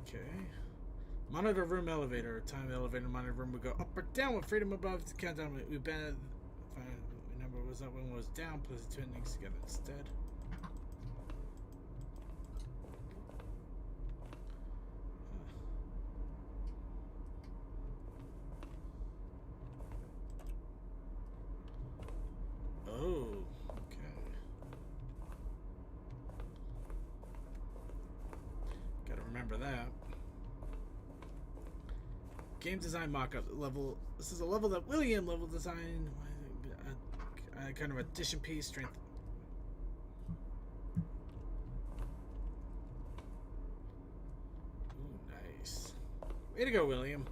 Okay. Monitor room elevator. Time elevator monitor room would go up or down with freedom above the countdown. We banned. Number was that one was down. Place the two endings together instead. Oh, okay. Gotta remember that. Game design mockup level. This is a level that William level design. Kind of addition piece strength. Ooh, nice. Way to go, William.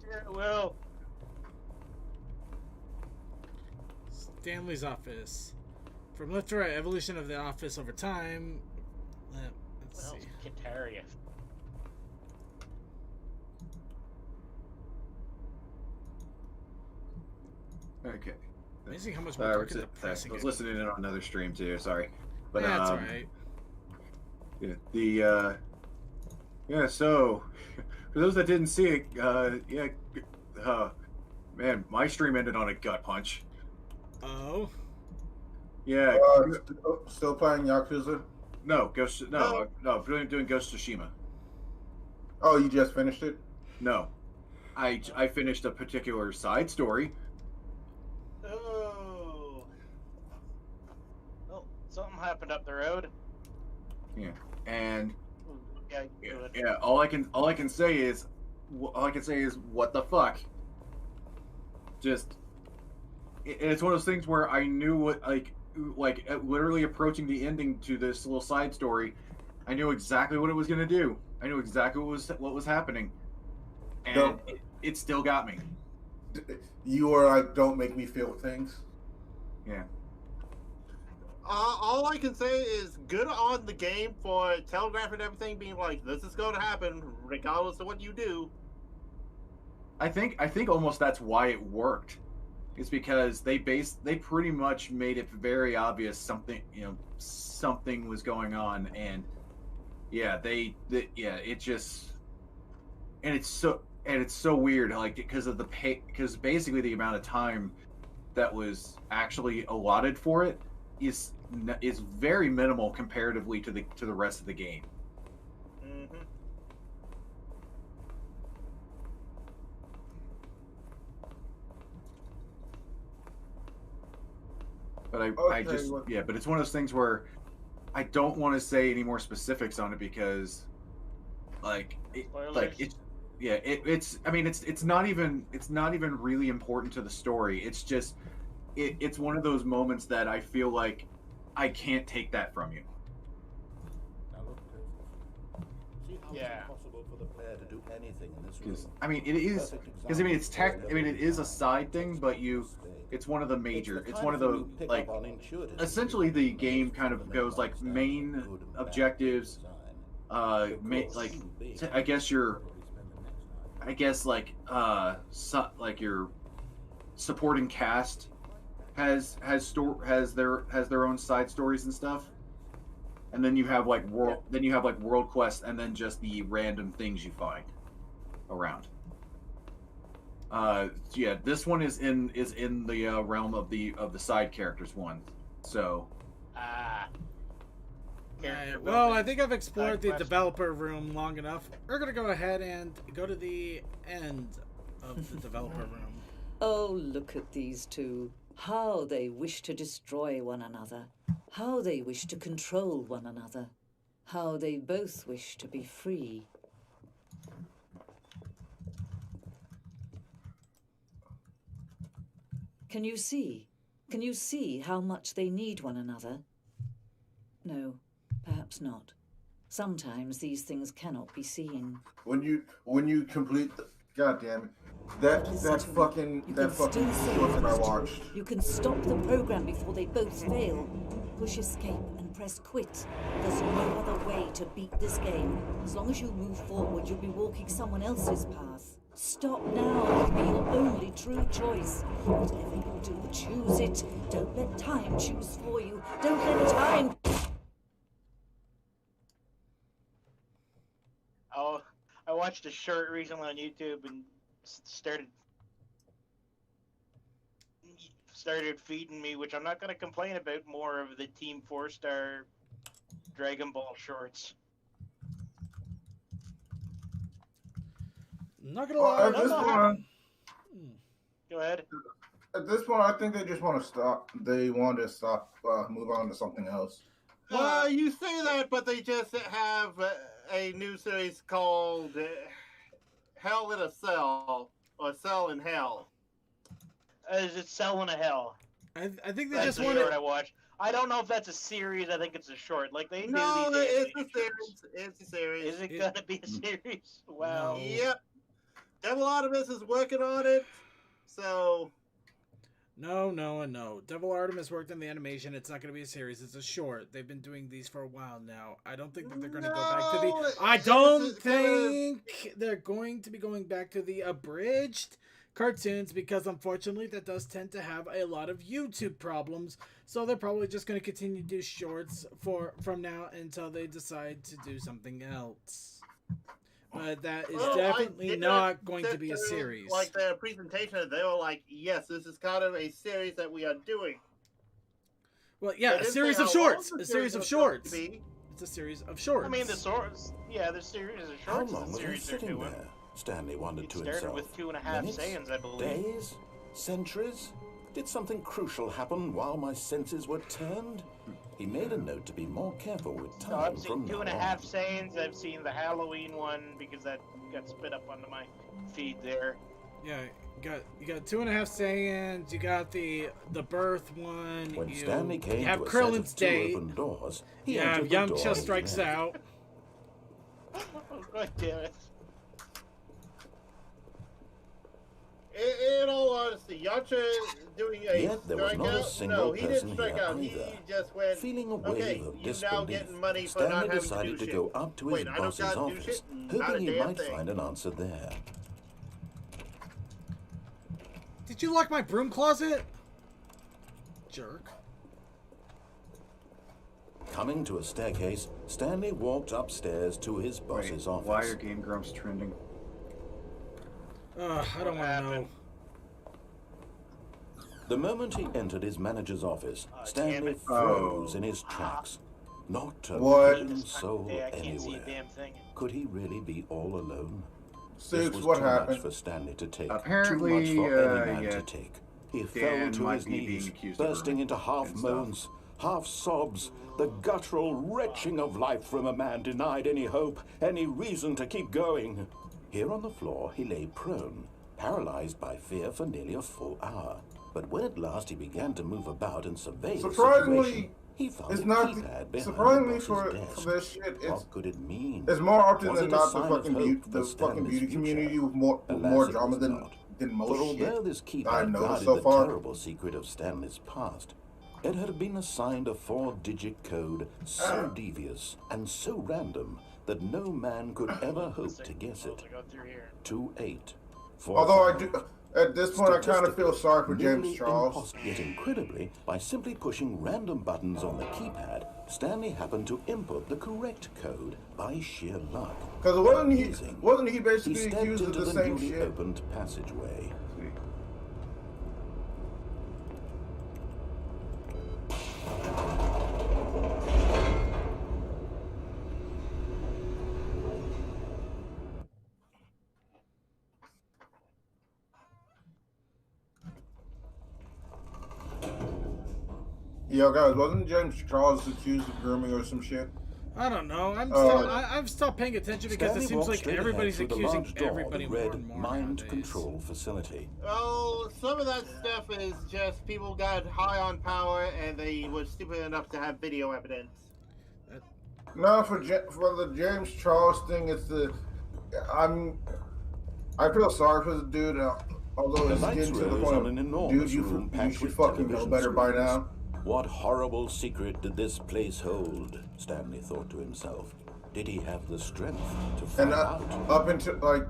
Yeah, well. Stanley's office. From left to right, evolution of the office over time. Let's see. Kataria. Okay. Amazing how much more work into pressing I was it. listening in on another stream too. Sorry, but Yeah, that's alright. Yeah, yeah. So, for those that didn't see it, man, my stream ended on a gut punch. Oh. Yeah. Still playing Yakuza? No, doing Ghost of Tsushima. Oh, you just finished it? No, I finished a particular side story. Oh. Well, something happened up the road. Yeah, and Yeah. all I can say is what the fuck. Just it's one of those things where I knew what literally approaching the ending to this little side story, I knew exactly what it was gonna do. I knew exactly what was happening, and it still got me. You were like, don't make me feel things. Yeah. All I can say is good on the game for telegraphing everything, being like, this is going to happen regardless of what you do. I think almost that's why it worked. is because they pretty much made it very obvious something was going on, and yeah, it just, and it's so weird, like, because of because basically the amount of time that was actually allotted for it is very minimal comparatively to the rest of the game. Mm-hmm. But Okay, but it's one of those things where I don't want to say any more specifics on it because, it's not even really important to the story. It's just, it's one of those moments that I feel like I can't take that from you. Yeah. It is, because it is a side thing, but it's one of the major. It's one of the, like, essentially the game kind of goes like main objectives, I guess your supporting cast has their own side stories and stuff, and then you have like world quests, and then just the random things you find around. This one is in the realm of the side characters one. So. Well, I think I've explored the developer room long enough. We're gonna go ahead and go to the end of the developer room. Oh, look at these two. How they wish to destroy one another. How they wish to control one another. How they both wish to be free. Can you see? Can you see how much they need one another? No, perhaps not. Sometimes these things cannot be seen. When you complete the, God damn it. That fucking short that I watched. You can stop the program before they both fail. Push escape and press quit. There's no other way to beat this game. As long as you move forward, you'll be walking someone else's path. Stop now. It'll be your only true choice. Whatever you do, choose it. Don't let time choose for you. Don't let time... Oh, I watched a short recently on YouTube and started feeding me, which I'm not going to complain about, more of the Team 4-Star Dragon Ball shorts. Not gonna lie. At this point, Go ahead. At this point, I think they just want to stop. They want to stop, move on to something else. Well, you say that, but they just have a new series called Hell in a Cell, or Cell in Hell. Is it Cell in a Hell? I think they That's just the want short to. I watched. I don't know if that's a series. I think it's a short. Like they No, do these it's a animated series. shorts. It's a series. Is it gonna be a series? Wow. No. Yep. Devil Artemis is working on it, so. No. Devil Artemis worked on the animation. It's not going to be a series. It's a short. They've been doing these for a while now. I don't think that they're going to go back to the... I don't think they're going to be going back to the abridged cartoons, because unfortunately that does tend to have a lot of YouTube problems. So they're probably just going to continue to do shorts from now until they decide to do something else. But that is definitely not going to be a series. Like their presentation, they were like, yes, this is kind of a series that we are doing. Well, yeah, a series of shorts. A series of shorts. It's a series of shorts. I mean, the shorts. Yeah, the series of How shorts. long The was he series they're sitting doing. there? Stanley wondered It to started himself. with 2.5 Minutes? seconds, I believe. Days? Centuries? Did something crucial happen while my senses were turned? He made a note to be more careful with So time I've from seen now 2.5 on. sayings. I've seen the Halloween one because that got spit up onto my feed there. Yeah, you got 2.5 sayings. You got the birth one. When you Stanley came have to a Krillin's set of two date. open doors, he You entered have the Yamcha door strikes he left. out. Oh, God damn it. In all honesty, Yamcha doing a Yet there was not a strikeout? single No, he didn't person strike here out. He either. just went, Feeling a wave okay, of you're now disbelief, getting money for Stanley not having to decided do to shit. go up to his Wait, I don't boss's gotta do office, shit? Not a hoping he damn might thing. find an answer there. Did you lock my broom closet? Jerk. Coming to a staircase, Stanley walked upstairs to his boss's office. Why are Game Grumps trending? I don't want to know. The moment he entered his manager's office, Stanley it. froze in his tracks. Not a What? living soul Hey, I can't see a anywhere. damn thing. Could he really be all alone? Six, This was what too happened? much for Stanley to take. Apparently, too much for any man yeah, to take. He Dan fell to might his be being knees, accused of bursting rape into half and stuff. moans, half sobs, the guttural retching of life from a man denied any hope, any reason to keep going. Here on the floor, he lay prone, paralyzed by fear for nearly a full hour. But when at last he began to move about and survey the Surprisingly, situation, he found it's a not keypad behind surprisingly the for boss's desk. this shit. What could it mean? It's more often Was than it a not sign of hope for Stanley's beauty future? community with more Alas, it drama was than not. most For although shit. this I've keypad noticed guarded so the far. terrible secret of Stanley's past, it had been assigned a 4-digit code so devious and so random that no man could ever hope to guess it. I go through here. 28. Although I do, at this point, I kind of feel sorry for James Nearly Charles. impossible, yet incredibly, by simply pushing random buttons on the keypad, Stanley happened to input the correct code by sheer luck. Because Amazing. wasn't he He basically stepped accused of into the the same newly shit? opened passageway. Yo, guys, wasn't James Charles accused of grooming or some shit? I don't know. I've stopped paying attention because Stanley it seems walked like straight ahead everybody's through the accusing large door everybody that more read and more mind nowadays. control facility. Well, some of that stuff is just people got high on power and they were stupid enough to have video evidence. No, for the James Charles thing, it's the I feel sorry for the dude. Although The it's lights getting to the rose point on an of, enormous dude, you room you packed should with fucking know television better by screens. now. What horrible secret did this place hold? Stanley thought to himself. Did he have the strength to find And out? up until like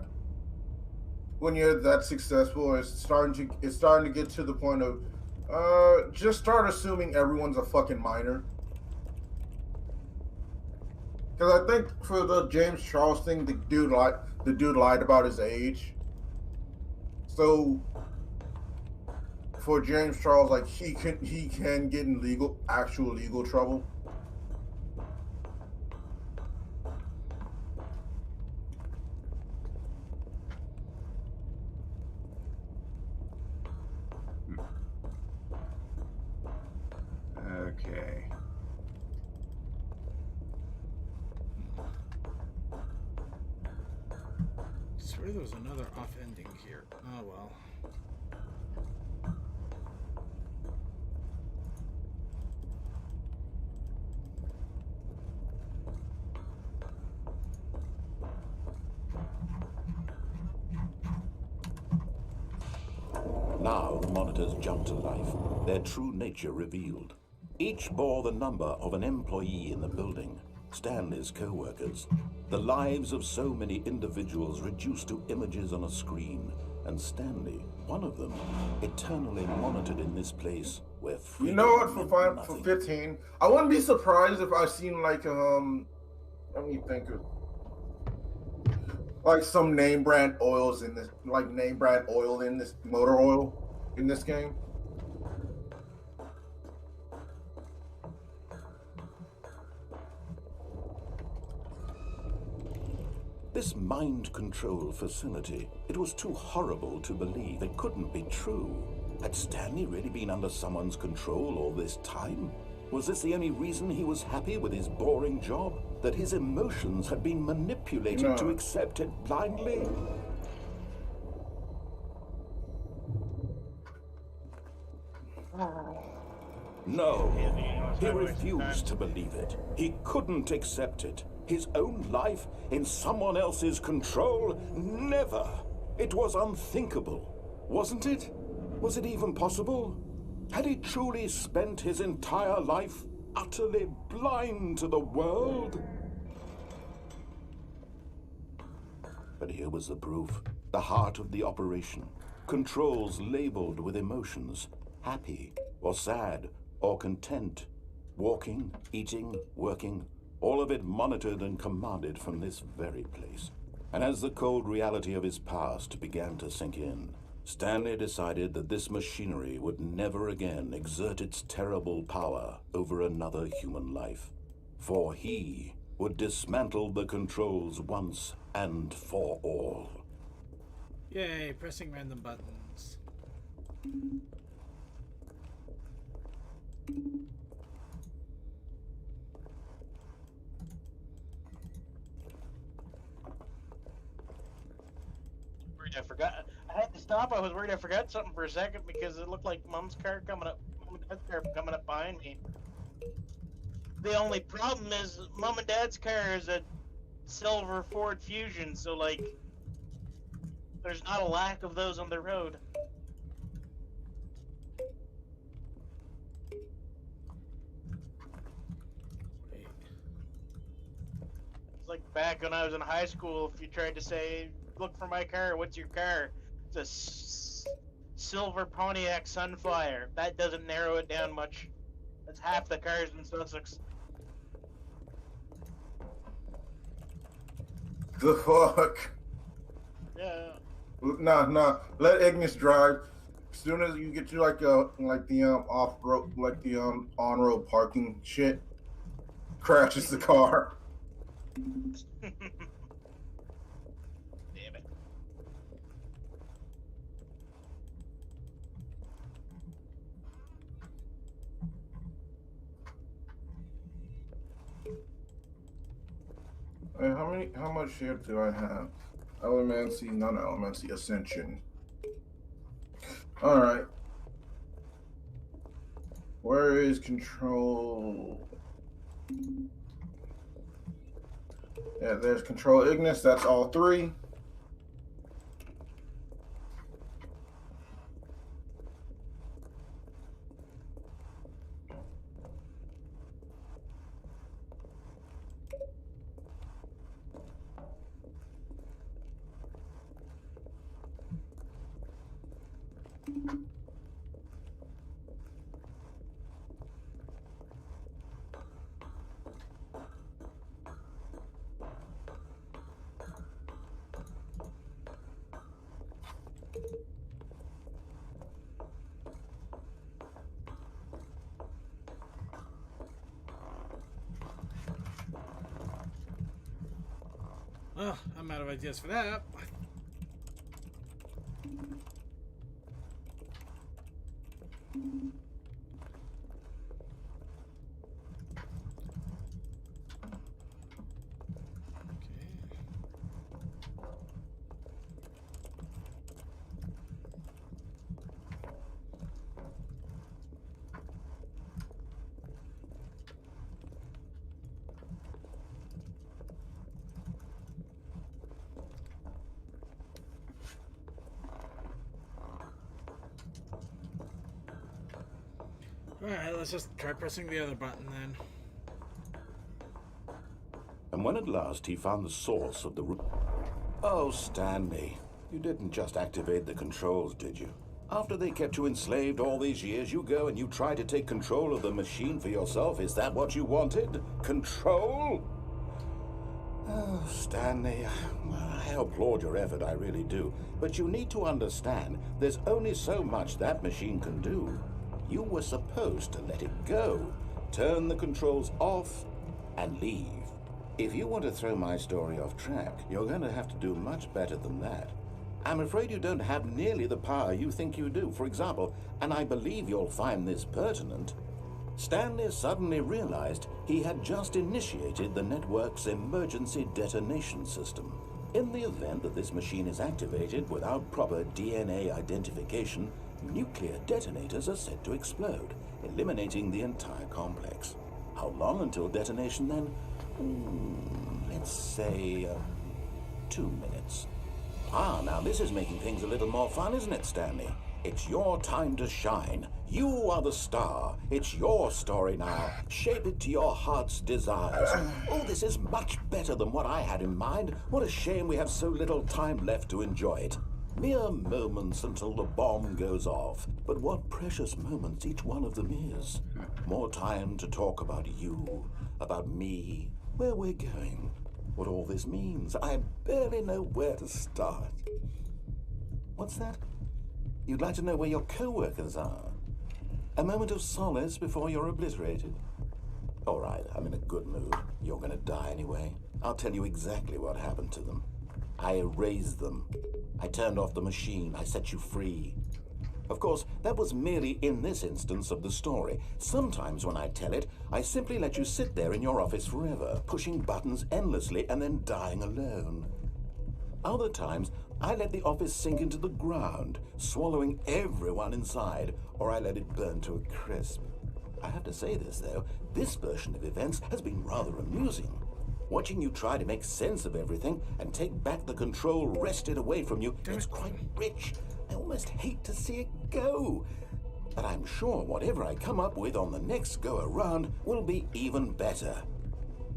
when you're that successful, it's starting to get to the point of just start assuming everyone's a fucking minor. Because I think for the James Charles thing, the dude lied about his age. So for James Charles, like he can get in actual legal trouble. Okay. I swear there was another off ending here. Oh well. Now the monitors jumped to life, their true nature revealed. Each bore the number of an employee in the building, Stanley's co-workers. The lives of so many individuals reduced to images on a screen, and Stanley, one of them, eternally monitored in this place where You freedom know what? For meant nothing. 15, I wouldn't be surprised if I seen like let me think of like some name brand oils in this, like name brand oil in this motor oil in this game. This mind control facility, it was too horrible to believe. It couldn't be true. Had Stanley really been under someone's control all this time? Was this the only reason he was happy with his boring job? That his emotions had been manipulated No. to accept it blindly? No, he refused to believe it. He couldn't accept it. His own life in someone else's control? Never! It was unthinkable, wasn't it? Was it even possible? Had he truly spent his entire life utterly blind to the world? But here was the proof, the heart of the operation. Controls labeled with emotions, happy or sad or content. Walking, eating, working, all of it monitored and commanded from this very place. And as the cold reality of his past began to sink in, Stanley decided that this machinery would never again exert its terrible power over another human life. For he would dismantle the controls once and for all. Yay, pressing random buttons. I forgot. I had to stop. I was worried I forgot something for a second because it looked like Mom's car coming up. Mom and Dad's car coming up behind me. The only problem is Mom and Dad's car is a silver Ford Fusion, so like, there's not a lack of those on the road. It's like back when I was in high school, if you tried to say, look for my car, what's your car? It's a silver Pontiac Sunflyer. That doesn't narrow it down much. That's half the cars in Sussex. The fuck? Yeah. Nah. Let Ignis drive. As soon as you get to like the off road, like the on road parking shit, crashes the car. Damn it. How much shit do I have? Elemency, non-elemency, ascension. Alright. Where is control? Yeah, there's control Ignis, that's all three. Oh, I'm out of ideas for that. Alright, let's just try pressing the other button then. And when at last he found the source of the Oh, Stanley, you didn't just activate the controls, did you? After they kept you enslaved all these years, you go and you try to take control of the machine for yourself. Is that what you wanted? Control? Oh, Stanley, I applaud your effort, I really do. But you need to understand, there's only so much that machine can do. You were supposed to let it go, turn the controls off, and leave. If you want to throw my story off track, you're going to have to do much better than that. I'm afraid you don't have nearly the power you think you do. For example, and I believe you'll find this pertinent, Stanley suddenly realized he had just initiated the network's emergency detonation system. In the event that this machine is activated without proper DNA identification, nuclear detonators are said to explode, eliminating the entire complex. How long until detonation then? Let's say 2 minutes. Ah, now this is making things a little more fun, isn't it, Stanley? It's your time to shine. You are the star. It's your story now. Shape it to your heart's desires. Oh, this is much better than what I had in mind. What a shame we have so little time left to enjoy it. Mere moments until the bomb goes off. But what precious moments each one of them is. More time to talk about you, about me, where we're going, what all this means. I barely know where to start. What's that? You'd like to know where your co-workers are? A moment of solace before you're obliterated? All right, I'm in a good mood. You're gonna die anyway. I'll tell you exactly what happened to them. I erased them. I turned off the machine. I set you free. Of course, that was merely in this instance of the story. Sometimes when I tell it, I simply let you sit there in your office forever, pushing buttons endlessly and then dying alone. Other times, I let the office sink into the ground, swallowing everyone inside, or I let it burn to a crisp. I have to say this, though, this version of events has been rather amusing. Watching you try to make sense of everything and take back the control wrested away from you is quite rich. I almost hate to see it go. But I'm sure whatever I come up with on the next go-around will be even better.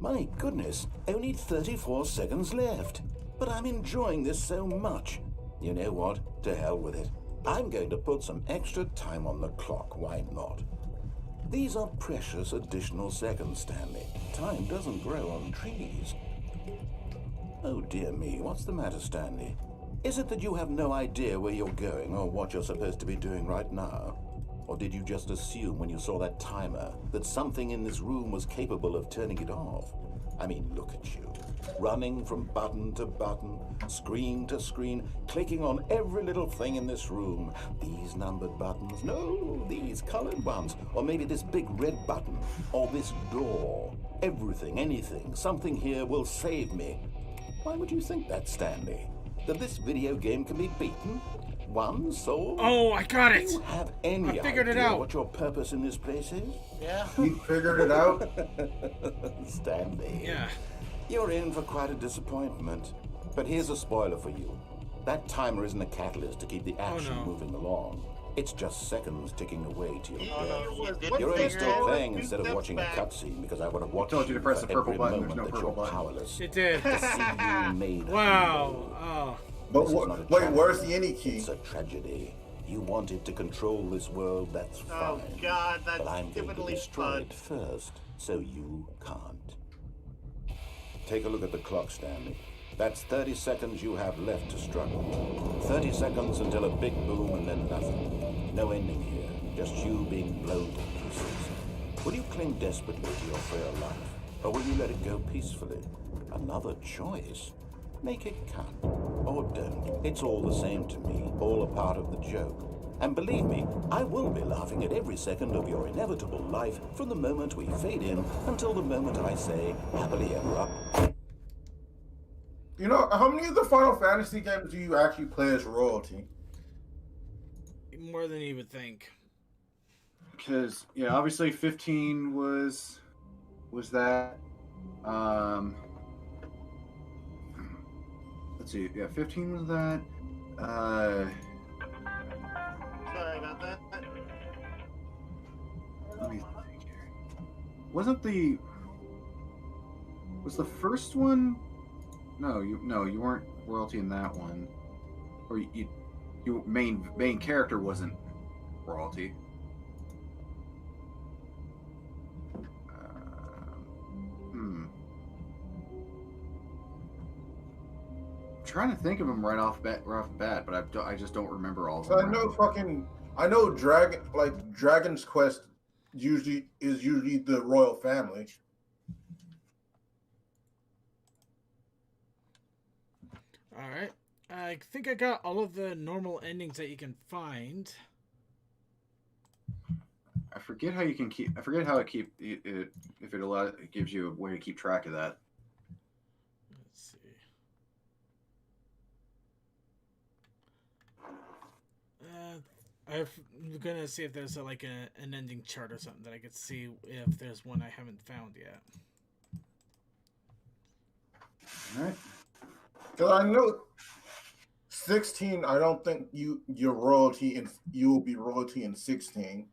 My goodness, only 34 seconds left. But I'm enjoying this so much. You know what? To hell with it. I'm going to put some extra time on the clock. Why not? These are precious additional seconds, Stanley. Time doesn't grow on trees. Oh dear me, what's the matter, Stanley? Is it that you have no idea where you're going or what you're supposed to be doing right now? Or did you just assume when you saw that timer that something in this room was capable of turning it off? I mean, look at you. Running from button to button, screen to screen, clicking on every little thing in this room. These numbered buttons, no, these colored ones. Or maybe this big red button, or this door. Everything, anything, something here will save me. Why would you think that, Stanley? That this video game can be beaten? Won, solved? Oh, I got it! Do you have any I figured idea it out. what your purpose in this place is? Yeah. You figured it out? Stanley. Yeah. You're in for quite a disappointment. But here's a spoiler for you. That timer isn't a catalyst to keep the action no. moving along. It's just seconds ticking away to your death. didn't You're only figure still it playing out. instead of watching a cutscene because I would have watched told you to press for the purple every button. moment There's no that purple you're button. powerless. It did. To see you made Wow. Oh. But This is not a wait, tragedy. where's the any key? It's a tragedy. You wanted to control this world, that's Oh fine. God, that's But I'm going to stupidly destroy fun. it first, so you can't. Take a look at the clock, Stanley. That's 30 seconds you have left to struggle. 30 seconds until a big boom and then nothing. No ending here, just you being blown to pieces. Will you cling desperately to your frail life, or will you let it go peacefully? Another choice. Make it count, or don't. It's all the same to me, all a part of the joke. And believe me, I will be laughing at every second of your inevitable life from the moment we fade in until the moment I say, happily ever after. You know, how many of the Final Fantasy games do you actually play as royalty? More than you would think. Because yeah, obviously 15 was that. Let's see. Yeah, 15 was that. Sorry about that. Let me think here. Was the first one? No, you weren't royalty in that one. Or you main character wasn't royalty. Trying to think of them right off the bat, but I just don't remember all of So them. I know Dragon's Quest is usually the royal family. All right. I think I got all of the normal endings that you can find. I forget how it gives you a way to keep track of that. Let's see. I'm gonna see if there's an ending chart or something that I could see if there's one I haven't found yet. All right. Because I know 16. I don't think you're royalty, and you will be royalty in 16,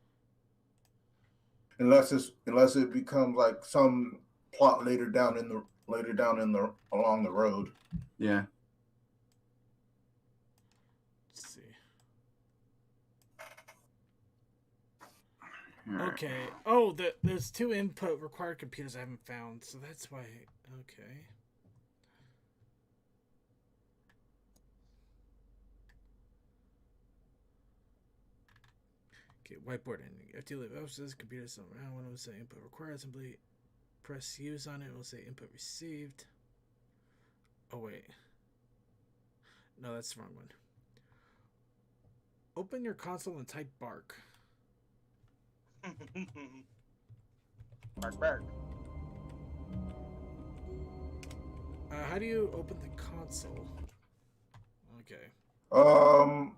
unless it becomes like some plot later down along the road. Yeah. Okay. Oh, there's 2 input required computers I haven't found, so that's why. Okay. Okay, whiteboard ending. If you leave this computer somewhere, when it will say input required, simply press use on it. It will say input received. Oh wait. No, that's the wrong one. Open your console and type bark. Bark, bark. How do you open the console? Okay. Mm,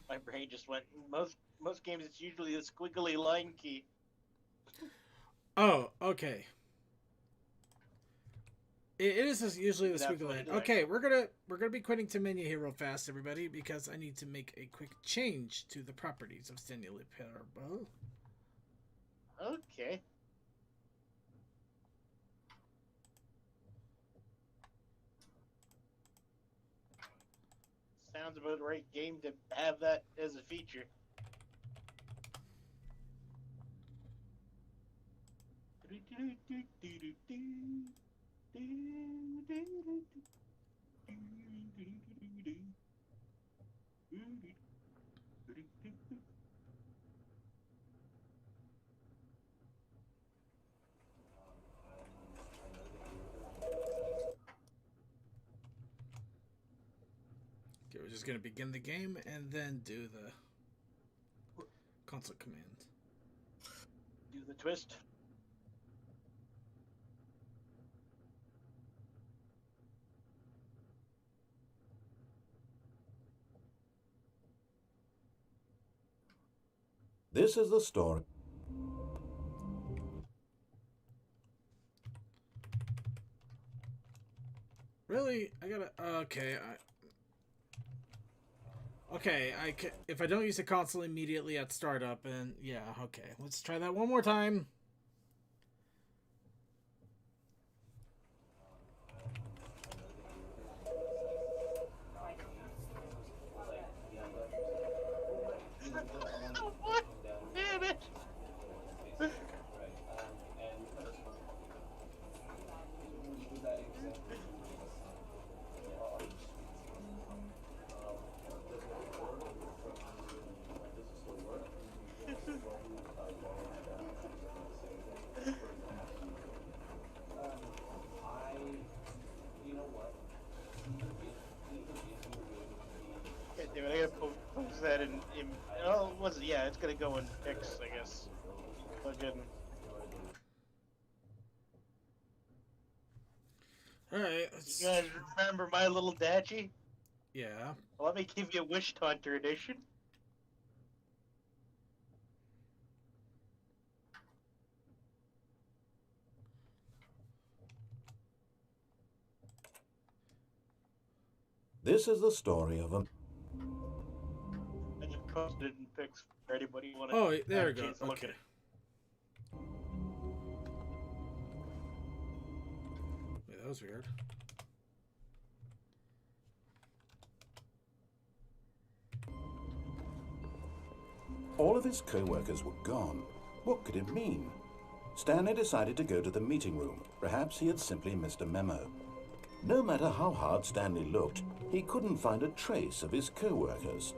My brain just went. Most games, it's usually the squiggly line key. Oh, okay. It is usually the squiggly line. Okay, we're gonna be quitting to menu here real fast, everybody, because I need to make a quick change to the properties of Stanley Parable. Okay. Sounds about the right game to have that as a feature. Okay, we're just gonna begin the game and then do the console command. Do the twist. This is the story. Really? I gotta. Okay. Okay. If I don't use the console immediately at startup, and yeah. Okay. Let's try that one more time. What? Damn it! God damn it, I gotta post that in oh, what's it? Yeah, it's gonna go in X, I guess. Plug in. Alright. You guys remember My Little Dachi? Yeah. Let me give you a Wish Hunter edition. This is the story of a... I just posted it in pics for anybody who wanted Oh, to there we have a go. chance to look Okay. at it. Wait, that was weird. All of his co-workers were gone. What could it mean? Stanley decided to go to the meeting room. Perhaps he had simply missed a memo. No matter how hard Stanley looked, he couldn't find a trace of his co-workers.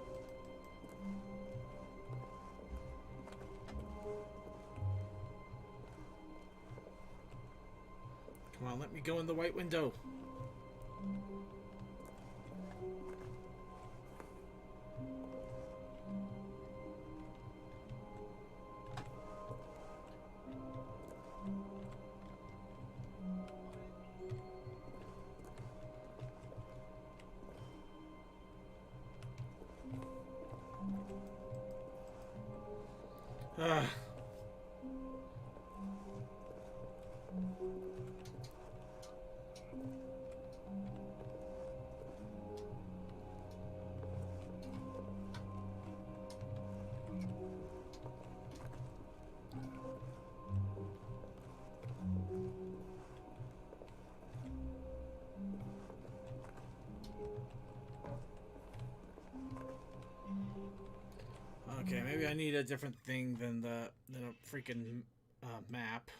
Come on, let me go in the white window. Ah. Okay, maybe I need a different thing than a freaking map.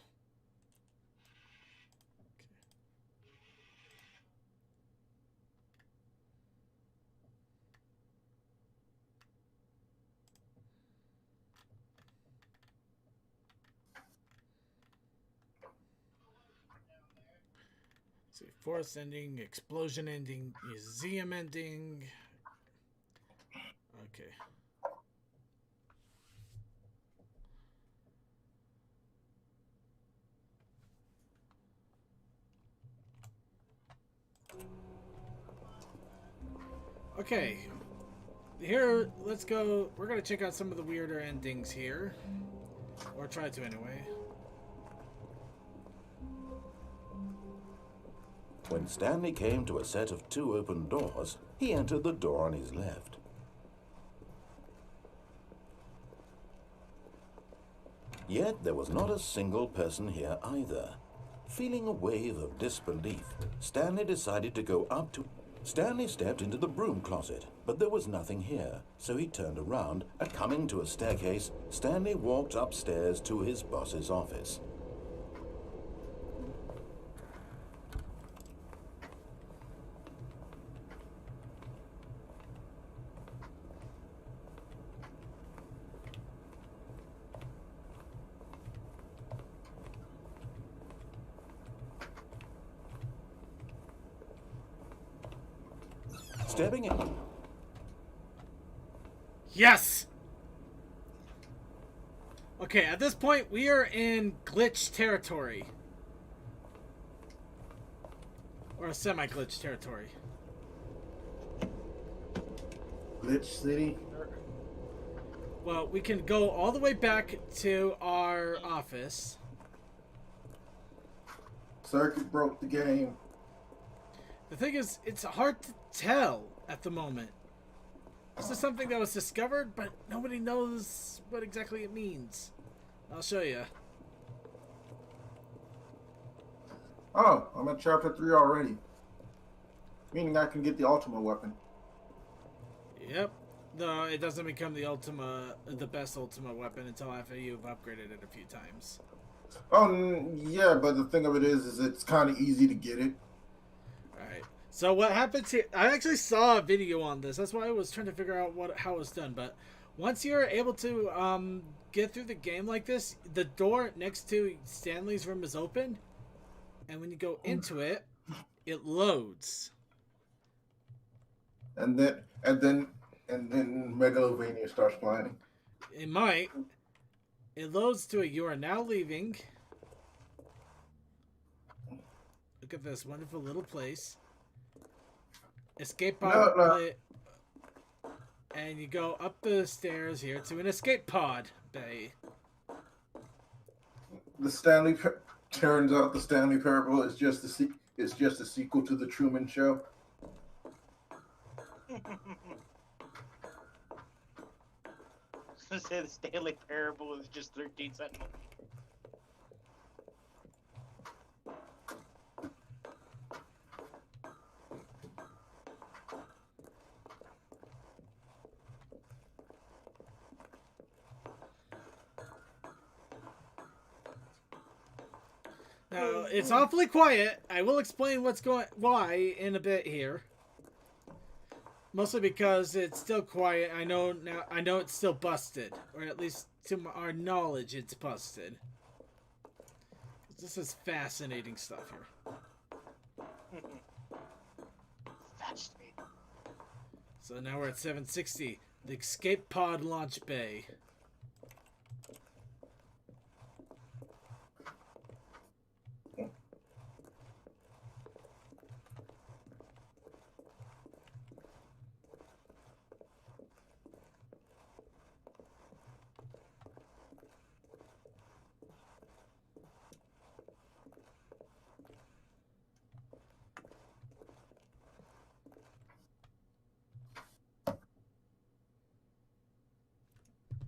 See, forest ending, explosion ending, museum ending. Okay. Okay. Here, let's go. We're gonna check out some of the weirder endings here. Or try to anyway. When Stanley came to a set of 2 open doors, he entered the door on his left. Yet there was not a single person here either. Feeling a wave of disbelief, Stanley decided to go up to... Stanley stepped into the broom closet, but there was nothing here, so he turned around, and coming to a staircase, Stanley walked upstairs to his boss's office. Stepping in. Yes! Okay, at this point, we are in glitch territory. Or semi-glitch territory. Glitch City. Well, we can go all the way back to our office. Circuit broke the game. The thing is, it's hard to tell at the moment. This is something that was discovered, but nobody knows what exactly it means. I'll show you. Oh, I'm at chapter 3 already. Meaning I can get the ultimate weapon. Yep. No, it doesn't become the best ultimate weapon until after you've upgraded it a few times. Oh, yeah, but the thing of it is it's kind of easy to get it. Alright. So what happens here... I actually saw a video on this. That's why I was trying to figure out how it was done. But once you're able to get through the game like this, the door next to Stanley's room is open. And when you go into it, it loads. And then Megalovania starts playing. It might. It loads to a "You are now leaving." Look at this wonderful little place. Escape pod. No. And you go up the stairs here to an escape pod bay. Turns out the Stanley Parable is just a sequel to the Truman Show. I was gonna say the Stanley Parable is just 13 Sentinels. Now, it's awfully quiet. I will explain why in a bit here. Mostly because it's still quiet. I know it's still busted, or at least to our knowledge, it's busted. This is fascinating stuff here. Fascinating. So now we're at 760, the escape pod launch bay.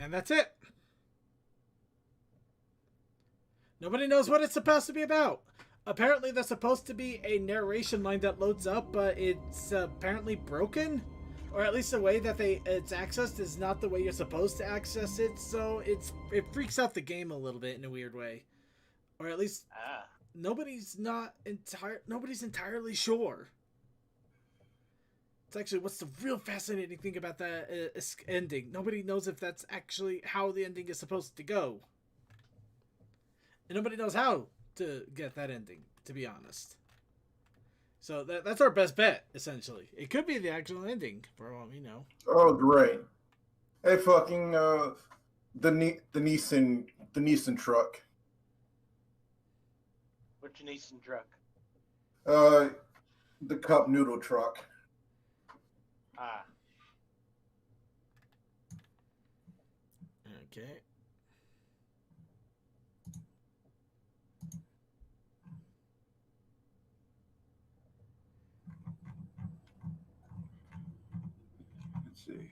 And that's it. Nobody knows what it's supposed to be about. Apparently, there's supposed to be a narration line that loads up, but it's apparently broken. or at least the way that it's accessed is not the way you're supposed to access it. So it freaks out the game a little bit in a weird way, or at least nobody's entirely sure. It's actually what's the real fascinating thing about that ending. Nobody knows if that's actually how the ending is supposed to go. And nobody knows how to get that ending, to be honest. So that's our best bet, essentially. It could be the actual ending, for all we know. Oh, great. Hey, fucking, the Nissan truck. Which Nissan truck? The cup noodle truck. Ah. Okay. Let's see.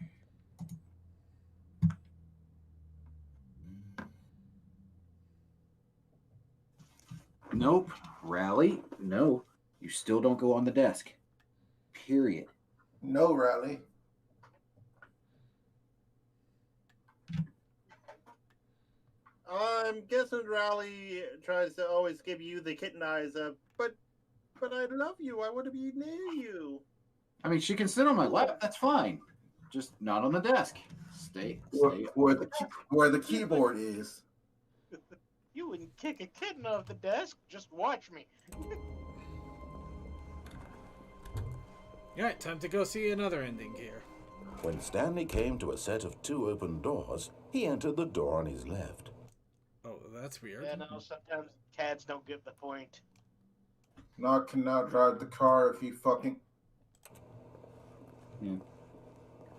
Nope. Rally? No. You still don't go on the desk. Period. No, Rally. I'm guessing Rally tries to always give you the kitten eyes up, but I love you. I want to be near you. I mean, she can sit on my lap. That's fine. Just not on the desk. Stay. Where the keyboard is. You wouldn't kick a kitten off the desk. Just watch me. Alright, time to go see another ending here. When Stanley came to a set of 2 open doors, he entered the door on his left. Oh, that's weird. Yeah, no, sometimes cats don't get the point. Not cannot drive the car if he fucking... Yeah.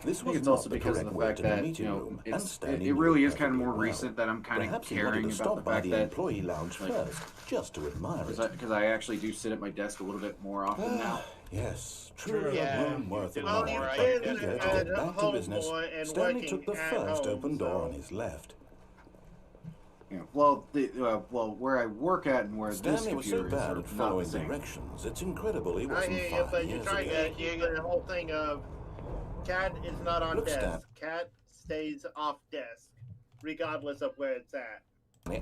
This I think was it's not also the because of correct the way fact to the that, meeting you know, room, and it Stanley really knew is kind of more perfectly well. recent that I'm kind of Perhaps he wanted caring to about stop the by fact the that, employee lounge like, first, just to admire it. because I actually do sit at my desk a little bit more often now. Yes, truly Yeah, a room worth you do admiring. more, Well, right? you Eager to had get back to home business, boy and Stanley working took the at first home, open door so- on his left. Yeah, well, where I work at and where Stanley this was so computer is bad are at not the following same. directions, it's incredible he I wasn't hear you, 5 but you're years trying ago. to keep the whole thing of cat is not on Look, desk. Stan. Cat stays off desk, regardless of where it's at.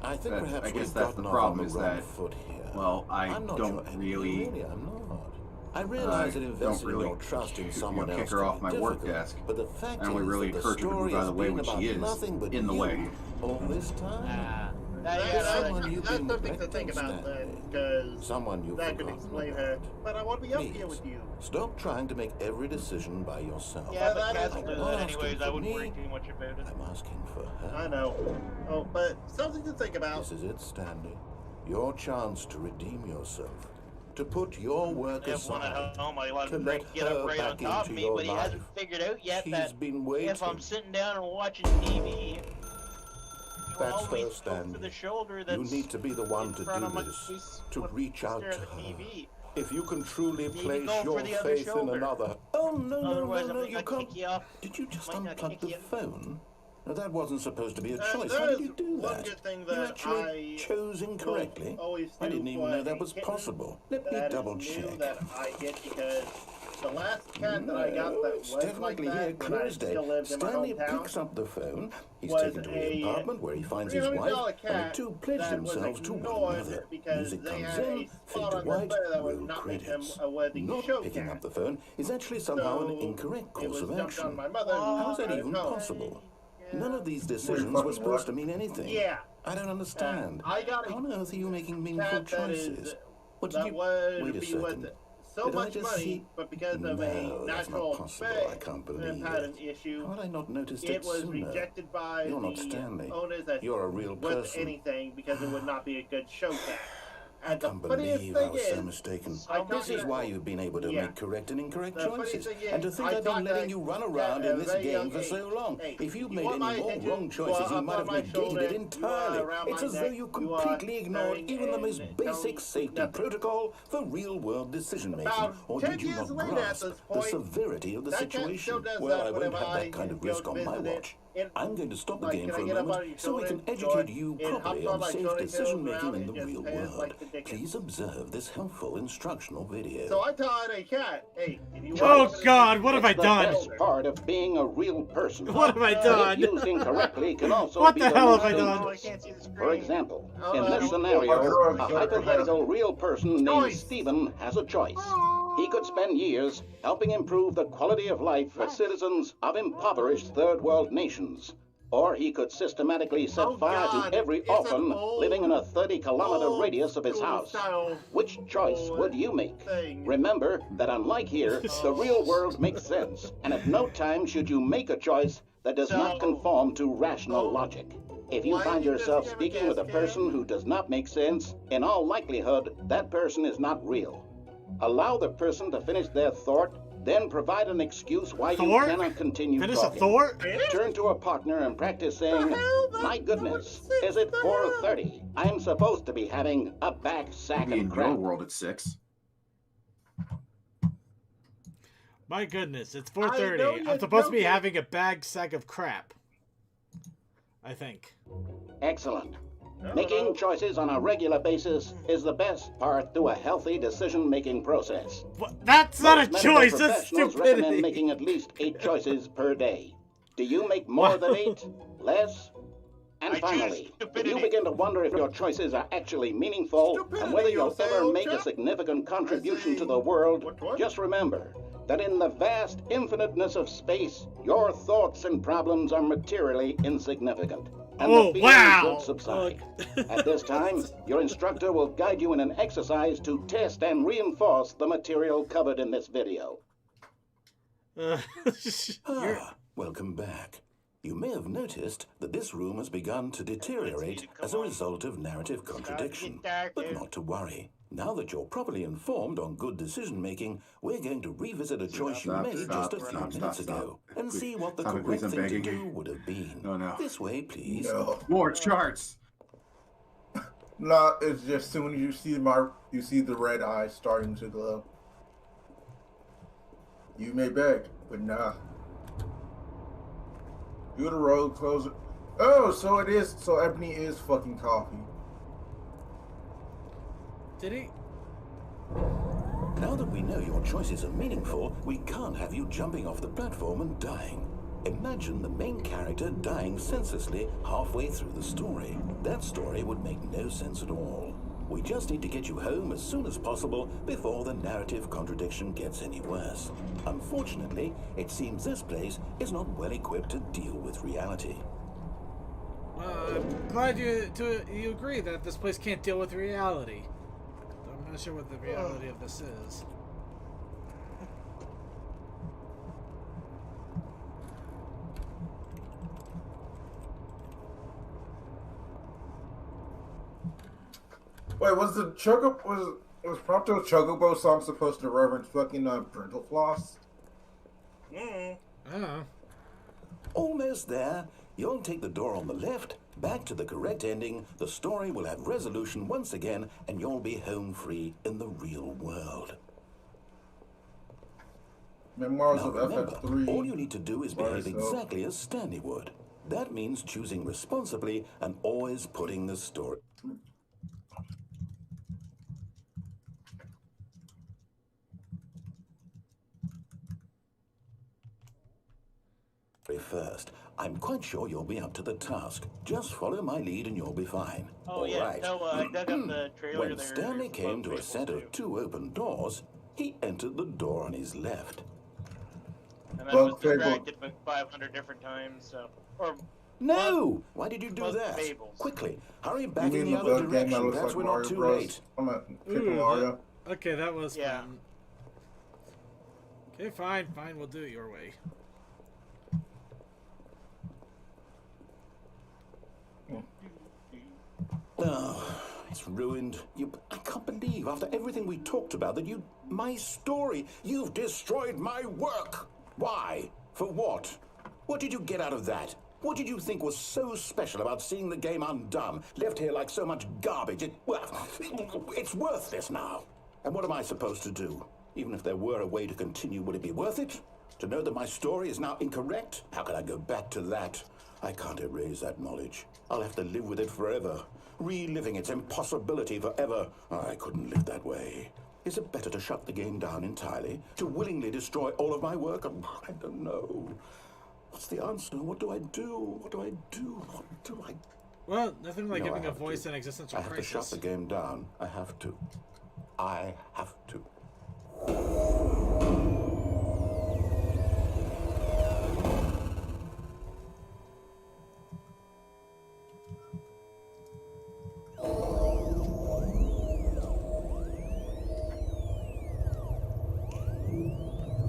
I think perhaps I guess we've that's gotten the off problem on the is wrong that, foot here. well, I I'm not don't sure. really- I'm not. I realize that investing really your trust in someone kick else her can off be my work difficult, desk. but the fact I only is really that the encourage her to story move out of has the way been when she about is nothing but in the you way. all this time. Yeah, someone you've That's been something to think neglecting, about then, Stanley. because Someone you've that could forgotten explain about. her. But I want to be up here Please, with you. stop trying to make every decision by yourself. Yeah, but that cats is- do I'm that not anyways. asking I for wouldn't worry me. too much about it. I'm asking for her. I know. Oh, but something to think about. This is it, Stanley. Your chance to redeem yourself. To put your work I have one aside. at home. I let to him let get up her right on back top of into me, your but he hasn't life. figured out yet She's that been waiting. if I'm sitting down and watching TV, you That's always her, go for Stanley. the shoulder You that's need to be the one in to front of do my this. face To when reach I out stare to at the her. TV. If you can truly Maybe place go for your the other faith in shoulder. another. Oh, no, Otherwise, I no, might you not can't. kick you off. Did you just Might not unplug kick the you. phone? Now, that wasn't supposed to be a choice. That How did is you do one that? good thing You that actually I chose incorrectly. always I do didn't even for know that a was kitten possible. Let me that is double new check. that I get, because the last cat that I got that It's was like definitely that here when I Closed still lived in my Stanley hometown picks up the phone. He's was taken to his a apartment where he finds his $300 wife, and cat the two pledge that was themselves to one ignored another. because Music they comes had in, a fade spot to on their white, fur that would roll not make them credits. a worthy Not show picking cat. up the phone is actually somehow an So, incorrect it course was of dumped on action. my mother. How's that at even home. possible? None of these Wait, decisions fucking were supposed what? to mean anything. Yeah. I don't understand. I got a How on earth are you making meaningful cat that is choices? What did that you... would Wait a be second. worth so Did I much just money, see- but because of No, a that's natural not possible. I can't believe pattern it. issue, How had I not noticed it was sooner? rejected by You're not the Stanley. owners as You're a real worth person. anything, because it would not be a good show cat. I And the can't funniest believe I thing was so is, mistaken. I This got is why you've been able to Yeah. make correct and incorrect The funny choices. thing is, And to think I I've been thought letting that- you run that around at in a this very game young for so age. long. Hey, If you'd you made want my any more attention? wrong You choices, are you up might on have my negated shoulder, it you are entirely. around It's my as though neck, you you are completely ignored staring even the most and basic telling safety nothing. protocol for real-world decision-making. About Or 10 did you years not later at grasp this the point, severity of the that cat situation? still does Well, that I won't whenever have I that kind of go risk on my visit it. watch. I'm going to stop the Like, game can for I a get up moment on your so we shoulder, can George? educate you It properly hops on on my safe shoulder, decision-making goes in around, the and real just pairs world. like the tickets. Please observe this helpful instructional video. So I taught a cat, hey, if you Oh want God, what have I It's the done? best part of being a real person. What have I But done? if used incorrectly can also What be the hell most have I done? Oh, I dangerous. can't see the screen. For example, Oh, in this no. scenario, Oh, a hypothetical real person named Choice. Stephen has a choice. He could spend years helping improve the quality of life for citizens of impoverished third world nations. Or he could systematically set Oh, fire God, to every it's an orphan old- living in a 30-kilometer old radius of his school house. style Which choice would you make? thing. Remember that unlike here, the real world makes sense, and at no time should you make a choice that does not So- conform to rational logic. If you Why find did this yourself give a speaking with a gas person can? who does not make sense, in all likelihood, that person is not real. Allow the person to finish their thought, then provide an excuse why you Thought? cannot continue Finish a talking. thought? Turn to a partner and practice saying, hell? "My goodness, is it The hell? 4:30? I'm supposed to be having a back sack Maybe of in your crap." world at 6. My goodness, it's I know 4:30. you're I'm supposed to be joking. having a bag sack of crap. I think. Excellent. No. Making choices on a regular basis is the best part to a healthy decision-making process. What? That's not a Most medical choice. That's professionals recommend stupidity. making at least 8 choices per day. Do you make more than 8? Less? And I choose finally, if stupidity. you begin to wonder if your choices are actually meaningful and Stupidity, whether you'll you'll say, ever old make a chap. significant contribution to say, the world, what? just remember that in the vast infiniteness of space, your thoughts and problems are materially insignificant. And Oh, the feelings wow. will subside. Look. At this time, your instructor will guide you in an exercise to test and reinforce the material covered in this video. You're- Welcome back. You may have noticed that this room has begun to deteriorate as a result of narrative contradiction. But not to worry. Now that you're properly informed on good decision-making, we're going to revisit a choice you made just a few minutes ago and see what the Stop it, correct please, I'm thing to begging. do would have been. Oh, no. This way, please. No. More charts! No, it's just soon as you see the red eyes starting to glow. You may beg, but nah. Do the road closer. Oh, so it is. So Ebony is fucking coffee. Did he? Now that we know your choices are meaningful, we can't have you jumping off the platform and dying. Imagine the main character dying senselessly halfway through the story. That story would make no sense at all. We just need to get you home as soon as possible before the narrative contradiction gets any worse. Unfortunately, it seems this place is not well equipped to deal with reality. I'm glad you agree that this place can't deal with reality. I'm not sure what the reality of this is. Wait, was the was Prompto Chocobo song supposed to reference fucking parental floss? Oh. Almost there. You'll take the door on the left, back to the correct ending, the story will have resolution once again, and you'll be home free in the real world. Memoirs Now of remember, FF3. all you need to do is behave Myself. exactly as Stanley would. That means choosing responsibly and always putting the story first. I'm quite sure you'll be up to the task. Just follow my lead and you'll be fine. Oh, All yeah. right. No, I dug up the trailer When there. Stanley came to a Fables set of 2 open doors, he entered the door on his left. And I was Bug Fable. distracted by 500 different times, so... Or, No! Why did you do Bug that? Fables. Quickly, hurry You back in mean the the other bug game that direction. looks Perhaps like we're not Mario too Bros? late. I'm at Paper Ooh, Mario. Okay, that was Yeah. fun. Okay, fine, we'll do it your way. Oh, it's ruined. I can't believe, after everything we talked about, that my story, you've destroyed my work. Why? For what? What did you get out of that? What did you think was so special about seeing the game undone, left here like so much garbage? It's worthless now. And what am I supposed to do? Even if there were a way to continue, would it be worth it? To know that my story is now incorrect? How can I go back to that? I can't erase that knowledge. I'll have to live with it forever, reliving its impossibility forever. I couldn't live that way. Is it better to shut the game down entirely? To willingly destroy all of my work? I don't know. What's the answer? What do I do? What do I do? What do I... Well, nothing like No, giving I a have voice to. in existential I have crisis. to shut the game down. I have to. I have to.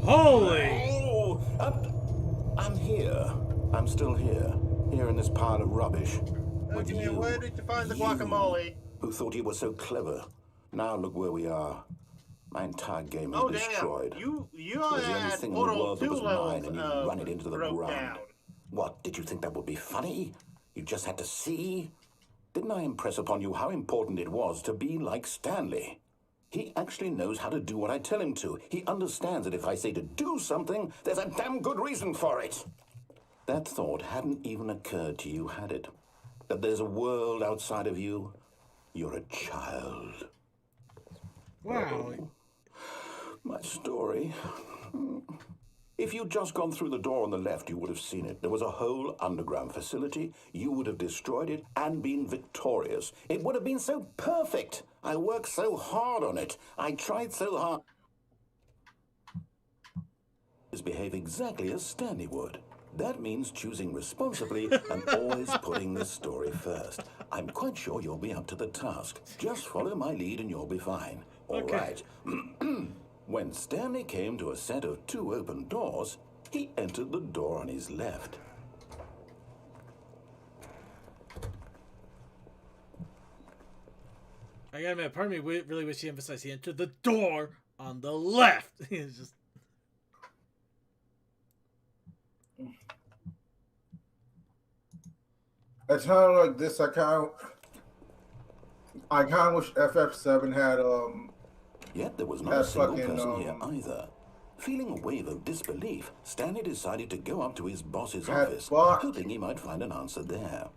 Holy! Oh, I'm here. I'm still here. Here in this pile of rubbish. With Okay, you. where did you find the You, guacamole? who thought you were so clever. Now look where we are. My entire game is Oh destroyed. damn! You It was the only had thing in the Portal world that 2 was mine, and you levels run it into the broke ground. down. What, did you think that would be funny? You just had to see? Didn't I impress upon you how important it was to be like Stanley? He actually knows how to do what I tell him to. He understands that if I say to do something, there's a damn good reason for it. That thought hadn't even occurred to you, had it? That there's a world outside of you? You're a child. Wow. Oh, my story. If you'd just gone through the door on the left, you would have seen it. There was a whole underground facility. You would have destroyed it and been victorious. It would have been so perfect. I worked so hard on it. I tried so hard. Behave exactly as Stanley would. That means choosing responsibly and always putting the story first. I'm quite sure you'll be up to the task. Just follow my lead and you'll be fine. All right. When Stanley came to a set of 2 open doors, he entered the door on his left. I gotta admit, part of me really wish he emphasized he entered the door on the left. It's just... It's kind of like this. I kind of wish FF7 had Yet there was not That a single fucking, person here either. Feeling a wave of disbelief, Stanley decided to go up to his boss's Had office, fuck. hoping he might find an answer there.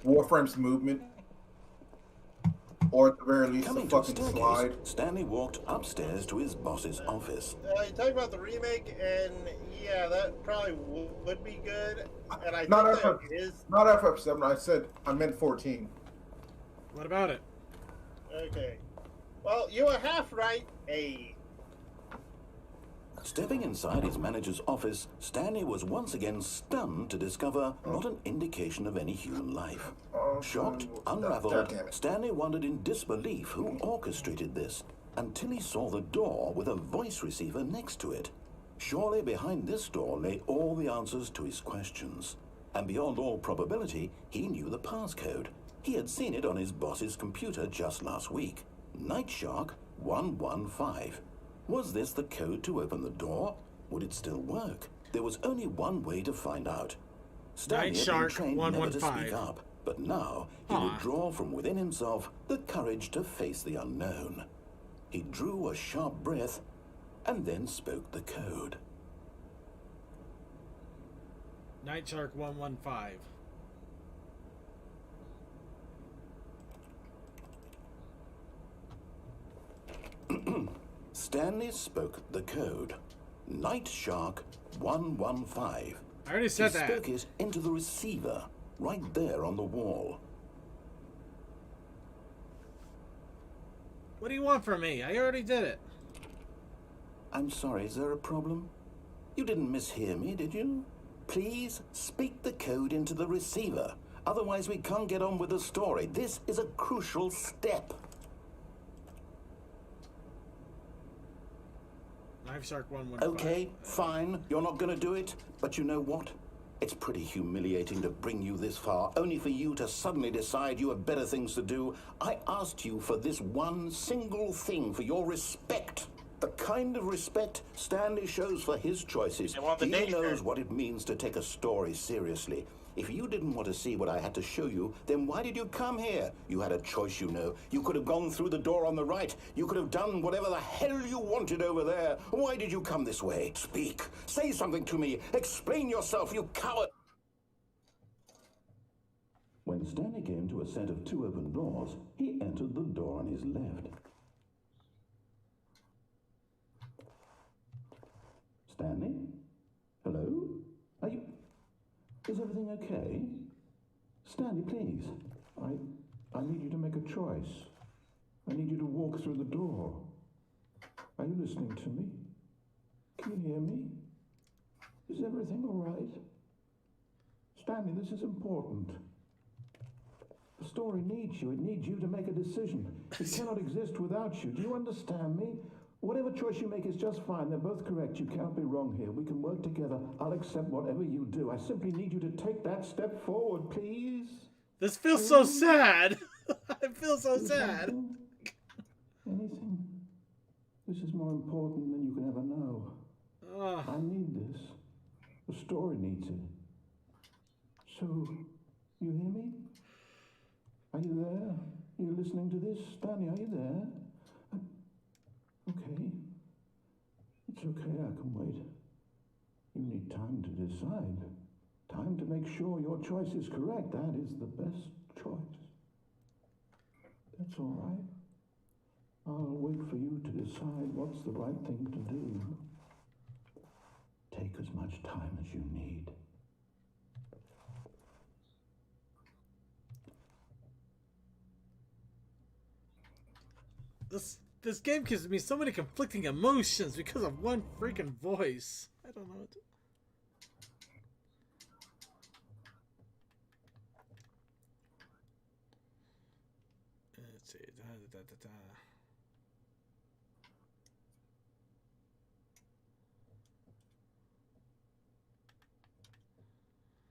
Warframe's movement, or at the very least, Coming a to a fucking staircase, slide. Stanley walked upstairs to his boss's office. You talk about the remake, and yeah, that probably would be good. And I Not think that FF, is not FF7. I meant 14. What about it? okay. Well, you were half right. Hey. Stepping inside his manager's office, Stanley was once again stunned to discover not an indication of any human life. Shocked, unraveled, damn it. Stanley wondered in disbelief who orchestrated this, until he saw the door with a voice receiver next to it. Surely behind this door lay all the answers to his questions. And beyond all probability, he knew the passcode. He had seen it on his boss's computer just last week. Night Shark 115. Was this the code to open the door? Would it still work? There was only one way to find out. Stanley Night had Shark been trained never to 115. speak up, but now he would draw from within himself the courage to face the unknown. He drew a sharp breath and then spoke the code. Night Shark 115. Stanley spoke the code. Night Shark 115. I already said He that. spoke it into the receiver, right there on the wall. What do you want from me? I already did it. I'm sorry, is there a problem? You didn't mishear me, did you? Please speak the code into the receiver. Otherwise, we can't get on with the story. This is a crucial step. Night Shark 115. Okay, fine. You're not going to do it. But you know what? It's pretty humiliating to bring you this far, only for you to suddenly decide you have better things to do. I asked you for this one single thing, for your respect. The kind of respect Stanley shows for his choices. They want the He danger. knows what it means to take a story seriously. If you didn't want to see what I had to show you, then why did you come here? You had a choice, you know. You could have gone through the door on the right. You could have done whatever the hell you wanted over there. Why did you come this way? Speak. Say something to me. Explain yourself, you coward. When Stanley came to a set of 2 open doors, he entered the door on his left. Stanley? Hello? Are you... Is everything okay? Stanley, please. I need you to make a choice. I need you to walk through the door. Are you listening to me? Can you hear me? Is everything all right? Stanley, this is important. The story needs you. It needs you to make a decision. It cannot exist without you. Do you understand me? Whatever choice you make is just fine. They're both correct. You cannot be wrong here. We can work together. I'll accept whatever you do. I simply need you to take that step forward, please. This feels so sad. I feel so sad. Anything? This is more important than you can ever know. I need this. The story needs it. So, you hear me? Are you there? Are you listening to this? Stanley, are you there? Okay. It's okay, I can wait. You need time to decide. Time to make sure your choice is correct. That is the best choice. That's all right. I'll wait for you to decide what's the right thing to do. Take as much time as you need. This game gives me so many conflicting emotions because of one freaking voice. I don't know what to... Let's see.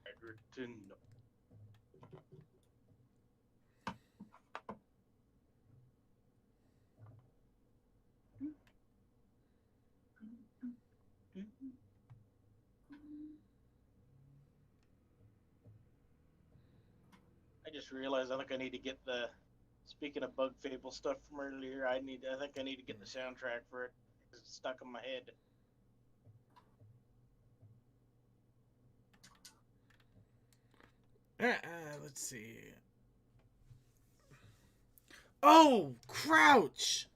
Egerton. I just realized I think I need to get the, speaking of Bug Fable stuff from earlier, I think I need to get the soundtrack for it. It's stuck in my head. Let's see. Oh, crouch!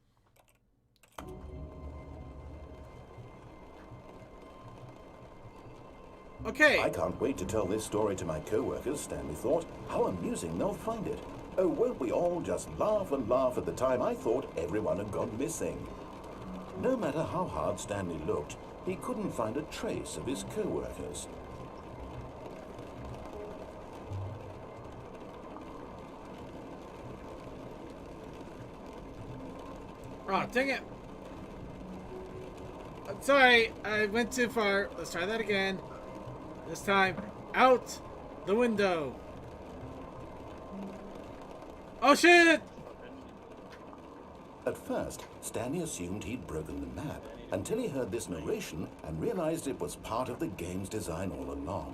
Okay. I can't wait to tell this story to my co-workers, Stanley thought. How amusing they'll find it. Oh, won't we all just laugh and laugh at the time I thought everyone had gone missing. No matter how hard Stanley looked, he couldn't find a trace of his co-workers. Oh, dang it. I'm sorry, I went too far. Let's try that again. This time, out the window. Oh, shit! At first, Stanley assumed he'd broken the map until he heard this narration and realized it was part of the game's design all along.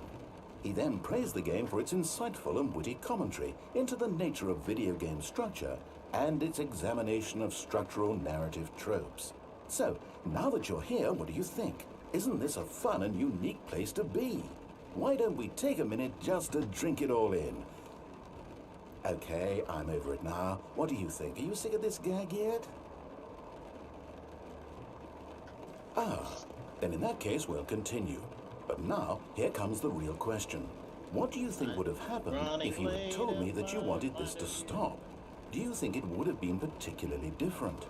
He then praised the game for its insightful and witty commentary into the nature of video game structure and its examination of structural narrative tropes. So, now that you're here, what do you think? Isn't this a fun and unique place to be? Why don't we take a minute just to drink it all in? Okay, I'm over it now. What do you think? Are you sick of this gag yet? Ah, then in that case, we'll continue. But now, here comes the real question. What do you think would have happened if you had told me that you wanted this to stop? Do you think it would have been particularly different?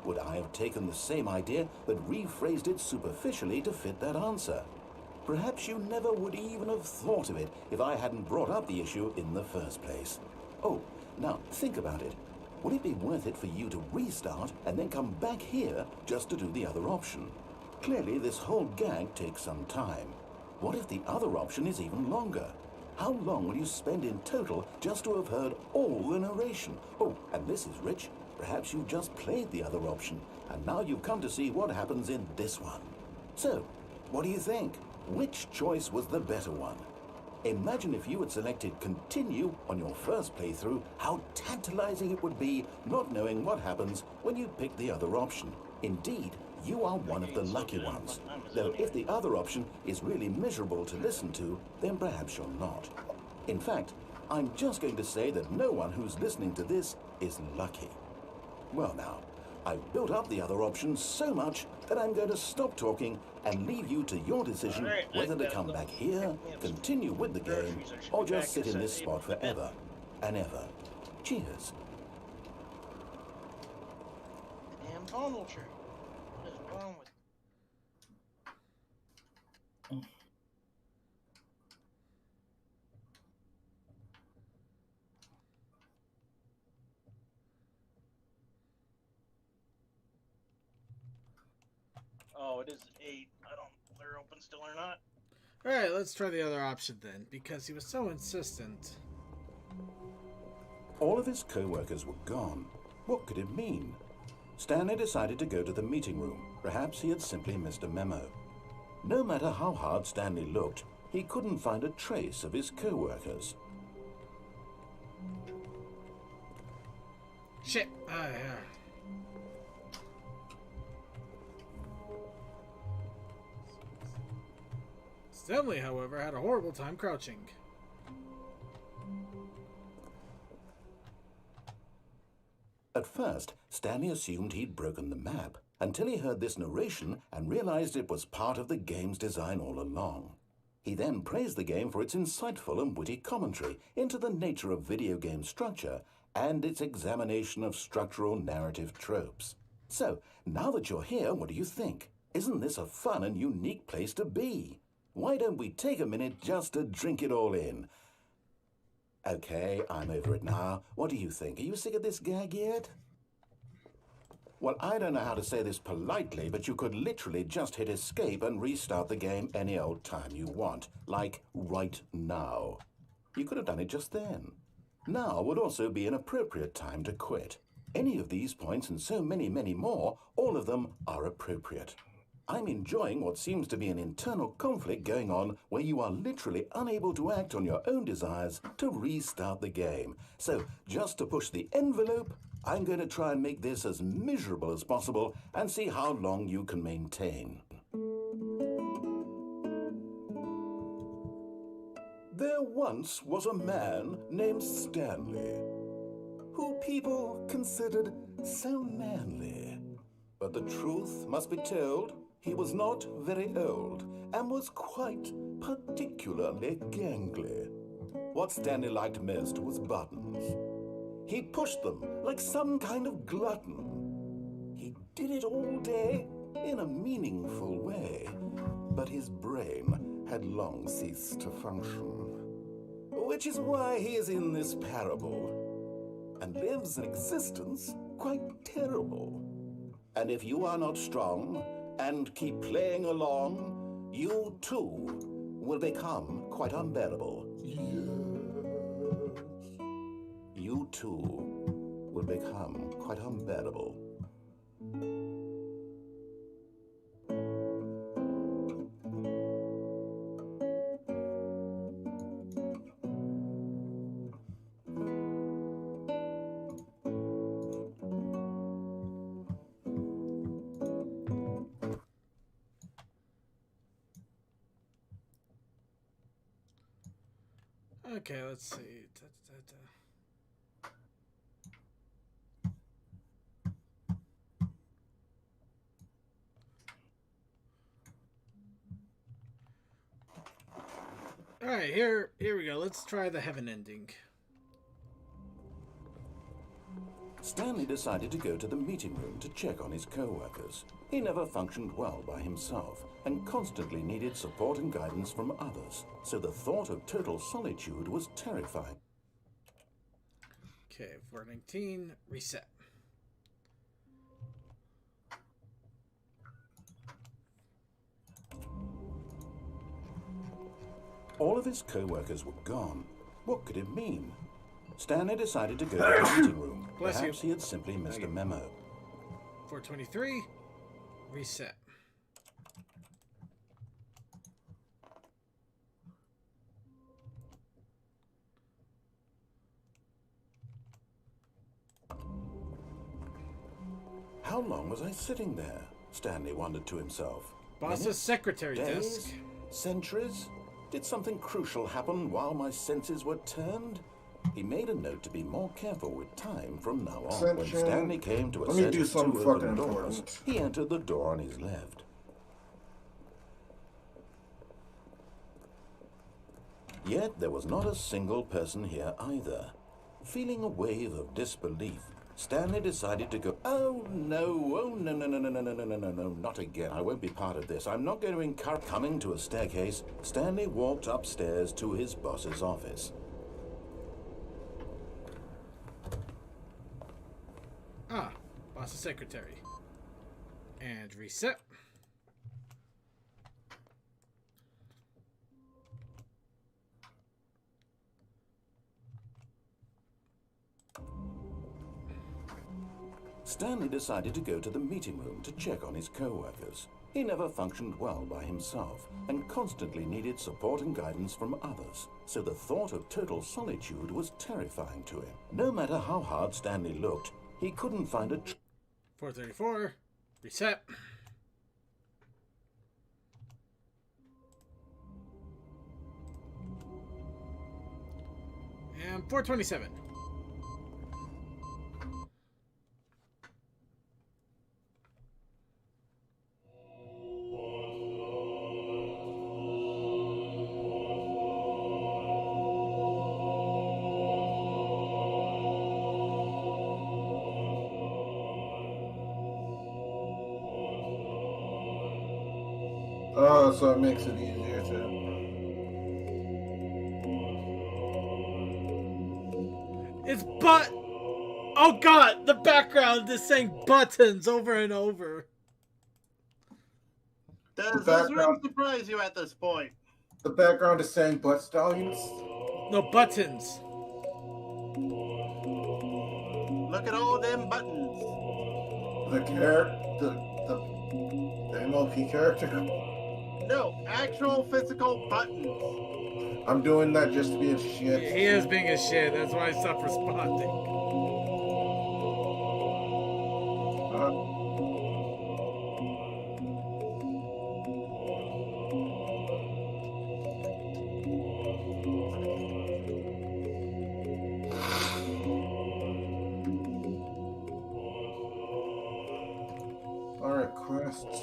Would I have taken the same idea but rephrased it superficially to fit that answer? Perhaps you never would even have thought of it if I hadn't brought up the issue in the first place. Oh, now think about it. Would it be worth it for you to restart and then come back here just to do the other option? Clearly, this whole gag takes some time. What if the other option is even longer? How long will you spend in total just to have heard all the narration? Oh, and this is rich. Perhaps you've just played the other option, and now you've come to see what happens in this one. So, what do you think? Which choice was the better one? Imagine if you had selected Continue on your first playthrough, how tantalizing it would be not knowing what happens when you pick the other option. Indeed, you are one of the lucky ones. Though if the other option is really miserable to listen to, then perhaps you're not. In fact, I'm just going to say that no one who's listening to this is lucky. Well now, I've built up the other options so much that I'm going to stop talking and leave you to your decision whether to come back here, continue with the game, or just sit in this spot forever and ever. Cheers. Damn tonal tree. What is wrong with Oh, it is 8. I don't know if they're open still or not. Alright, let's try the other option then, because he was so insistent. All of his co-workers were gone. What could it mean? Stanley decided to go to the meeting room. Perhaps he had simply missed a memo. No matter how hard Stanley looked, he couldn't find a trace of his co-workers. Shit! Ah, yeah. Stanley, however, had a horrible time crouching. At first, Stanley assumed he'd broken the map, until he heard this narration and realized it was part of the game's design all along. He then praised the game for its insightful and witty commentary into the nature of video game structure and its examination of structural narrative tropes. So, now that you're here, what do you think? Isn't this a fun and unique place to be? Why don't we take a minute just to drink it all in? Okay, I'm over it now. What do you think? Are you sick of this gag yet? Well, I don't know how to say this politely, but you could literally just hit escape and restart the game any old time you want. Like, right now. You could have done it just then. Now would also be an appropriate time to quit. Any of these points and so many, many more, all of them are appropriate. I'm enjoying what seems to be an internal conflict going on where you are literally unable to act on your own desires to restart the game. So, just to push the envelope, I'm going to try and make this as miserable as possible and see how long you can maintain. There once was a man named Stanley, who people considered so manly. But the truth must be told, he was not very old and was quite particularly gangly. What Stanley liked most was buttons. He pushed them like some kind of glutton. He did it all day in a meaningful way, but his brain had long ceased to function. Which is why he is in this parable and lives an existence quite terrible. And if you are not strong and keep playing along, you too will become quite unbearable. Yes. You too will become quite unbearable. Okay, let's see. Alright, here we go. Let's try the heaven ending. Stanley decided to go to the meeting room to check on his co-workers. He never functioned well by himself and constantly needed support and guidance from others, so the thought of total solitude was terrifying. Okay, 419, reset. All of his co-workers were gone. What could it mean? Stanley decided to go to the meeting room. Bless Perhaps you. he had simply missed a memo. 423, reset. How long was I sitting there? Stanley wondered to himself. Boss's Minutes? secretary Days? desk. Centuries? Did something crucial happen while my senses were turned? He made a note to be more careful with time from now on. When Stanley came to a Let me set do of something two fucking open doors, important. he entered the door on his left. Yet there was not a single person here either. Feeling a wave of disbelief, Stanley decided to go, oh no, no, not again. I won't be part of this. I'm not going to encourage. Coming to a staircase, Stanley walked upstairs to his boss's office. Ah, boss's secretary. And reset. Stanley decided to go to the meeting room to check on his co-workers. He never functioned well by himself and constantly needed support and guidance from others, so the thought of total solitude was terrifying to him. No matter how hard Stanley looked, he couldn't find a... 434. Reset. And 427. Oh, so it makes it easier to. It's but. Oh god, the background is saying buttons over and over. Does this room background- surprise you at this point? The background is saying butt stallions. No, buttons. Look at all them buttons. The MLP character. No, actual physical buttons. I'm doing that just to be a shit. He is being a shit. That's why I stopped responding. Alright, quests.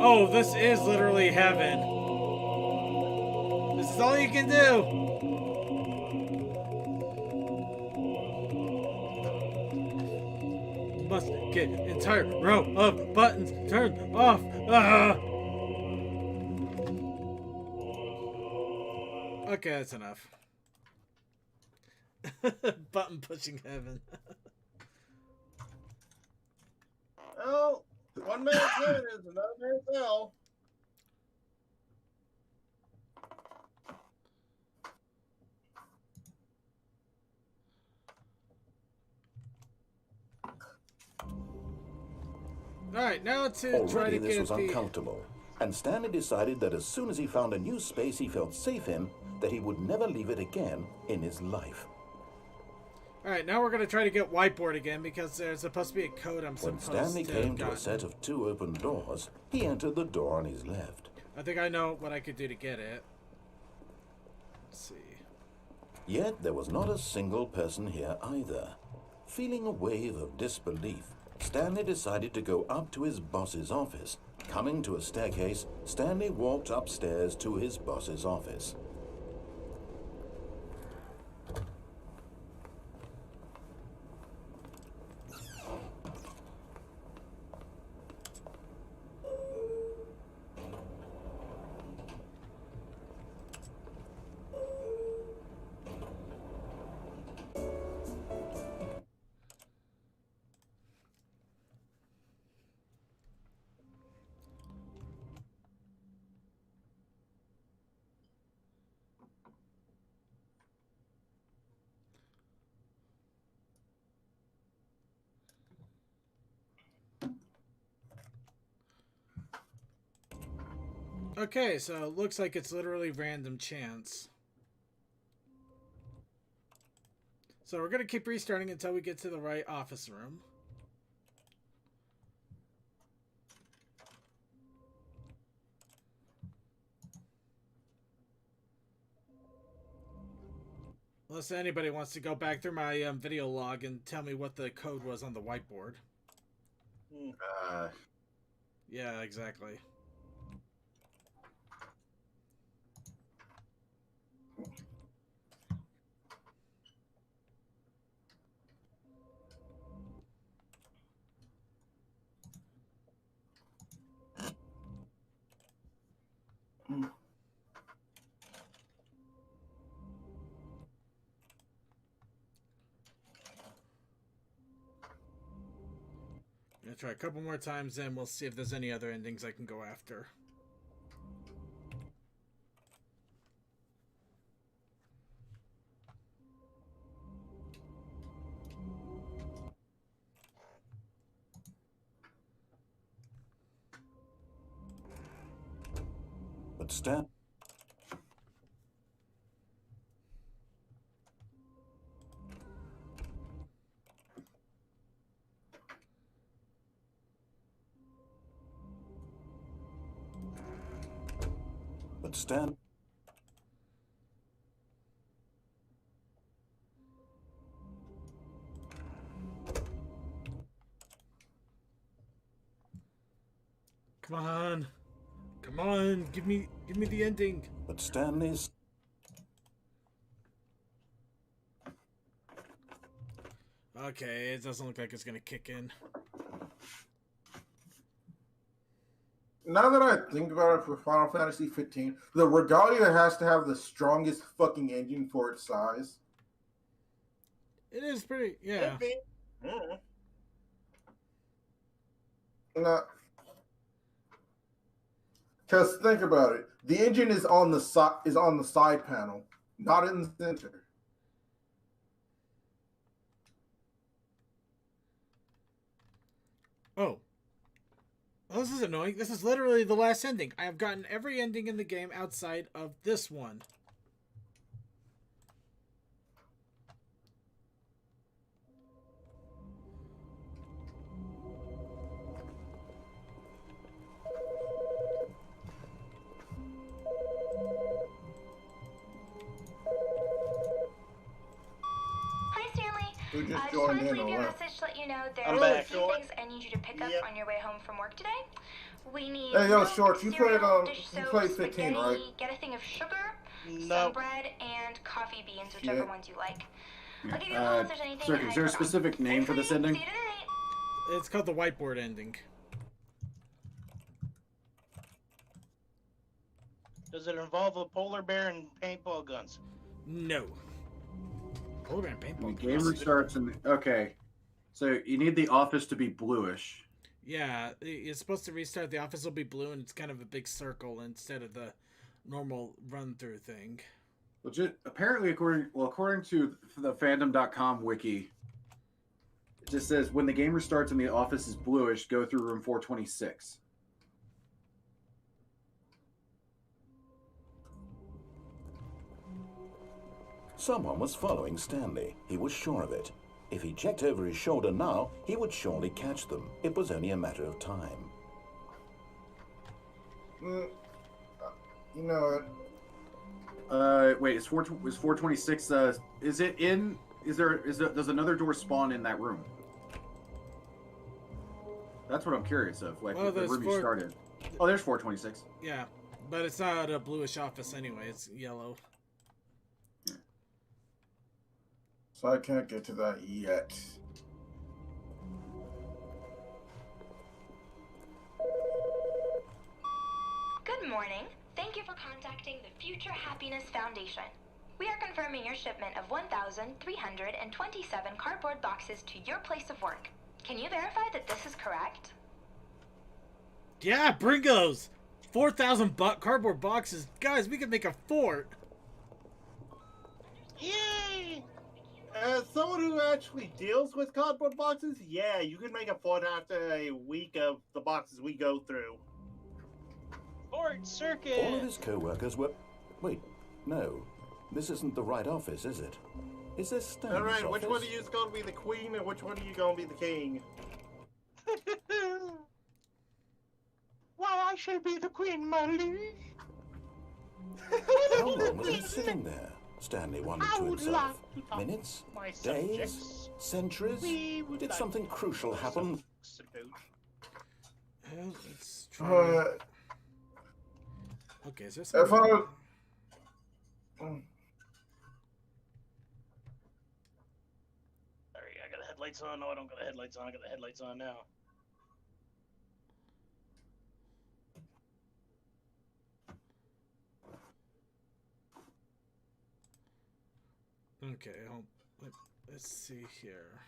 Oh, this is literally heaven. This is all you can do. Must get entire row of buttons turned off. Ah! Okay, that's enough. Button pushing heaven. Oh, one man's heaven is another man's hell. Alright, now to try Already to this get was the... uncomfortable, and Stanley decided that as soon as he found a new space he felt safe in, that he would never leave it again in his life. Alright, now we're going to try to get whiteboard again because there's supposed to be a code I'm When supposed Stanley to came have to a gotten. set of two open doors, he entered the door on his left. I think I know what I could do to get it. Let's see. Yet there was not a single person here either. Feeling a wave of disbelief, Stanley decided to go up to his boss's office. Coming to a staircase, Stanley walked upstairs to his boss's office. Okay, so it looks like it's literally random chance. So we're going to keep restarting until we get to the right office room. Unless anybody wants to go back through my video log and tell me what the code was on the whiteboard. Yeah, exactly. I'm gonna try a couple more times, then we'll see if there's any other endings I can go after. But Stan... But Stan... Come on. Come on, give me the ending. But Stanley's... Okay, it doesn't look like it's gonna kick in. Now that I think about it, for Final Fantasy 15, the Regalia has to have the strongest fucking engine for its size. It is pretty, yeah. No. Because think about it, the engine is on the side panel, not in the center. Oh. Well, this is annoying. This is literally the last ending. I have gotten every ending in the game outside of this one. Hi, Stanley. Who just Just joined wanted to in leave or you a what? message to let you know there I'm are back. a few things I need you to pick up Yep. on your way home from work today. We need Hey, yo, milk, Short, you cereal, played, dish you soap, played 15, spaghetti, right? get a thing of sugar, some No. bread, and coffee beans, whichever Shit. ones you like. I'll give you a call if there's anything Sir, I is there a forgot. specific name for this See ending? you tonight. It's called the whiteboard ending. Does it involve a polar bear and paintball guns? No. Polar bear and The paintball game guns. restarts and okay. So you need the office to be bluish. Yeah, it's supposed to restart. The office will be blue, and it's kind of a big circle instead of the normal run-through thing. Legit. Apparently, according to the fandom.com wiki, it just says when the game restarts and the office is bluish, go through room 426. Someone was following Stanley. He was sure of it. If he checked over his shoulder now, he would surely catch them. It was only a matter of time. You know what? Wait, is 426? Is it in? Does another door spawn in that room? That's what I'm curious of. Like Well, the there's room you started. Oh, there's 426. Yeah, but it's not a bluish office anyway. It's yellow. So I can't get to that yet. Good morning. Thank you for contacting the Future Happiness Foundation. We are confirming your shipment of 1,327 cardboard boxes to your place of work. Can you verify that this is correct? Yeah, Bringos! 4,000 cardboard boxes. Guys, we could make a fort. Yay! As someone who actually deals with cardboard boxes, yeah, you can make a fort after a week of the boxes we go through. Board circuit. All of his co-workers were... Wait, no. This isn't the right office, is it? Is this Stanley's Alright, which one office? of you is going to be the queen and which one of you going to be the king? Why, I shall be the queen, my liege. How long was he sitting there? Stanley wondered I to would himself. like to talk Minutes? my Days? subjects. Centuries? We would Did like something crucial happen? Well, let's try. Okay, is there If something? I... Sorry, I got the headlights on. No, I don't got the headlights on. I got the headlights on now. Okay, let's see here.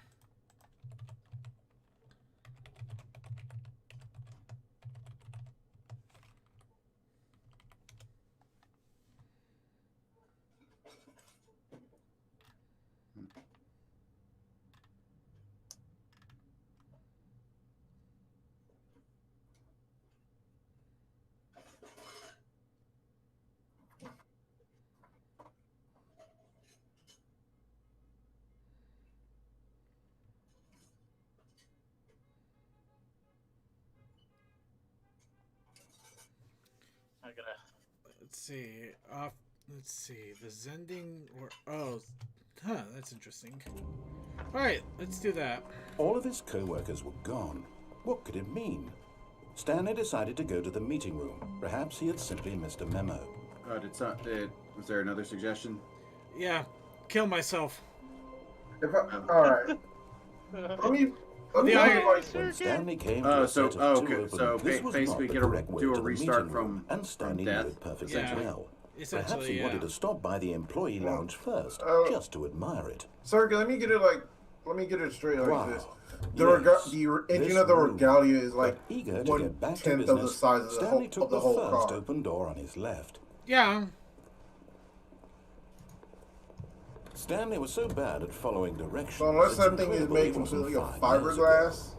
I gotta. Let's see. Let's see. The Zending or that's interesting. All right, let's do that. All of his co-workers were gone. What could it mean? Stanley decided to go to the meeting room. Perhaps he had simply missed a memo. Was there another suggestion? Yeah, kill myself. Alright. Let me The iron- like, When Stanley came to Oh, a so- set of oh, two okay, open, so this was basically not the get a- correct way do a to the restart meeting room, from and Stanley knew death, it perfectly essentially. well. Essentially, Perhaps he yeah. wanted to stop by the employee lounge first, just to admire it. Circa, let me get it straight like Wow. this. Yes. The engine This of the room. Regalia is like But eager to get back to 1/10 of the business, size of the Stanley whole, took of the the whole first car. open door on his left. Yeah. Stanley was so bad at following directions. So unless it's that thing is incredible made he wasn't completely of 5 years ago. fiberglass,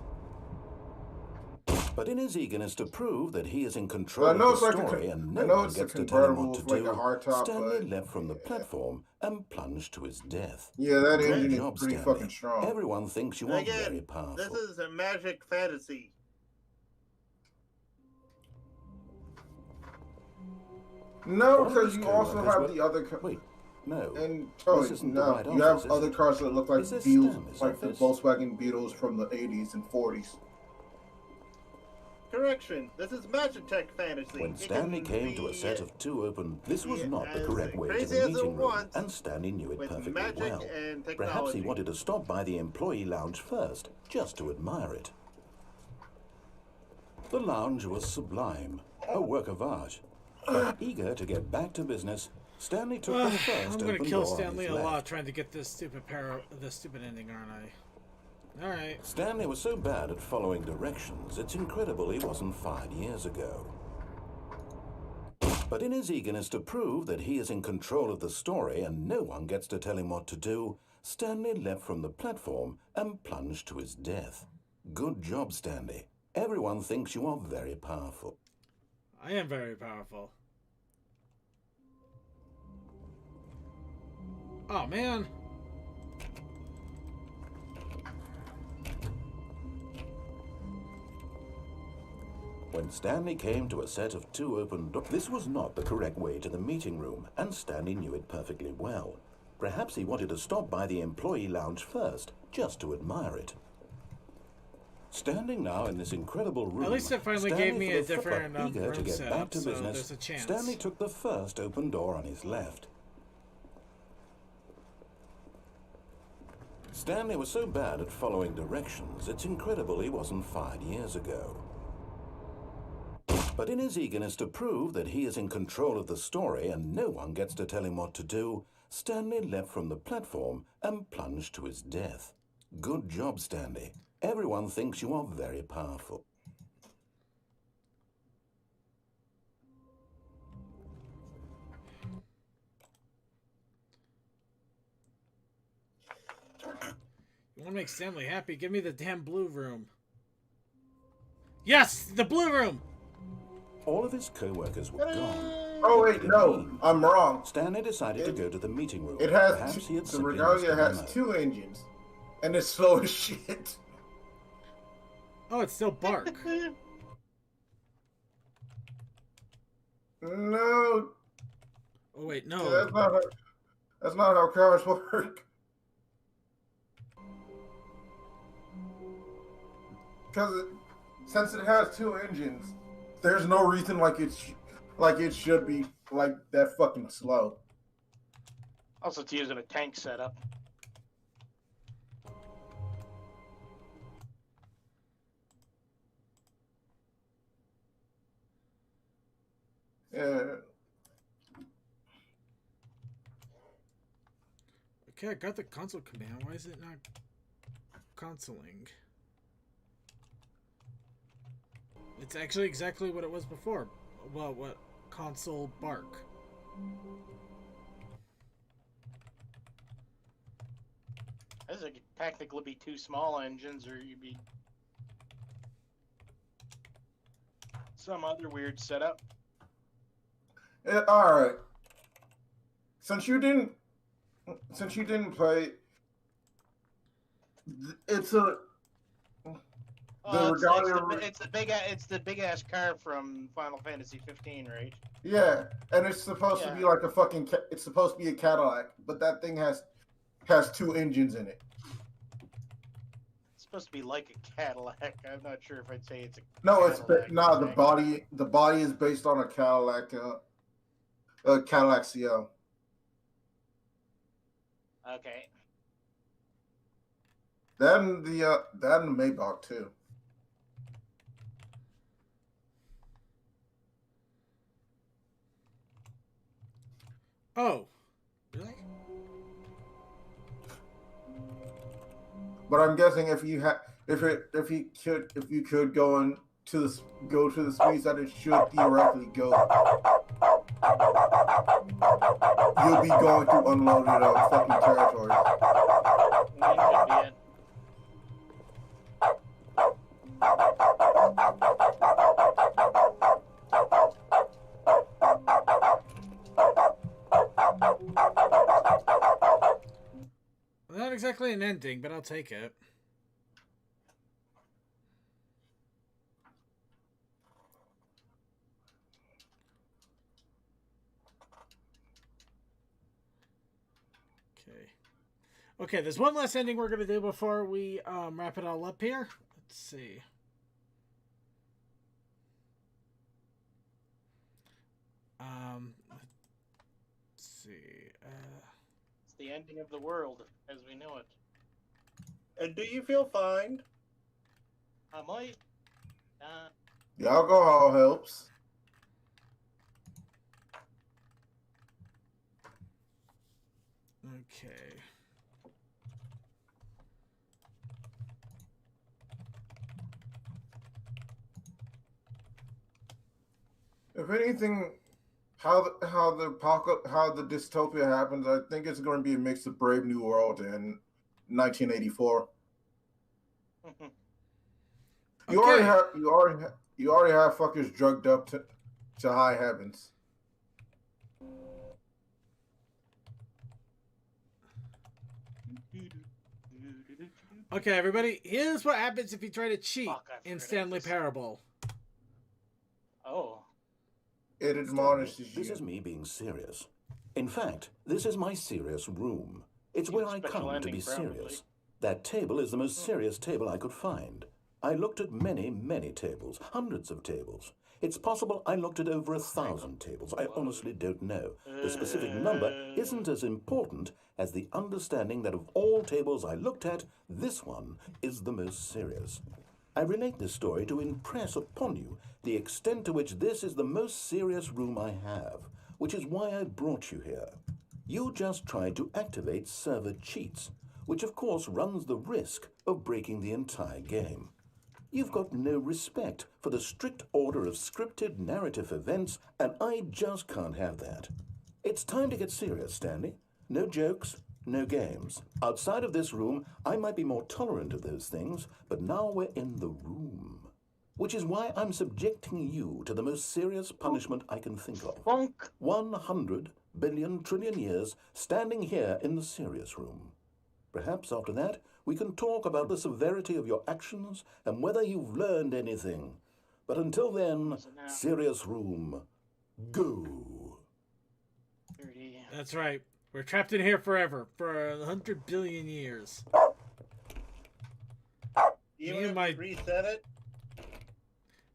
But in his eagerness to prove that he is in I control know of it's the like a story con- and I no know one it's a gets to tell him what to convertible with do, like a hardtop, Stanley but left from the platform and plunged to his death. yeah, that Good engine job, is pretty Stanley. fucking strong. Everyone thinks you are very Again, powerful. this is a magic fantasy. No, All of because his you also co-workers have were- the other. Wait, no. And This isn't the no, right you office, have is other it? cars that look like Is this Beetles, Stanley's like the office? Volkswagen Beetles from the 80s and 40s. Correction, this is Magitech fantasy. When It Stanley can came to a be set of two open, this was be not the as correct way to crazy the as it meeting room, wants and Stanley knew it with perfectly magic well. and technology. Perhaps he wanted to stop by the employee lounge first, just to admire it. The lounge was sublime, a work of art. But eager to get back to business, Stanley took the I'm first gonna open kill door on Stanley his a lot left. trying to get this stupid ending, aren't I? All right. Stanley was so bad at following directions, it's incredible he wasn't fired years ago. But in his eagerness to prove that he is in control of the story and no one gets to tell him what to do, Stanley leapt from the platform and plunged to his death. Good job, Stanley. Everyone thinks you are very powerful. I am very powerful. Oh man. When Stanley came to a set of two open doors, this was not the correct way to the meeting room, and Stanley knew it perfectly well. Perhaps he wanted to stop by the employee lounge first, just to admire it. Standing now in this incredible room, At least it finally Stanley gave me for a the fuck different up, eager to room get setup, back to so business, there's a chance. Stanley took the first open door on his left. Stanley was so bad at following directions, it's incredible he wasn't fired years ago. But in his eagerness to prove that he is in control of the story and no one gets to tell him what to do, Stanley leapt from the platform and plunged to his death. Good job, Stanley. Everyone thinks you are very powerful. You want to make Stanley happy? Give me the damn blue room. Yes, the blue room. All of his co-workers were gone. Oh wait, no, I'm wrong. Stanley decided to go to the meeting room. It has Perhaps he had the simply Regalia missed has the memo. 2 engines, and it's slow as shit. Oh, it's still bark. No, Oh wait, no. that's not how cars work. Because since it has 2 engines, there's no reason like it should be like that fucking slow. Also, it's using a tank setup. Yeah. Okay, I got the console command. Why is it not consoling? It's actually exactly what it was before. Well, what console bark? This could technically be 2 small engines, or you'd be some other weird setup. All right. Since you didn't play, it's a Oh, Regalia. it's the big ass car from Final Fantasy 15, right? Yeah, and it's supposed to be like a fucking. It's supposed to be a Cadillac, but that thing has 2 engines in it. It's supposed to be like a Cadillac. I'm not sure if I'd say it's a. No, Cadillac, the body is based on a Cadillac, Cadillac CL. Okay. That and the Maybach too. Oh, really? But I'm guessing if you could go to the speeds that it should theoretically go, you'll be going through unloaded fucking territory. Not exactly an ending, but I'll take it. Okay, there's one last ending we're going to do before we wrap it all up here. Let's see. Let's see. It's the ending of the world as we know it. And do you feel fine? I might. The alcohol helps. Okay. If anything, how the dystopia happens, I think it's going to be a mix of Brave New World and 1984. You already have fuckers drugged up to high heavens. Okay, everybody. Here's what happens if you try to cheat in Stanley this. Parable. Oh. It admonishes you. This is me being serious. In fact, this is my serious room. It's where I come to be serious. That table is the most serious table I could find. I looked at many, many tables, hundreds of tables. It's possible I looked at over 1,000 tables. I honestly don't know. The specific number isn't as important as the understanding that of all tables I looked at, this one is the most serious. I relate this story to impress upon you the extent to which this is the most serious room I have, which is why I brought you here. You just tried to activate server cheats, which of course runs the risk of breaking the entire game. You've got no respect for the strict order of scripted narrative events, and I just can't have that. It's time to get serious, Stanley. No jokes, no games. Outside of this room, I might be more tolerant of those things, but now we're in the room. which is why I'm subjecting you to the most serious punishment I can think of. Bonk. 100 billion trillion years standing here in the serious room. Perhaps after that, we can talk about the severity of your actions and whether you've learned anything. But until then, serious room, go. 30. That's right. We're trapped in here forever, for 100 billion years. Even Me and if my- you reset it,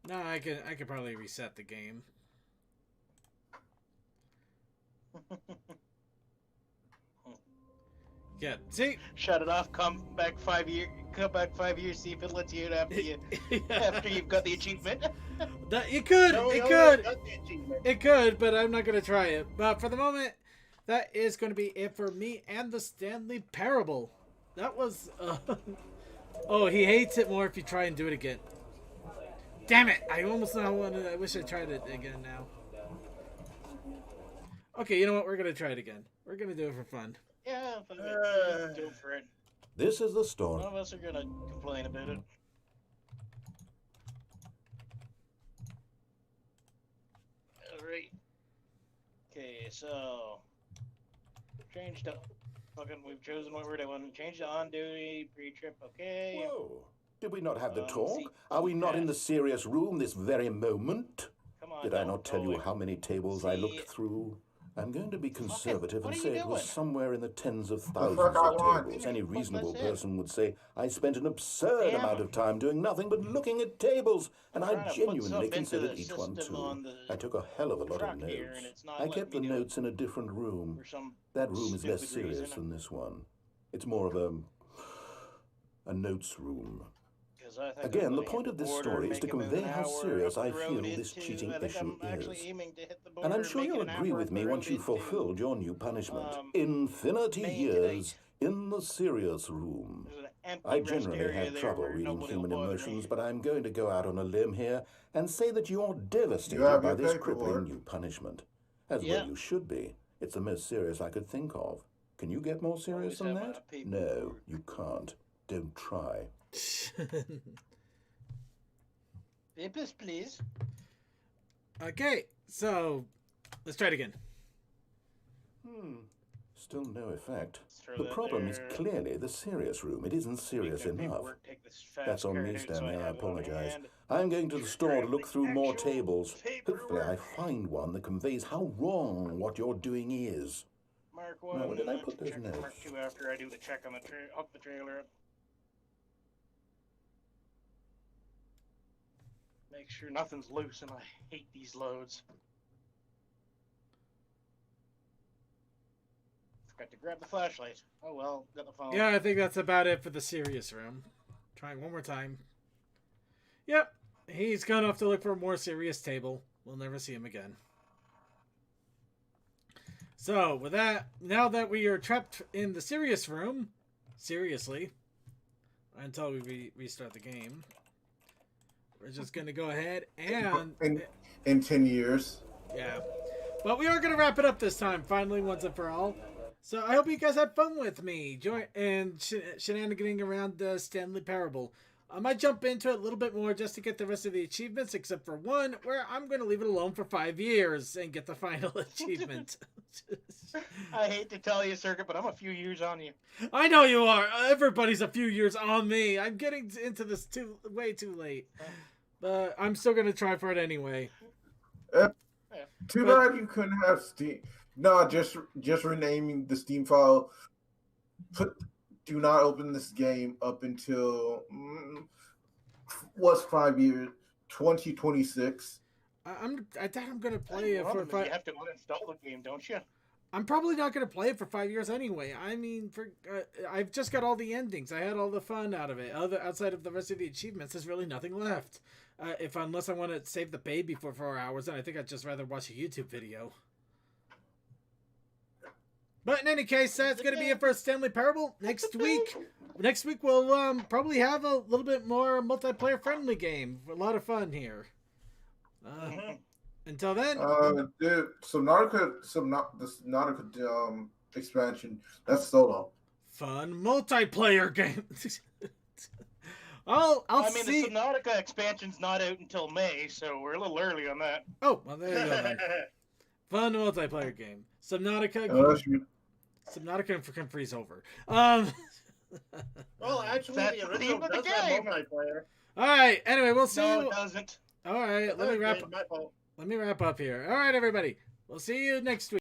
No, I could probably reset the game. Yeah, see? Shut it off. Come back 5 years. Come back 5 years. See if it lets you out after you've got the achievement. It could, no, it you could, already got the achievement. it could, but I'm not gonna try it. But for the moment, that is going to be it for me and the Stanley Parable. That was, oh, he hates it more if you try and do it again. Damn it! I almost now wanted. I wish I tried it again now. Okay, you know what? We're gonna try it again. We're gonna do it for fun. Yeah, fuck it. Go for it. This is the story. None of us are gonna complain about it. Alright. Okay, so change to fucking. We've chosen what we're doing. Change to on duty pre-trip. Okay. Whoa. Did we not have the See, talk? Are we not in the serious room this very moment? Come on. Did I don't not tell go you away. how many tables I See- looked through? I'm going to be conservative what and are say you it was doing? somewhere in the tens of fuck thousands I of want? tables. Any Fuck reasonable that's it. person would say I spent an absurd Damn. amount of time doing nothing but looking at tables, and I'm I trying to put genuinely something into considered the each one system too. on the I took a hell of a lot of truck here, and notes. it's not I letting kept the me do it notes in a different room. for some That room is less stupid serious reason. than this one. It's more of a notes room. 'Cause I think Again, I'm the gonna point hit of the this border story and is to make a move convey an how hour serious up I the road feel this into- cheating I think issue I'm actually is. aiming to hit the And I'm border sure make you'll an agree hour with up me the once road you've into, fulfilled your new punishment. Infinity Maine years tonight. in the serious room. There's an empty I rest generally area have there trouble where reading nobody will human bother emotions, me. but I'm going to go out on a limb here and say that you're devastated have by your this paperwork. crippling new punishment. As Yeah. well you should be. It's the most serious I could think of. Can you get more serious Always than have that? my No, paperwork. you can't. Don't try. Papers, please. Okay, so let's try it again. Still no effect. Let's throw The that problem is there. clearly the serious room. It isn't serious Take that enough. paperwork, take this fast That's on card me, out so Stanley. I have it on apologize. hand. I'm going to the store to look through more Actual tables. Hopefully I paperwork. find one that conveys how wrong what you're doing is. Mark Now, 1. where did I and put those check notes? Mark 2 after I do the check on the hook the trailer up. Make sure nothing's loose, and I hate these loads. Forgot to grab the flashlight. Oh well, got the phone. Yeah, I think that's about it for the serious room. Trying one more time. Yep, he's gone off to look for a more serious table. We'll never see him again. So, with that, now that we are trapped in the serious room, seriously, until we restart the game, we're just going to go ahead and... In 10 years. Yeah. But we are going to wrap it up this time, finally, once and for all. So I hope you guys had fun with me and shenaniganing around the Stanley Parable. I might jump into it a little bit more just to get the rest of the achievements, except for one, where I'm going to leave it alone for 5 years and get the final achievement. I hate to tell you, Circuit, but I'm a few years on you. I know you are. Everybody's a few years on me. I'm getting into this way too late. But I'm still going to try for it anyway. Too bad you couldn't have Steam. No, just renaming the Steam file. Do not open this game up until what's 5 years? 2026. I doubt I'm going to play it for 5. You have to uninstall the game, don't you? I'm probably not going to play it for 5 years anyway. I mean, I've just got all the endings. I had all the fun out of it. Outside of the rest of the achievements, there's really nothing left. Unless I want to save the baby for 4 hours, then I think I'd just rather watch a YouTube video. But in any case, that's going to be it for Stanley Parable. Next week we'll probably have a little bit more multiplayer friendly game. A lot of fun here. Until then, Dude, this Nautica expansion, that's solo. fun multiplayer game. I'll I mean, see. the Subnautica expansion's not out until May, so we're a little early on that. Oh, well, there you go then. Fun multiplayer game. Subnautica. Unless you Subnautica can freeze over. Well, actually, That's the the original theme of the does have game. multiplayer. All right. Anyway, we'll see No, you. it doesn't. All right. Let me wrap. Okay, my fault. Let me wrap up here. All right, everybody. We'll see you next week.